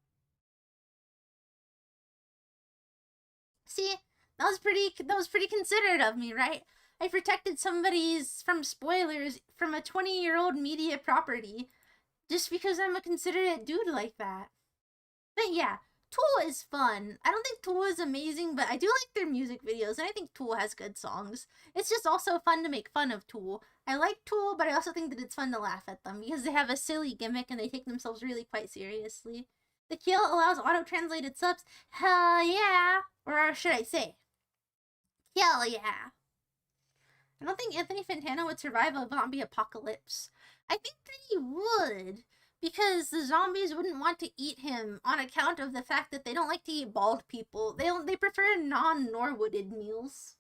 A: See, that was pretty considerate of me, right? I protected somebody's from spoilers from a 20-year-old media property just because I'm a considerate dude like that. But yeah, Tool is fun. I don't think Tool is amazing, but I do like their music videos, and I think Tool has good songs. It's just also fun to make fun of Tool. I like Tool, but I also think that it's fun to laugh at them because they have a silly gimmick and they take themselves really quite seriously. The kill allows auto-translated subs. Hell yeah! Or should I say, hell yeah. I don't think Anthony Fantano would survive a zombie apocalypse. I think that he would, because the zombies wouldn't want to eat him on account of the fact that they don't like to eat bald people. They prefer non-Norwooded meals.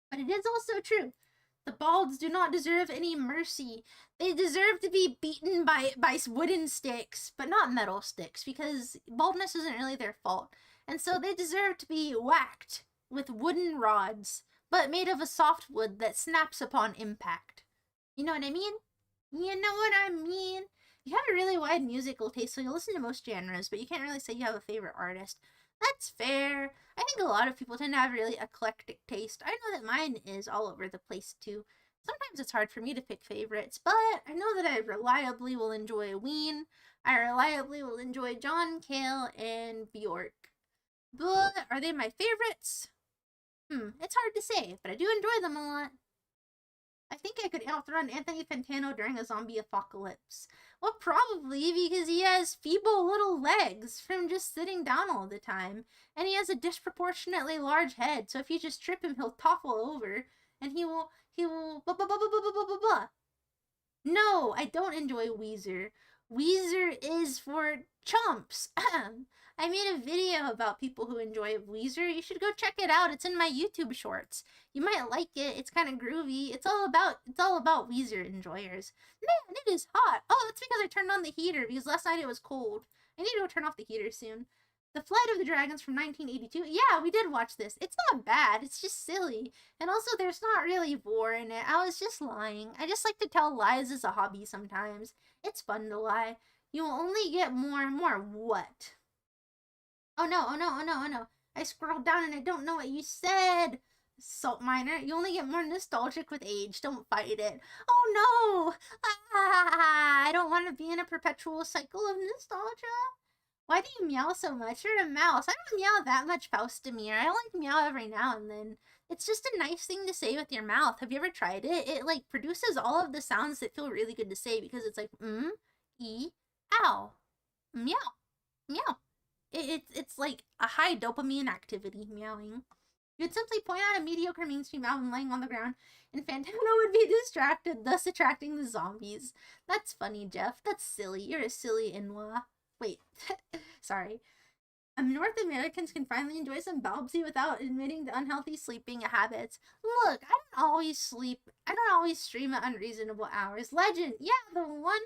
A: But it is also true. The balds do not deserve any mercy. They deserve to be beaten by wooden sticks, but not metal sticks, because baldness isn't really their fault. And so they deserve to be whacked with wooden rods, but made of a soft wood that snaps upon impact. You know what I mean? You know what I mean? You have a really wide musical taste, so you listen to most genres, but you can't really say you have a favorite artist. That's fair. I think a lot of people tend to have really eclectic taste. I know that mine is all over the place, too. Sometimes it's hard for me to pick favorites, but I know that I reliably will enjoy Ween. I reliably will enjoy John Cale and Bjork. But are they my favorites? It's hard to say, but I do enjoy them a lot. I think I could outrun Anthony Fantano during a zombie apocalypse. Well, probably because he has feeble little legs from just sitting down all the time. And he has a disproportionately large head, so if you just trip him, he'll topple over. And he will, blah, blah, blah, blah, blah, blah, blah, blah. No, I don't enjoy Weezer. Weezer is for chumps. I made a video about people who enjoy Weezer. You should go check it out. It's in my YouTube shorts. You might like it. It's kind of groovy. It's all about Weezer enjoyers. Man, it is hot. Oh, that's because I turned on the heater because last night it was cold. I need to go turn off the heater soon. The Flight of the Dragons from 1982. Yeah, we did watch this. It's not bad. It's just silly. And also, there's not really war in it. I was just lying. I just like to tell lies as a hobby sometimes. It's fun to lie. You will only get more and more what? Oh no, oh no, oh no, oh no. I scrolled down and I don't know what you said. Salt miner, you only get more nostalgic with age. Don't fight it. Oh no! Ah, I don't want to be in a perpetual cycle of nostalgia. Why do you meow so much? You're a mouse. I don't meow that much, Faustamir. I like meow every now and then. It's just a nice thing to say with your mouth. Have you ever tried it? It like produces all of the sounds that feel really good to say because it's like ow, meow, meow. It's like a high dopamine activity, meowing. You'd simply point out a mediocre mainstream album laying on the ground, and Fantano would be distracted, thus attracting the zombies. That's funny, Jeff. That's silly. You're a silly Inwa. Wait, sorry. North Americans can finally enjoy some Balbsy without admitting to unhealthy sleeping habits. Look, I don't always sleep. I don't always stream at unreasonable hours. Legend, yeah, the one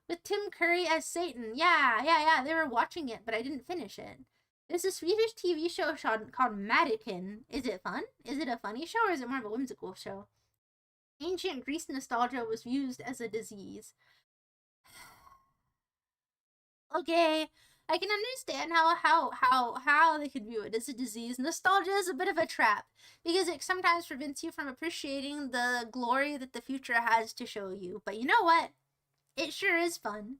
A: with Tim Curry as Satan. Yeah, they were watching it, but I didn't finish it. There's a Swedish TV show called Madicken. Is it fun? Is it a funny show or is it more of a whimsical show? Ancient Greece nostalgia was used as a disease. Okay, I can understand how they could view it as a disease. Nostalgia is a bit of a trap because it sometimes prevents you from appreciating the glory that the future has to show you. But you know what? It sure is fun.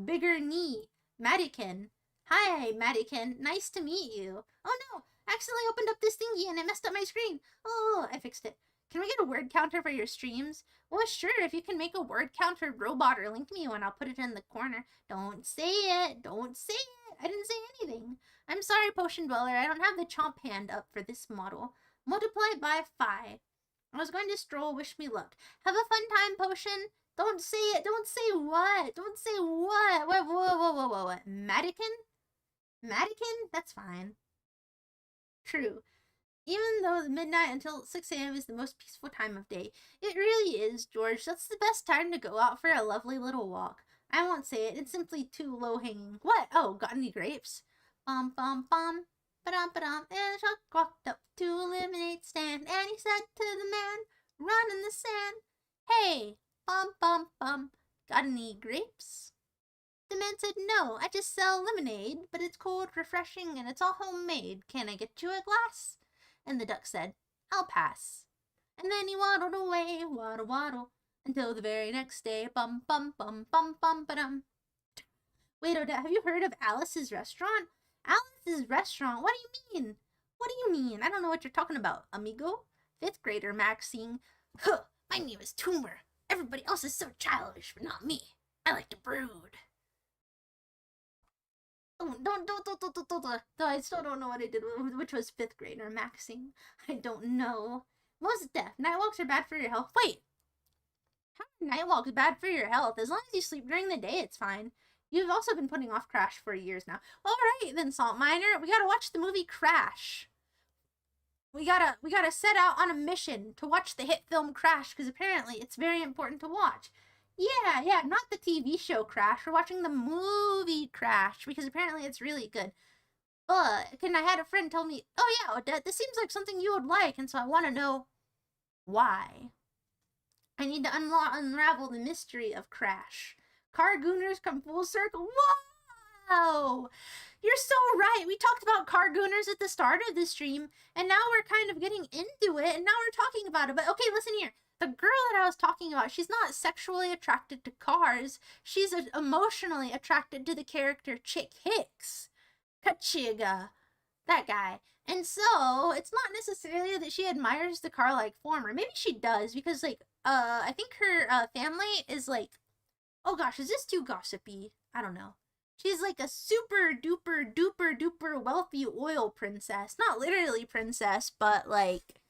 A: Bigger knee, Madikin. Hi, Madikin. Nice to meet you. Oh no, I accidentally opened up this thingy and it messed up my screen. Oh, I fixed it. Can we get a word counter for your streams? Well, sure, if you can make a word counter robot or link me one, I'll put it in the corner. Don't say it. Don't say it. I didn't say anything. I'm sorry, Potion Dweller. I don't have the chomp hand up for this model. Multiply by 5. I was going to stroll. Wish me luck. Have a fun time, Potion. Don't say it. Don't say what. Don't say what. What? Madikin? Madikin? That's fine. True. Even though the midnight until 6 a.m. is the most peaceful time of day. It really is, George. That's the best time to go out for a lovely little walk. I won't say it. It's simply too low-hanging. What? Oh, got any grapes? Bum, bum, bum. Ba-dum, ba-dum. And Chuck walked up to a lemonade stand. And he said to the man, run in the sand. Hey, bum, bum, bum. Got any grapes? The man said, no, I just sell lemonade, but it's cold, refreshing, and it's all homemade. Can I get you a glass? And the duck said, I'll pass. And then he waddled away, waddle, waddle, until the very next day. Bum, bum, bum, bum, bum, ba-dum. Wait, Odette, have you heard of Alice's Restaurant? Alice's Restaurant? What do you mean? What do you mean? I don't know what you're talking about, amigo. 5th grader Maxine. Huh, my name is Toomer. Everybody else is so childish, but not me. I like to brood. Oh, don't. I still don't know what I did, which was 5th grader Maxine. I don't know. Most deaf. Night walks are bad for your health. Wait. How are night walks bad for your health? As long as you sleep during the day, it's fine. You've also been putting off Crash for years now. All right, then, Salt Miner. We gotta watch the movie Crash. We gotta set out on a mission to watch the hit film Crash, because apparently it's very important to watch. Yeah, not the TV show Crash. We're watching the movie Crash, because apparently it's really good. But, I had a friend tell me, oh yeah, Odette, this seems like something you would like, and so I want to know why. I need to unravel the mystery of Crash. Cargooners come full circle. Whoa! You're so right. We talked about Cargooners at the start of the stream, and now we're kind of getting into it, and now we're talking about it. But okay, listen here. The girl that I was talking about, she's not sexually attracted to cars. She's emotionally attracted to the character Chick Hicks. Kachiga. That guy. And so it's not necessarily that she admires the car-like form, or maybe she does because like I think her family is like, oh gosh, is this too gossipy? I don't know. She's like a super duper duper duper wealthy oil princess. Not literally princess, but like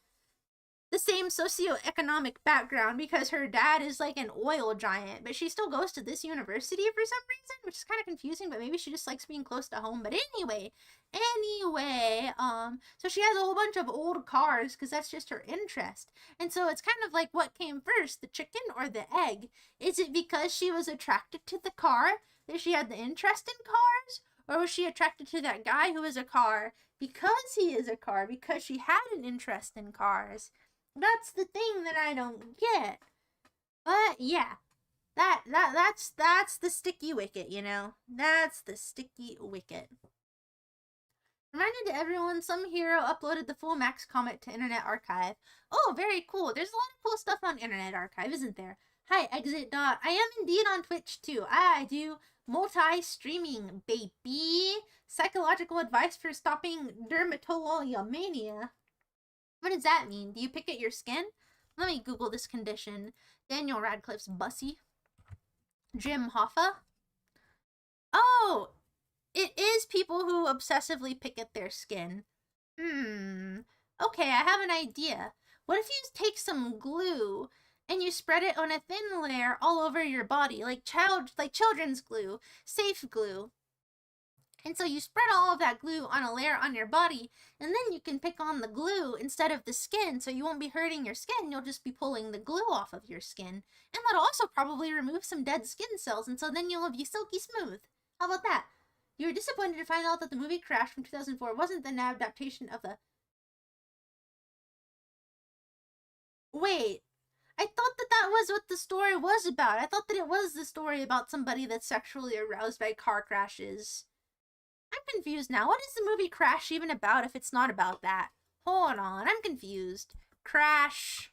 A: the same socioeconomic background because her dad is like an oil giant, but she still goes to this university for some reason, which is kind of confusing, but maybe she just likes being close to home. But anyway, so she has a whole bunch of old cars because that's just her interest. And so it's kind of like what came first, the chicken or the egg? Is it because she was attracted to the car that she had the interest in cars? Or was she attracted to that guy who is a car because he is a car, because she had an interest in cars? That's the thing that I don't get. But yeah, that's the sticky wicket, you know? That's the sticky wicket. Reminder to everyone, some hero uploaded the full Max Comet to Internet Archive. Oh, very cool. There's a lot of cool stuff on Internet Archive, isn't there? Hi, Exit Dot. I am indeed on Twitch too. I do multi-streaming, baby. Psychological advice for stopping dermatolomania. What does that mean? Do you pick at your skin? Let me Google this condition. Daniel Radcliffe's Bussy. Jim Hoffa. Oh, it is people who obsessively pick at their skin. Okay, I have an idea. What if you take some glue and you spread it on a thin layer all over your body, like children's glue, safe glue? And so you spread all of that glue on a layer on your body, and then you can pick on the glue instead of the skin, so you won't be hurting your skin, you'll just be pulling the glue off of your skin. And that'll also probably remove some dead skin cells, and so then you'll be silky smooth. How about that? You were disappointed to find out that the movie Crash from 2004 wasn't an adaptation of the... Wait, I thought that that was what the story was about. I thought that it was the story about somebody that's sexually aroused by car crashes. I'm confused now. What is the movie Crash even about if it's not about that? Hold on, I'm confused. Crash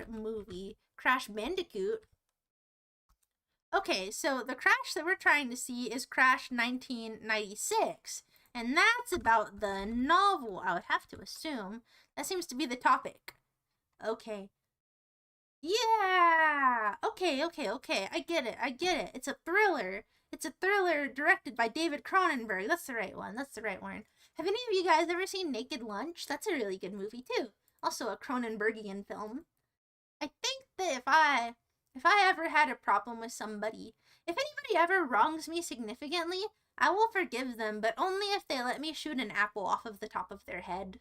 A: movie. Crash Bandicoot. Okay, so the Crash that we're trying to see is Crash 1996. And that's about the novel, I would have to assume. That seems to be the topic. Okay. Yeah! Okay. I get it. It's a thriller. It's a thriller directed by David Cronenberg. That's the right one. Have any of you guys ever seen Naked Lunch? That's a really good movie too. Also a Cronenbergian film. I think that if I ever had a problem with somebody, if anybody ever wrongs me significantly, I will forgive them, but only if they let me shoot an apple off of the top of their head.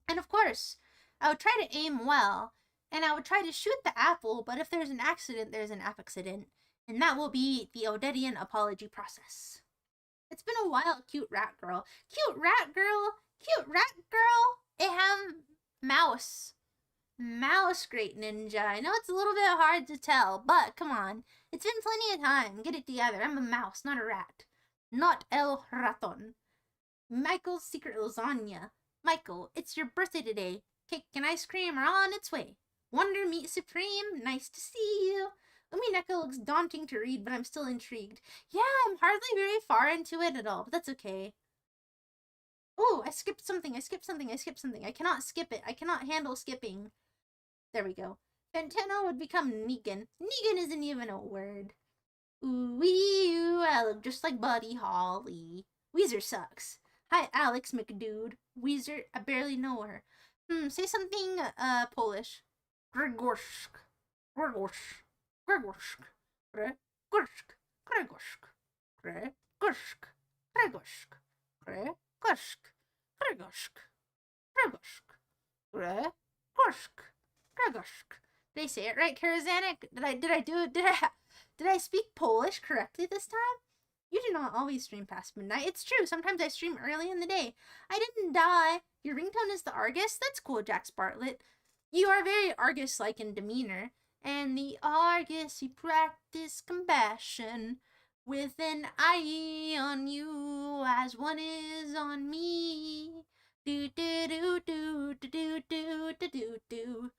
A: And of course, I would try to aim well, and I would try to shoot the apple, but if there's an accident, there's an accident. And that will be the Odedian apology process. It's been a while, cute rat girl. Cute rat girl. Mouse. Mouse great ninja. I know it's a little bit hard to tell, but come on. It's been plenty of time. Get it together. I'm a mouse, not a rat. Not el raton. Michael's secret lasagna. Michael, it's your birthday today. Cake and ice cream are on its way. Wonder Meat Supreme, nice to see you. Umineko looks daunting to read, but I'm still intrigued. Yeah, I'm hardly very far into it at all, but that's okay. Oh, I skipped something. I cannot skip it. I cannot handle skipping. There we go. Fantano would become Negan. Negan isn't even a word. Ooh, I look just like Buddy Holly. Weezer sucks. Hi, Alex McDude. Weezer, I barely know her. Say something, Polish. Gregorsk. Gregorsk. Did I say it right, Karazanik? Did I speak Polish correctly this time? You do not always stream past midnight. It's true. Sometimes I stream early in the day. I didn't die. Your ringtone is the Argus? That's cool, Jax Bartlett. You are very Argus-like in demeanor. And the Argus, he practiced compassion with an eye on you as one is on me. Do do do do do do do do do do.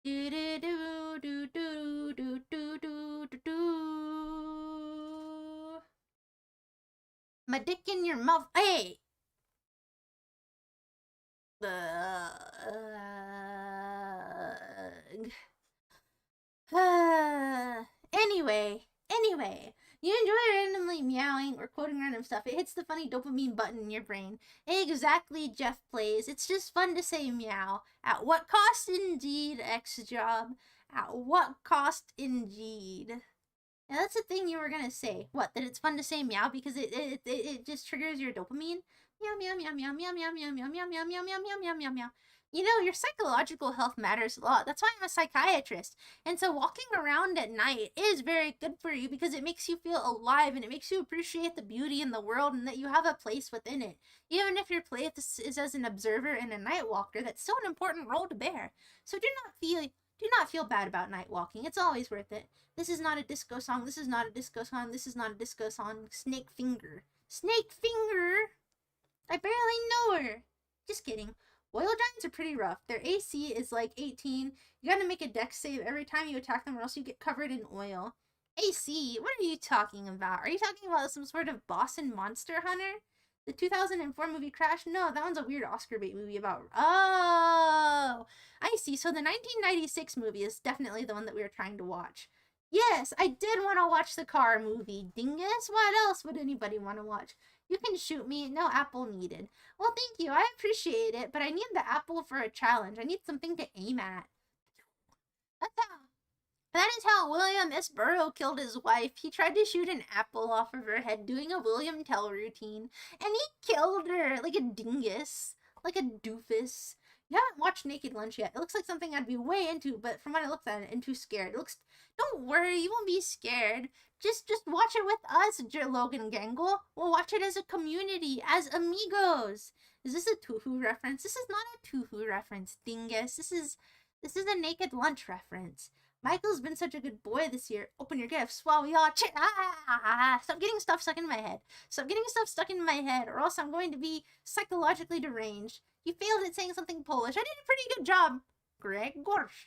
A: Do do do do do do do do do do. My dick in your mouth. Hey! Anyway, you enjoy randomly meowing or quoting random stuff. It hits the funny dopamine button in your brain. Exactly, Jeff Plays. It's just fun to say meow. At what cost indeed, X job? At what cost indeed? Now that's the thing you were gonna say. What? That it's fun to say meow because it just triggers your dopamine? Meow meow meow meow meow meow meow meow meow meow meow meow meow meow meow meow. You know, your psychological health matters a lot. That's why I'm a psychiatrist. And so walking around at night is very good for you because it makes you feel alive and it makes you appreciate the beauty in the world and that you have a place within it. Even if your place is as an observer and a night walker, that's still an important role to bear. So do not feel bad about night walking. It's always worth it. This is not a disco song. This is not a disco song. This is not a disco song. Snake Finger. Snake Finger! I barely know her. Just kidding. Oil giants are pretty rough. Their AC is like 18. You gotta make a dex save every time you attack them or else you get covered in oil. AC? What are you talking about? Are you talking about some sort of boss and monster hunter? The 2004 movie Crash? No, that one's a weird Oscar bait movie about... Oh! I see. So the 1996 movie is definitely the one that we were trying to watch. Yes, I did want to watch the car movie. Dingus? What else would anybody want to watch? You can shoot me. No apple needed. Well, thank you. I appreciate it, but I need the apple for a challenge. I need something to aim at. That is how William S. Burroughs killed his wife. He tried to shoot an apple off of her head doing a William Tell routine, and he killed her like a dingus, like a doofus. You haven't watched Naked Lunch yet. It looks like something I'd be way into, but from what I looked at it, I'm too scared. It looks... Don't worry, you won't be scared. Just watch it with us, Logan Gangle. We'll watch it as a community, as amigos. Is this a Tuhu reference? This is not a Tuhu reference, dingus. This is a Naked Lunch reference. Michael's been such a good boy this year. Open your gifts while we all stop getting stuff stuck in my head. Stop getting stuff stuck in my head, or else I'm going to be psychologically deranged. You failed at saying something Polish. I did a pretty good job. Gregorz.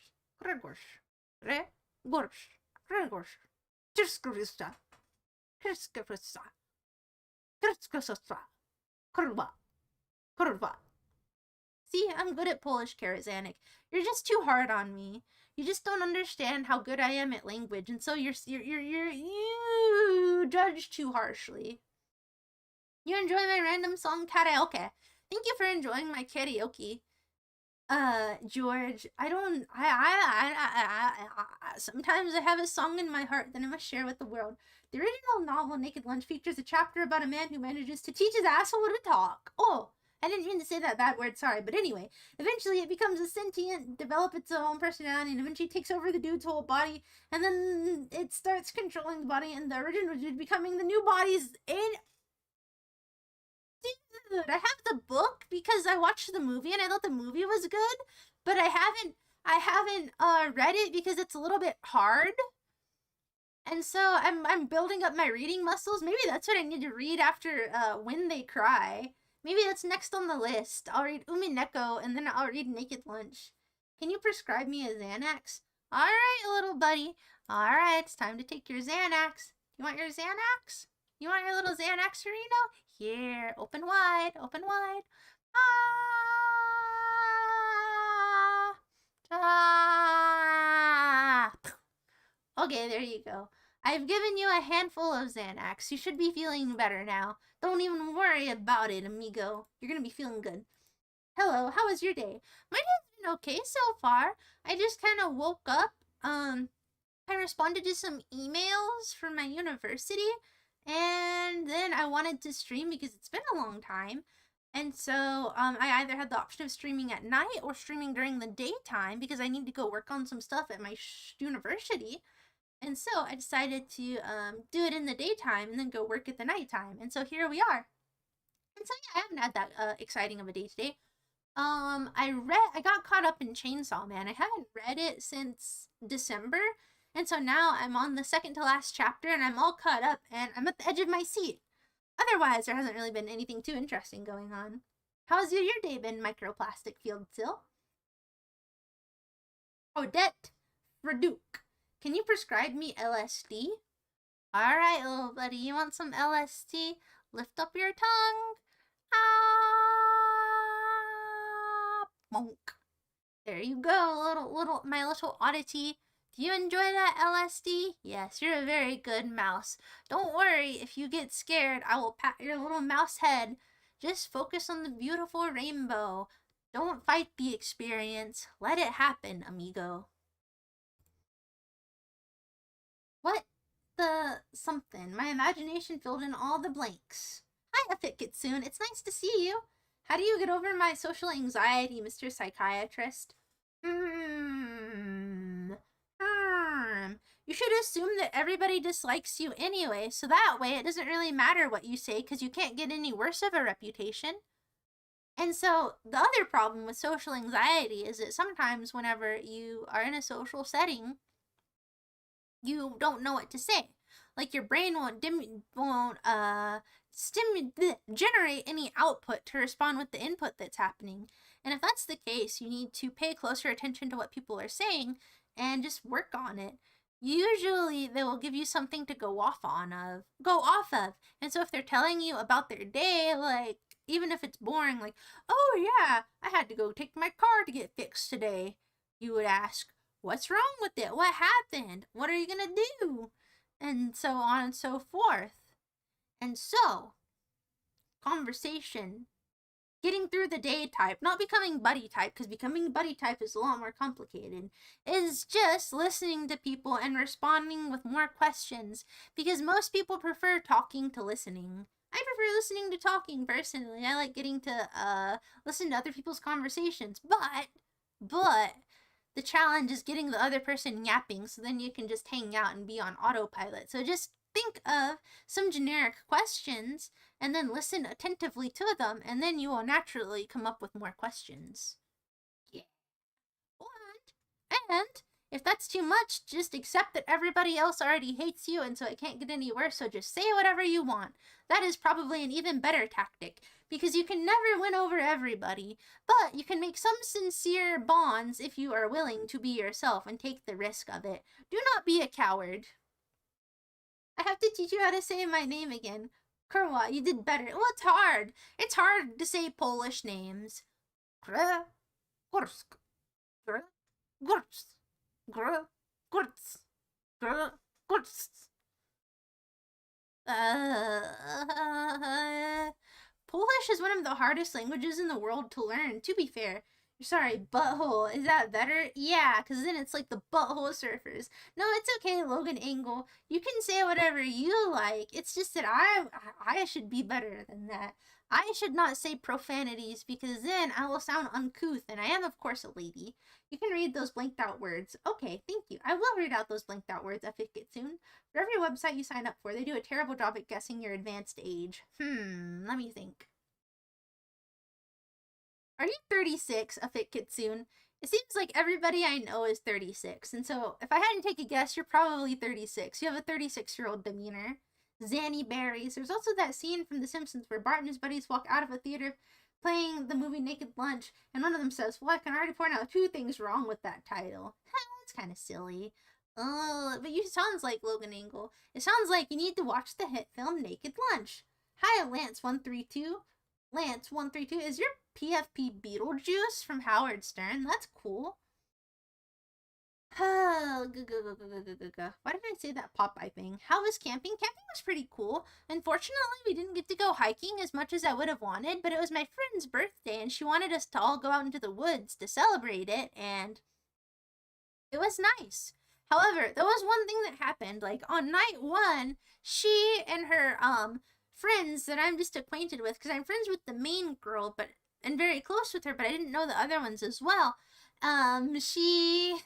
A: See, I'm good at Polish, Karazanik. You're just too hard on me. You just don't understand how good I am at language, and so you judge too harshly. You enjoy my random song karaoke. Thank you for enjoying my karaoke. George, sometimes I have a song in my heart that I must share with the world. The original novel, Naked Lunch, features a chapter about a man who manages to teach his asshole to talk. Oh, I didn't mean to say that bad word, sorry. But anyway, eventually it becomes a sentient, develop its own personality, and eventually takes over the dude's whole body, and then it starts controlling the body, and the original dude becoming the new body's in... Dude, I have the book because I watched the movie and I thought the movie was good, but I haven't read it because it's a little bit hard. And so I'm building up my reading muscles. Maybe that's what I need to read after When They Cry. Maybe that's next on the list. I'll read Umineko and then I'll read Naked Lunch. Can you prescribe me a Xanax? Alright, little buddy. Alright, it's time to take your Xanax. You want your Xanax? You want your little Xanaxerino? Here, open wide, open wide. Okay, there you go. I've given you a handful of Xanax. You should be feeling better now. Don't even worry about it, amigo. You're gonna be feeling good. Hello, how was your day? My day's been okay so far. I just kind of woke up. I responded to some emails from my university. And then I wanted to stream because it's been a long time. And so I either had the option of streaming at night or streaming during the daytime because I need to go work on some stuff at my university. And so I decided to do it in the daytime and then go work at the nighttime. And so here we are. And so yeah, I haven't had that exciting of a day today. I got caught up in Chainsaw Man. I haven't read it since December. And so now I'm on the second to last chapter and I'm all caught up and I'm at the edge of my seat. Otherwise, there hasn't really been anything too interesting going on. How's your day been, Microplastic Field Still? Odette Verduke, can you prescribe me LSD? Alright, little buddy, you want some LSD? Lift up your tongue. Bonk. There you go, my little oddity. Do you enjoy that, LSD? Yes, you're a very good mouse. Don't worry, if you get scared, I will pat your little mouse head. Just focus on the beautiful rainbow. Don't fight the experience. Let it happen, amigo. What the something? My imagination filled in all the blanks. Hi, Epic Kitsune. It's nice to see you. How do you get over my social anxiety, Mr. Psychiatrist? You should assume that everybody dislikes you anyway, so that way it doesn't really matter what you say because you can't get any worse of a reputation. And so the other problem with social anxiety is that sometimes whenever you are in a social setting, you don't know what to say. Like your brain won't generate any output to respond with the input that's happening. And if that's the case, you need to pay closer attention to what people are saying and just work on it. Usually they will give you something to go off of. And so if they're telling you about their day, like even if it's boring, like, oh yeah, I had to go take my car to get fixed today, you would ask, what's wrong with it? What happened? What are you gonna do? And so on and so forth. And so, conversation, getting through the day type, not becoming buddy type, because becoming buddy type is a lot more complicated, is just listening to people and responding with more questions, because most people prefer talking to listening. I prefer listening to talking personally. I like getting to listen to other people's conversations, but the challenge is getting the other person yapping so then you can just hang out and be on autopilot. So just think of some generic questions and then listen attentively to them, and then you will naturally come up with more questions. Yeah. And if that's too much, just accept that everybody else already hates you and so it can't get any worse, so just say whatever you want. That is probably an even better tactic, because you can never win over everybody, but you can make some sincere bonds if you are willing to be yourself and take the risk of it. Do not be a coward. I have to teach you how to say my name again. Kurwa, you did better. Well, it's hard. It's hard to say Polish names. Górsk. Górsk. Górsk. Górsk. Polish is one of the hardest languages in the world to learn, to be fair. Sorry, butthole. Is that better? Yeah, because then it's like the butthole surfers. No, it's okay, Logan Angle. You can say whatever you like. It's just that I should be better than that. I should not say profanities because then I will sound uncouth, and I am, of course, a lady. You can read those blanked out words. Okay, thank you. I will read out those blanked out words if it gets soon. For every website you sign up for, they do a terrible job at guessing your advanced age. Let me think. Are you 36, a fit kitsune? It seems like everybody I know is 36, and so if I had to take a guess, you're probably 36. You have a 36-year-old demeanor. Zanny berries. There's also that scene from The Simpsons where Bart and his buddies walk out of a theater playing the movie Naked Lunch, and one of them says, well, I can already point out 2 things wrong with that title. That's kind of silly. But you sounds like Logan Angle. It sounds like you need to watch the hit film Naked Lunch. Hi, Lance132. Lance132, is your PFP Beetlejuice from Howard Stern? That's cool. Why did I say that Popeye thing? How was camping? Camping was pretty cool. Unfortunately, we didn't get to go hiking as much as I would have wanted, but it was my friend's birthday and she wanted us to all go out into the woods to celebrate it, and it was nice. However, there was one thing that happened. Like, on night 1, she and her, friends that I'm just acquainted with, because I'm friends with the main girl, and very close with her, but I didn't know the other ones as well. She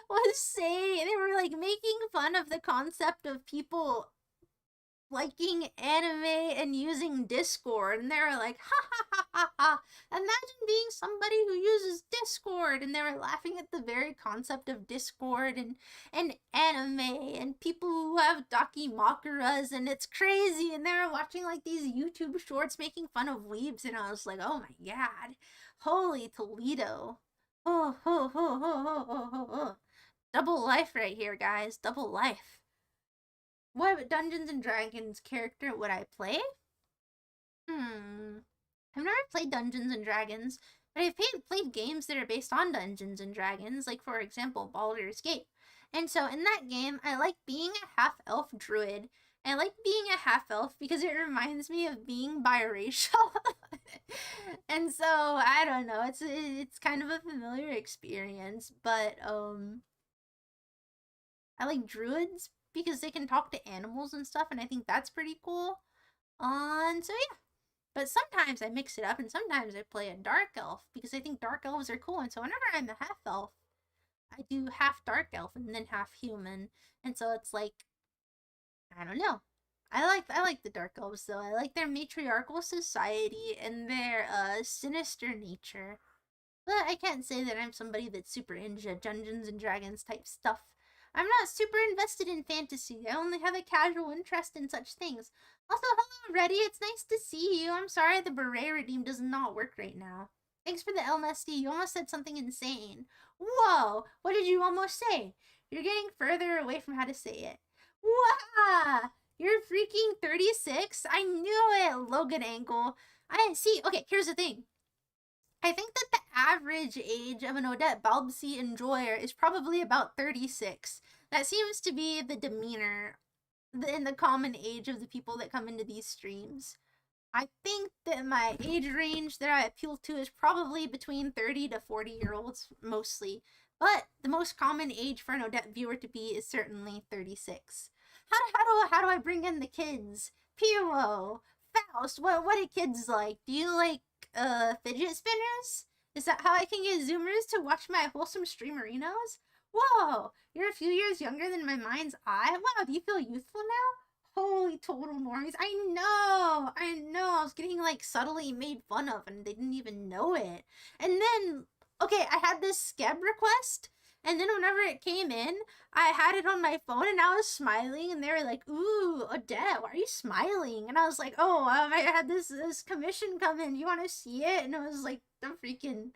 A: was saying, they were like making fun of the concept of people liking anime and using Discord, and they were like, ha ha ha ha ha, imagine being somebody who uses Discord, and they were laughing at the very concept of Discord and anime and people who have Dakimakuras, and it's crazy, and they were watching like these YouTube shorts making fun of weebs, and I was like, oh my god, holy Toledo. Oh. Double life right here, guys, double life. What Dungeons and Dragons character would I play? I've never played Dungeons and Dragons. But I've played games that are based on Dungeons and Dragons, like for example, Baldur's Gate. And so in that game, I like being a half-elf druid. I like being a half-elf because it reminds me of being biracial. And so, I don't know, it's kind of a familiar experience, but I like druids because they can talk to animals and stuff, and I think that's pretty cool. So yeah. But sometimes I mix it up, and sometimes I play a dark elf because I think dark elves are cool. And so whenever I'm a half elf, I do half dark elf and then half human. And so it's like, I don't know. I like the dark elves though. I like their matriarchal society and their sinister nature. But I can't say that I'm somebody that's super into Dungeons and Dragons type stuff. I'm not super invested in fantasy. I only have a casual interest in such things. Also, hello, Reddy. It's nice to see you. I'm sorry the beret redeem does not work right now. Thanks for the LMSD. You almost said something insane. Whoa! What did you almost say? You're getting further away from how to say it. Wow! You're freaking 36? I knew it, Logan Angle. I see. Okay, here's the thing. I think that the average age of an Odette Balbsy enjoyer is probably about 36. That seems to be the demeanor in the common age of the people that come into these streams. I think that my age range that I appeal to is probably between 30 to 40-year-olds mostly. But the most common age for an Odette viewer to be is certainly 36. How do I bring in the kids? Piro, Faust, what do kids like? Do you like fidget spinners? Is that how I can get Zoomers to watch my wholesome streamerinos? Whoa, you're a few years younger than my mind's eye. Wow, do you feel youthful now? Holy total normies. I know. I was getting like subtly made fun of and they didn't even know it. And then, okay, I had this Skeb request. And then whenever it came in, I had it on my phone and I was smiling and they were like, ooh, Odette, why are you smiling? And I was like, oh, I had this commission come in. You want to see it? And it was like the freaking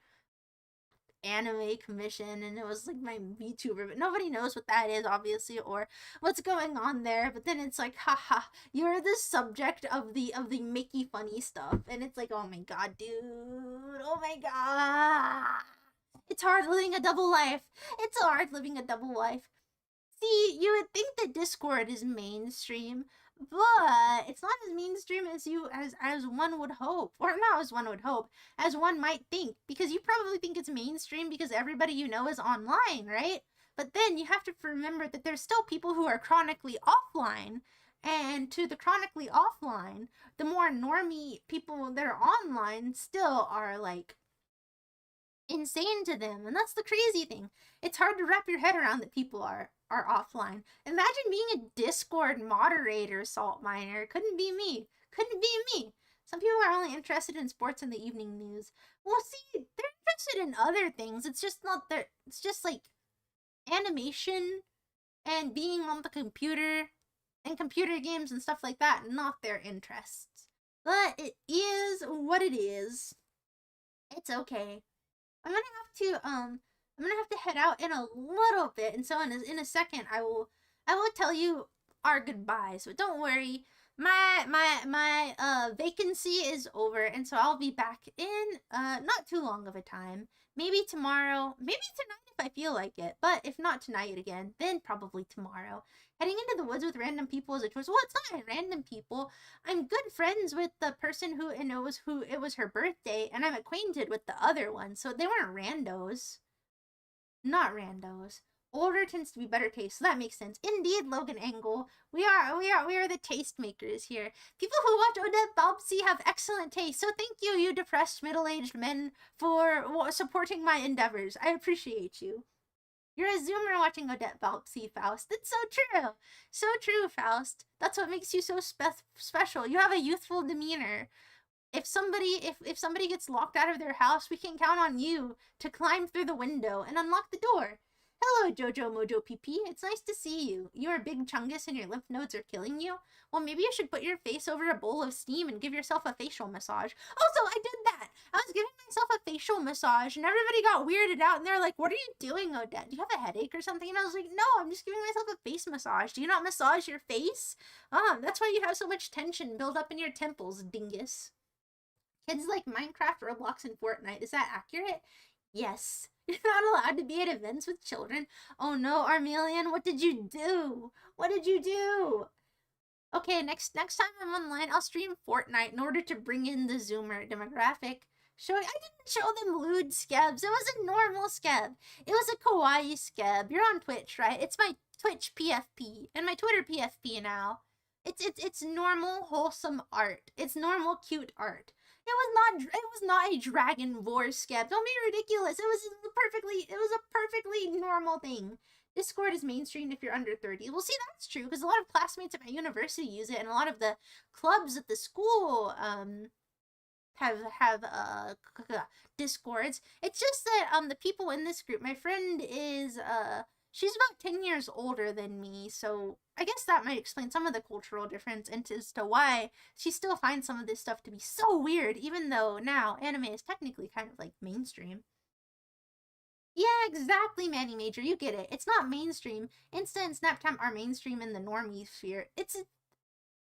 A: anime commission and it was like my VTuber, but nobody knows what that is obviously or what's going on there. But then it's like, haha, you're the subject of the Mickey funny stuff, and it's like, oh my god, dude, oh my god, it's hard living a double life. It's hard living a double life. See, you would think that Discord is mainstream, but it's not as mainstream as one would hope, or not as one would hope, as one might think, because you probably think it's mainstream because everybody you know is online, right? But then you have to remember that there's still people who are chronically offline, and to the chronically offline, the more normie people that are online still are like insane to them. And that's the crazy thing. It's hard to wrap your head around that people are offline. Imagine being a Discord moderator, Salt Miner. Couldn't be me. Couldn't be me. Some people are only interested in sports and the evening news. Well, see, they're interested in other things. It's just not their, it's just like animation and being on the computer and computer games and stuff like that, not their interests. But it is what it is. It's okay. I'm gonna have to head out in a little bit, and so in a second I will tell you our goodbyes. So don't worry, my vacancy is over, and so I'll be back in not too long of a time. Maybe tomorrow, maybe tonight if I feel like it. But if not tonight again, then probably tomorrow. Heading into the woods with random people is a choice. Well, it's not random people. I'm good friends with the person who it was her birthday, and I'm acquainted with the other one, so they weren't randos. Not randos. Older tends to be better taste, so that makes sense. Indeed, Logan Angle. We are the taste makers here. People who watch Odette Balbsy have excellent taste, so thank you, you depressed middle-aged men, for supporting my endeavors. I appreciate you. You're a Zoomer watching Odette Balbsy, Faust. It's so true. So true, Faust. That's what makes you so special. You have a youthful demeanor. If somebody gets locked out of their house, we can count on you to climb through the window and unlock the door. Hello, Jojo Mojo PP. It's nice to see you. You're a big chungus and your lymph nodes are killing you? Well, maybe you should put your face over a bowl of steam and give yourself a facial massage. Also, I did that. I was giving myself a facial massage and everybody got weirded out and they're like, what are you doing, Odette? Do you have a headache or something? And I was like, no, I'm just giving myself a face massage. Do you not massage your face? That's why you have so much tension built up in your temples, dingus. Kids like Minecraft, Roblox, and Fortnite. Is that accurate? Yes. You're not allowed to be at events with children. Oh no, Armelian, what did you do? What did you do? Okay, next time I'm online, I'll stream Fortnite in order to bring in the Zoomer demographic. I didn't show them lewd skebs. It was a normal skeb. It was a kawaii skeb. You're on Twitch, right? It's my Twitch PFP and my Twitter PFP now. It's normal, wholesome art. It's normal, cute art. It was not a Dragon War skeb. Don't be ridiculous. It was a perfectly normal thing. Discord is mainstreamed if you're under 30. Well, see, that's true, because a lot of classmates at my university use it, and a lot of the clubs at the school have Discords. It's just that the people in this group, my friend is she's about 10 years older than me, so I guess that might explain some of the cultural difference and as to why she still finds some of this stuff to be so weird, even though now anime is technically kind of like mainstream. Yeah, exactly, Manny Major. You get it. It's not mainstream. Insta and Snapchat are mainstream in the normie sphere. There's a lot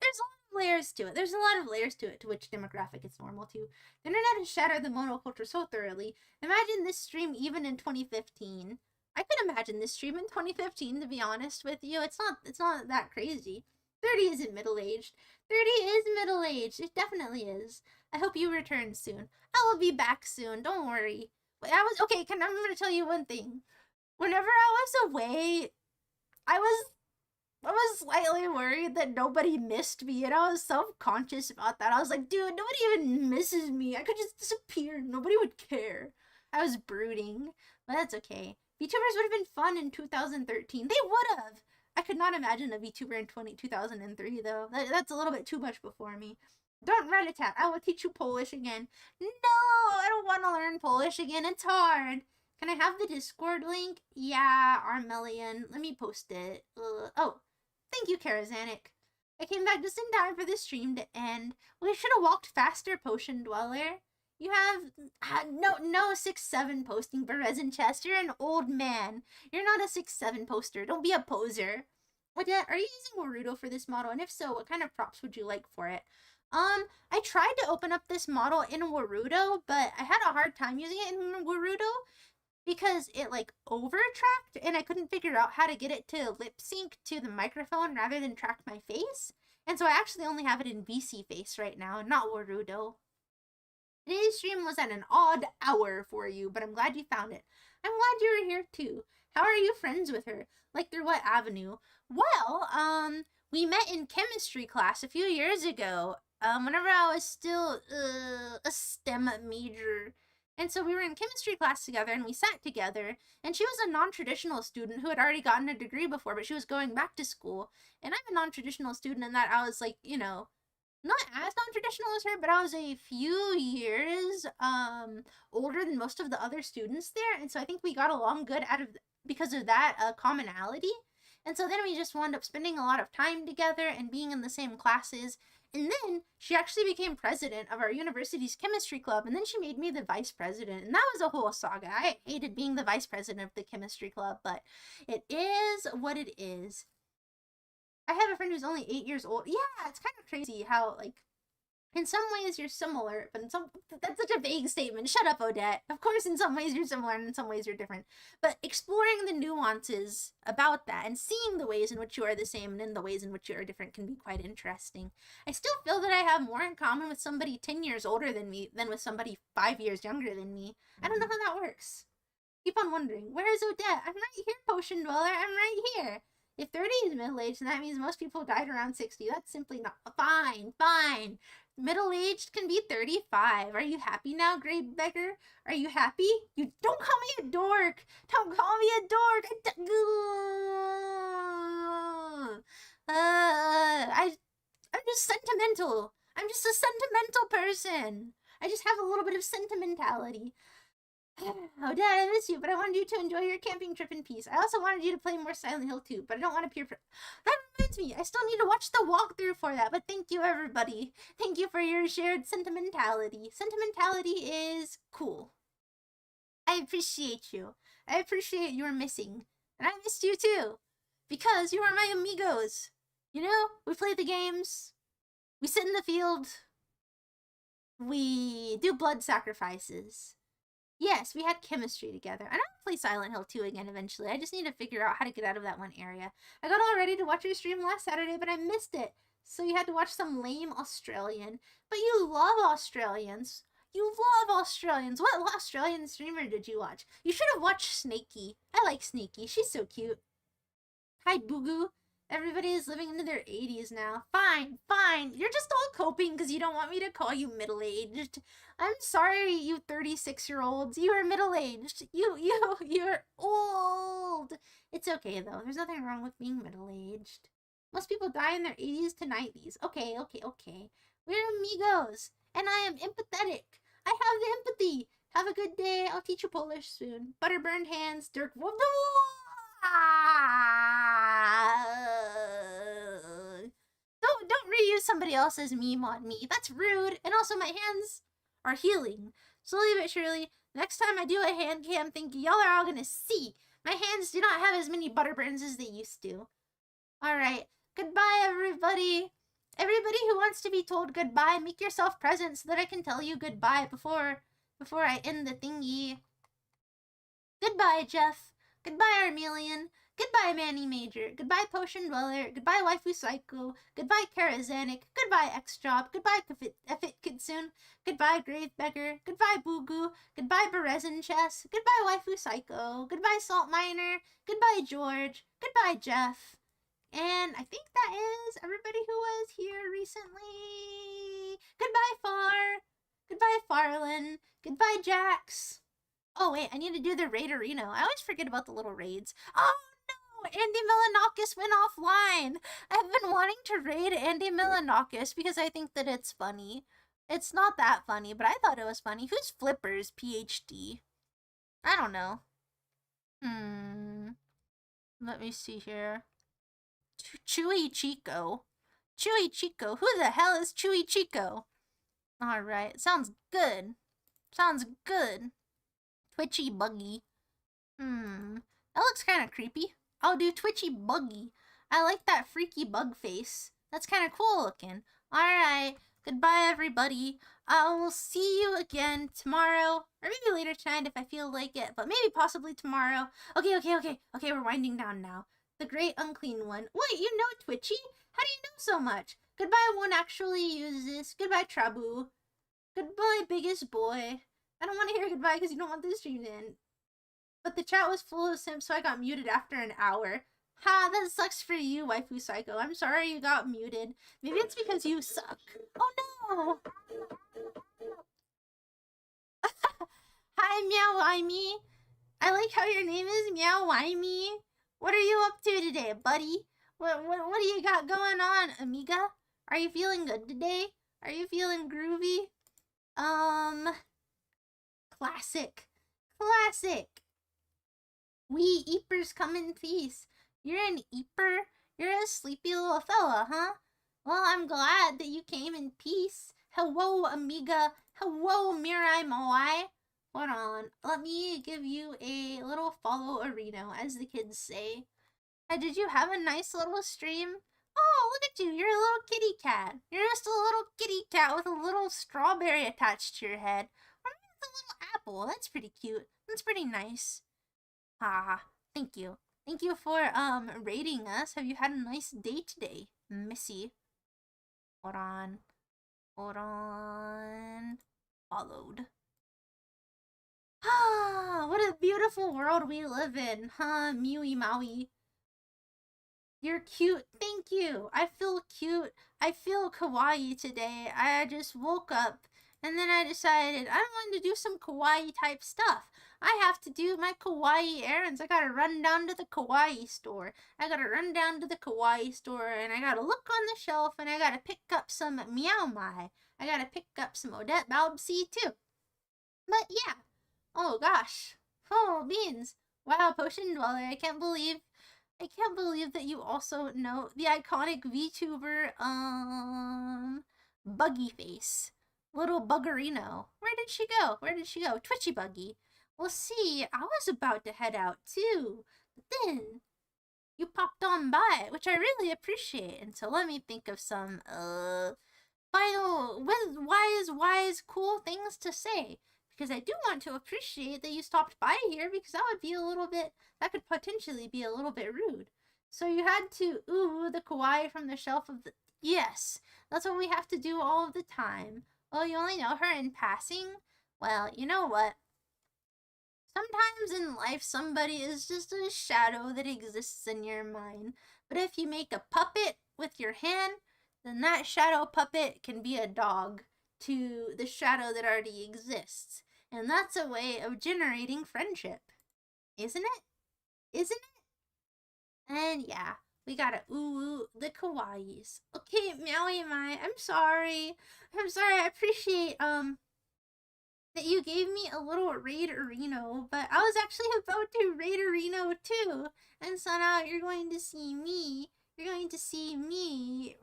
A: of layers to it. There's a lot of layers to it, to which demographic it's normal to. The internet has shattered the monoculture so thoroughly. Imagine this stream even in 2015. I could imagine this stream in 2015, to be honest with you. It's not that crazy. 30 isn't middle-aged. 30 is middle-aged. It definitely is. I hope you return soon. I will be back soon. Don't worry. I'm going to tell you one thing. Whenever I was away, I was slightly worried that nobody missed me, and I was self-conscious about that. I was like, dude, nobody even misses me. I could just disappear. Nobody would care. I was brooding, but that's okay. VTubers would have been fun in 2013. They would have. I could not imagine a VTuber in 2003, though. That's a little bit too much before me. Don't rat-a-tat. I will teach you Polish again. No, I don't want to learn Polish again. It's hard. Can I have the Discord link? Yeah, Armelian. Let me post it. Oh, thank you, Karazanik. I came back just in time for the stream to end. We should have walked faster, Potion Dweller. You have no 6'7" posting for Resin Chest. You're an old man. You're not a 6'7" poster. Don't be a poser. Odette, are you using Warudo for this model? And if so, what kind of props would you like for it? I tried to open up this model in Warudo, but I had a hard time using it in Warudo because it like over-tracked and I couldn't figure out how to get it to lip sync to the microphone rather than track my face. And so I actually only have it in VC face right now, not Warudo. Today's stream was at an odd hour for you, but I'm glad you found it. I'm glad you were here too. How are you friends with her? Like through what avenue? Well, we met in chemistry class a few years ago. Whenever I was still a STEM major. And so we were in chemistry class together and we sat together. And she was a non-traditional student who had already gotten a degree before, but she was going back to school. And I'm a non-traditional student in that I was like, you know, not as non-traditional as her, but I was a few years older than most of the other students there. And so I think we got along good because of that commonality. And so then we just wound up spending a lot of time together and being in the same classes. And then she actually became president of our university's chemistry club. And then she made me the vice president. And that was a whole saga. I hated being the vice president of the chemistry club, but it is what it is. I have a friend who's only 8 years old. Yeah, it's kind of crazy how, like, in some ways you're similar, but in some, that's such a vague statement. Shut up, Odette. Of course, in some ways you're similar and in some ways you're different. But exploring the nuances about that and seeing the ways in which you are the same and in the ways in which you are different can be quite interesting. I still feel that I have more in common with somebody 10 years older than me than with somebody 5 years younger than me. I don't know how that works. Keep on wondering, where is Odette? I'm right here, Potion Dweller. I'm right here. If 30 is middle-aged, then that means most people died around 60. That's simply not... Fine. Middle-aged can be 35. Are you happy now, Grave Beggar? Are you happy? You don't call me a dork. Don't call me a dork. I'm just sentimental. I'm just a sentimental person. I just have a little bit of sentimentality. Oh, Dad, I miss you, but I wanted you to enjoy your camping trip in peace. I also wanted you to play more Silent Hill 2, but I don't want to peer... That reminds me, I still need to watch the walkthrough for that, but thank you, everybody. Thank you for your shared sentimentality. Sentimentality is cool. I appreciate you. I appreciate your missing. And I missed you, too. Because you are my amigos. You know, we play the games. We sit in the field. We do blood sacrifices. Yes, we had chemistry together. And I'll play Silent Hill 2 again eventually. I just need to figure out how to get out of that one area. I got all ready to watch your stream last Saturday, but I missed it. So you had to watch some lame Australian. But you love Australians. You love Australians. What Australian streamer did you watch? You should have watched Snakey. I like Snakey. She's so cute. Hi, Boo-Goo. Everybody is living into their 80s now. Fine, fine. You're just all coping because you don't want me to call you middle-aged. I'm sorry, you 36-year-olds. You are middle-aged. You're old. It's okay, though. There's nothing wrong with being middle-aged. Most people die in their 80s to 90s. Okay. We're amigos, and I am empathetic. I have the empathy. Have a good day. I'll teach you Polish soon. Butterburned hands, Dirk. Don't reuse somebody else's meme on me. That's rude. And also my hands are healing. Slowly but surely, next time I do a hand cam thing, y'all are all gonna see. My hands do not have as many butterburns as they used to. Alright. Goodbye, everybody. Everybody who wants to be told goodbye, make yourself present so that I can tell you goodbye before I end the thingy. Goodbye, Jeff. Goodbye, Armelian. Goodbye, Manny Major. Goodbye, Potion Dweller. Goodbye, Waifu Psycho. Goodbye, Karazanic. Goodbye, X-Job. Goodbye, Effit Kitsune. Goodbye, Gravebeggar. Goodbye, Boo-Goo. Goodbye, Berezin Chess. Goodbye, Waifu Psycho. Goodbye, Salt Miner. Goodbye, George. Goodbye, Jeff. And I think that is everybody who was here recently. Goodbye, Far. Goodbye, Farlin. Goodbye, Jax. Oh, wait, I need to do the raid arena. I always forget about the little raids. Oh, no! Andy Milanakis went offline! I've been wanting to raid Andy Milanakis because I think that it's funny. It's not that funny, but I thought it was funny. Who's Flippers, PhD? I don't know. Let me see here. Chewy Chico. Chewy Chico. Who the hell is Chewy Chico? Alright, sounds good. Sounds good. Twitchy Buggy. That looks kind of creepy. I'll do Twitchy Buggy. I like that freaky bug face. That's kind of cool looking. Alright, goodbye everybody. I will see you again tomorrow. Or maybe later tonight if I feel like it. But maybe possibly tomorrow. Okay, we're winding down now. The Great Unclean One. Wait, you know Twitchy? How do you know so much? Goodbye, won't actually use this. Goodbye, Trabu. Goodbye, biggest boy. I don't want to hear goodbye because you don't want this stream to end. But the chat was full of simps, so I got muted after an hour. Ha, that sucks for you, Waifu Psycho. I'm sorry you got muted. Maybe it's because you suck. Oh no! Hi, Meow Wimey. I like how your name is Meow Wimey. What are you up to today, buddy? What do you got going on, amiga? Are you feeling good today? Are you feeling groovy? Classic. We Eepers come in peace. You're an Eeper? You're a sleepy little fella, huh? Well, I'm glad that you came in peace. Hello, amiga. Hello, Mirai Moai. Hold on. Let me give you a little follow-arino, as the kids say. Did you have a nice little stream? Oh, look at you. You're a little kitty cat. You're just a little kitty cat with a little strawberry attached to your head. Or maybe with a little apple. That's pretty cute. That's pretty nice. Thank you. Thank you for, rating us. Have you had a nice day today, Missy? Hold on. Followed. What a beautiful world we live in, huh, Mewy Maui? You're cute. Thank you. I feel cute. I feel kawaii today. I just woke up and then I decided I want to do some kawaii type stuff. I have to do my kawaii errands. I gotta run down to the kawaii store. And I gotta look on the shelf and I gotta pick up some Meow Mai. I gotta pick up some Odette Balbsy too. But yeah. Oh gosh. Oh, beans. Wow, Potion Dweller. I can't believe that you also know the iconic VTuber, Buggy Face. Little Buggerino. Where did she go? Twitchy Buggy. Well, see, I was about to head out too. But then, you popped on by, which I really appreciate. And so let me think of some, final wise cool things to say, because I do want to appreciate that you stopped by here, because that could potentially be a little bit rude. So you had to ooh the kawaii from the shelf of the... Yes, that's what we have to do all of the time. Oh, you only know her in passing? Well, you know what? Sometimes in life, somebody is just a shadow that exists in your mind. But if you make a puppet with your hand, then that shadow puppet can be a dog to the shadow that already exists. And that's a way of generating friendship. Isn't it? Isn't it? And yeah, we gotta ooh the kawaiis. Okay, Meowie Mai, I'm sorry. I appreciate that you gave me a little raid Areno, but I was actually about to raid Areno too. And so now you're going to see me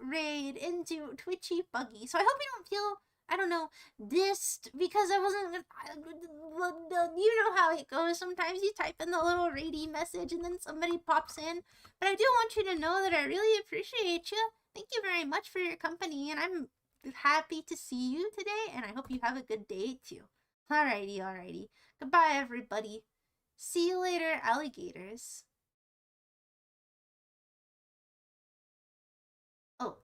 A: raid into Twitchy Buggy. So I hope you don't feel, I don't know, dissed because I wasn't, you know how it goes. Sometimes you type in the little raidy message and then somebody pops in. But I do want you to know that I really appreciate you. Thank you very much for your company, and I'm happy to see you today, and I hope you have a good day too. Alrighty. Goodbye, everybody. See you later, alligators. Oh.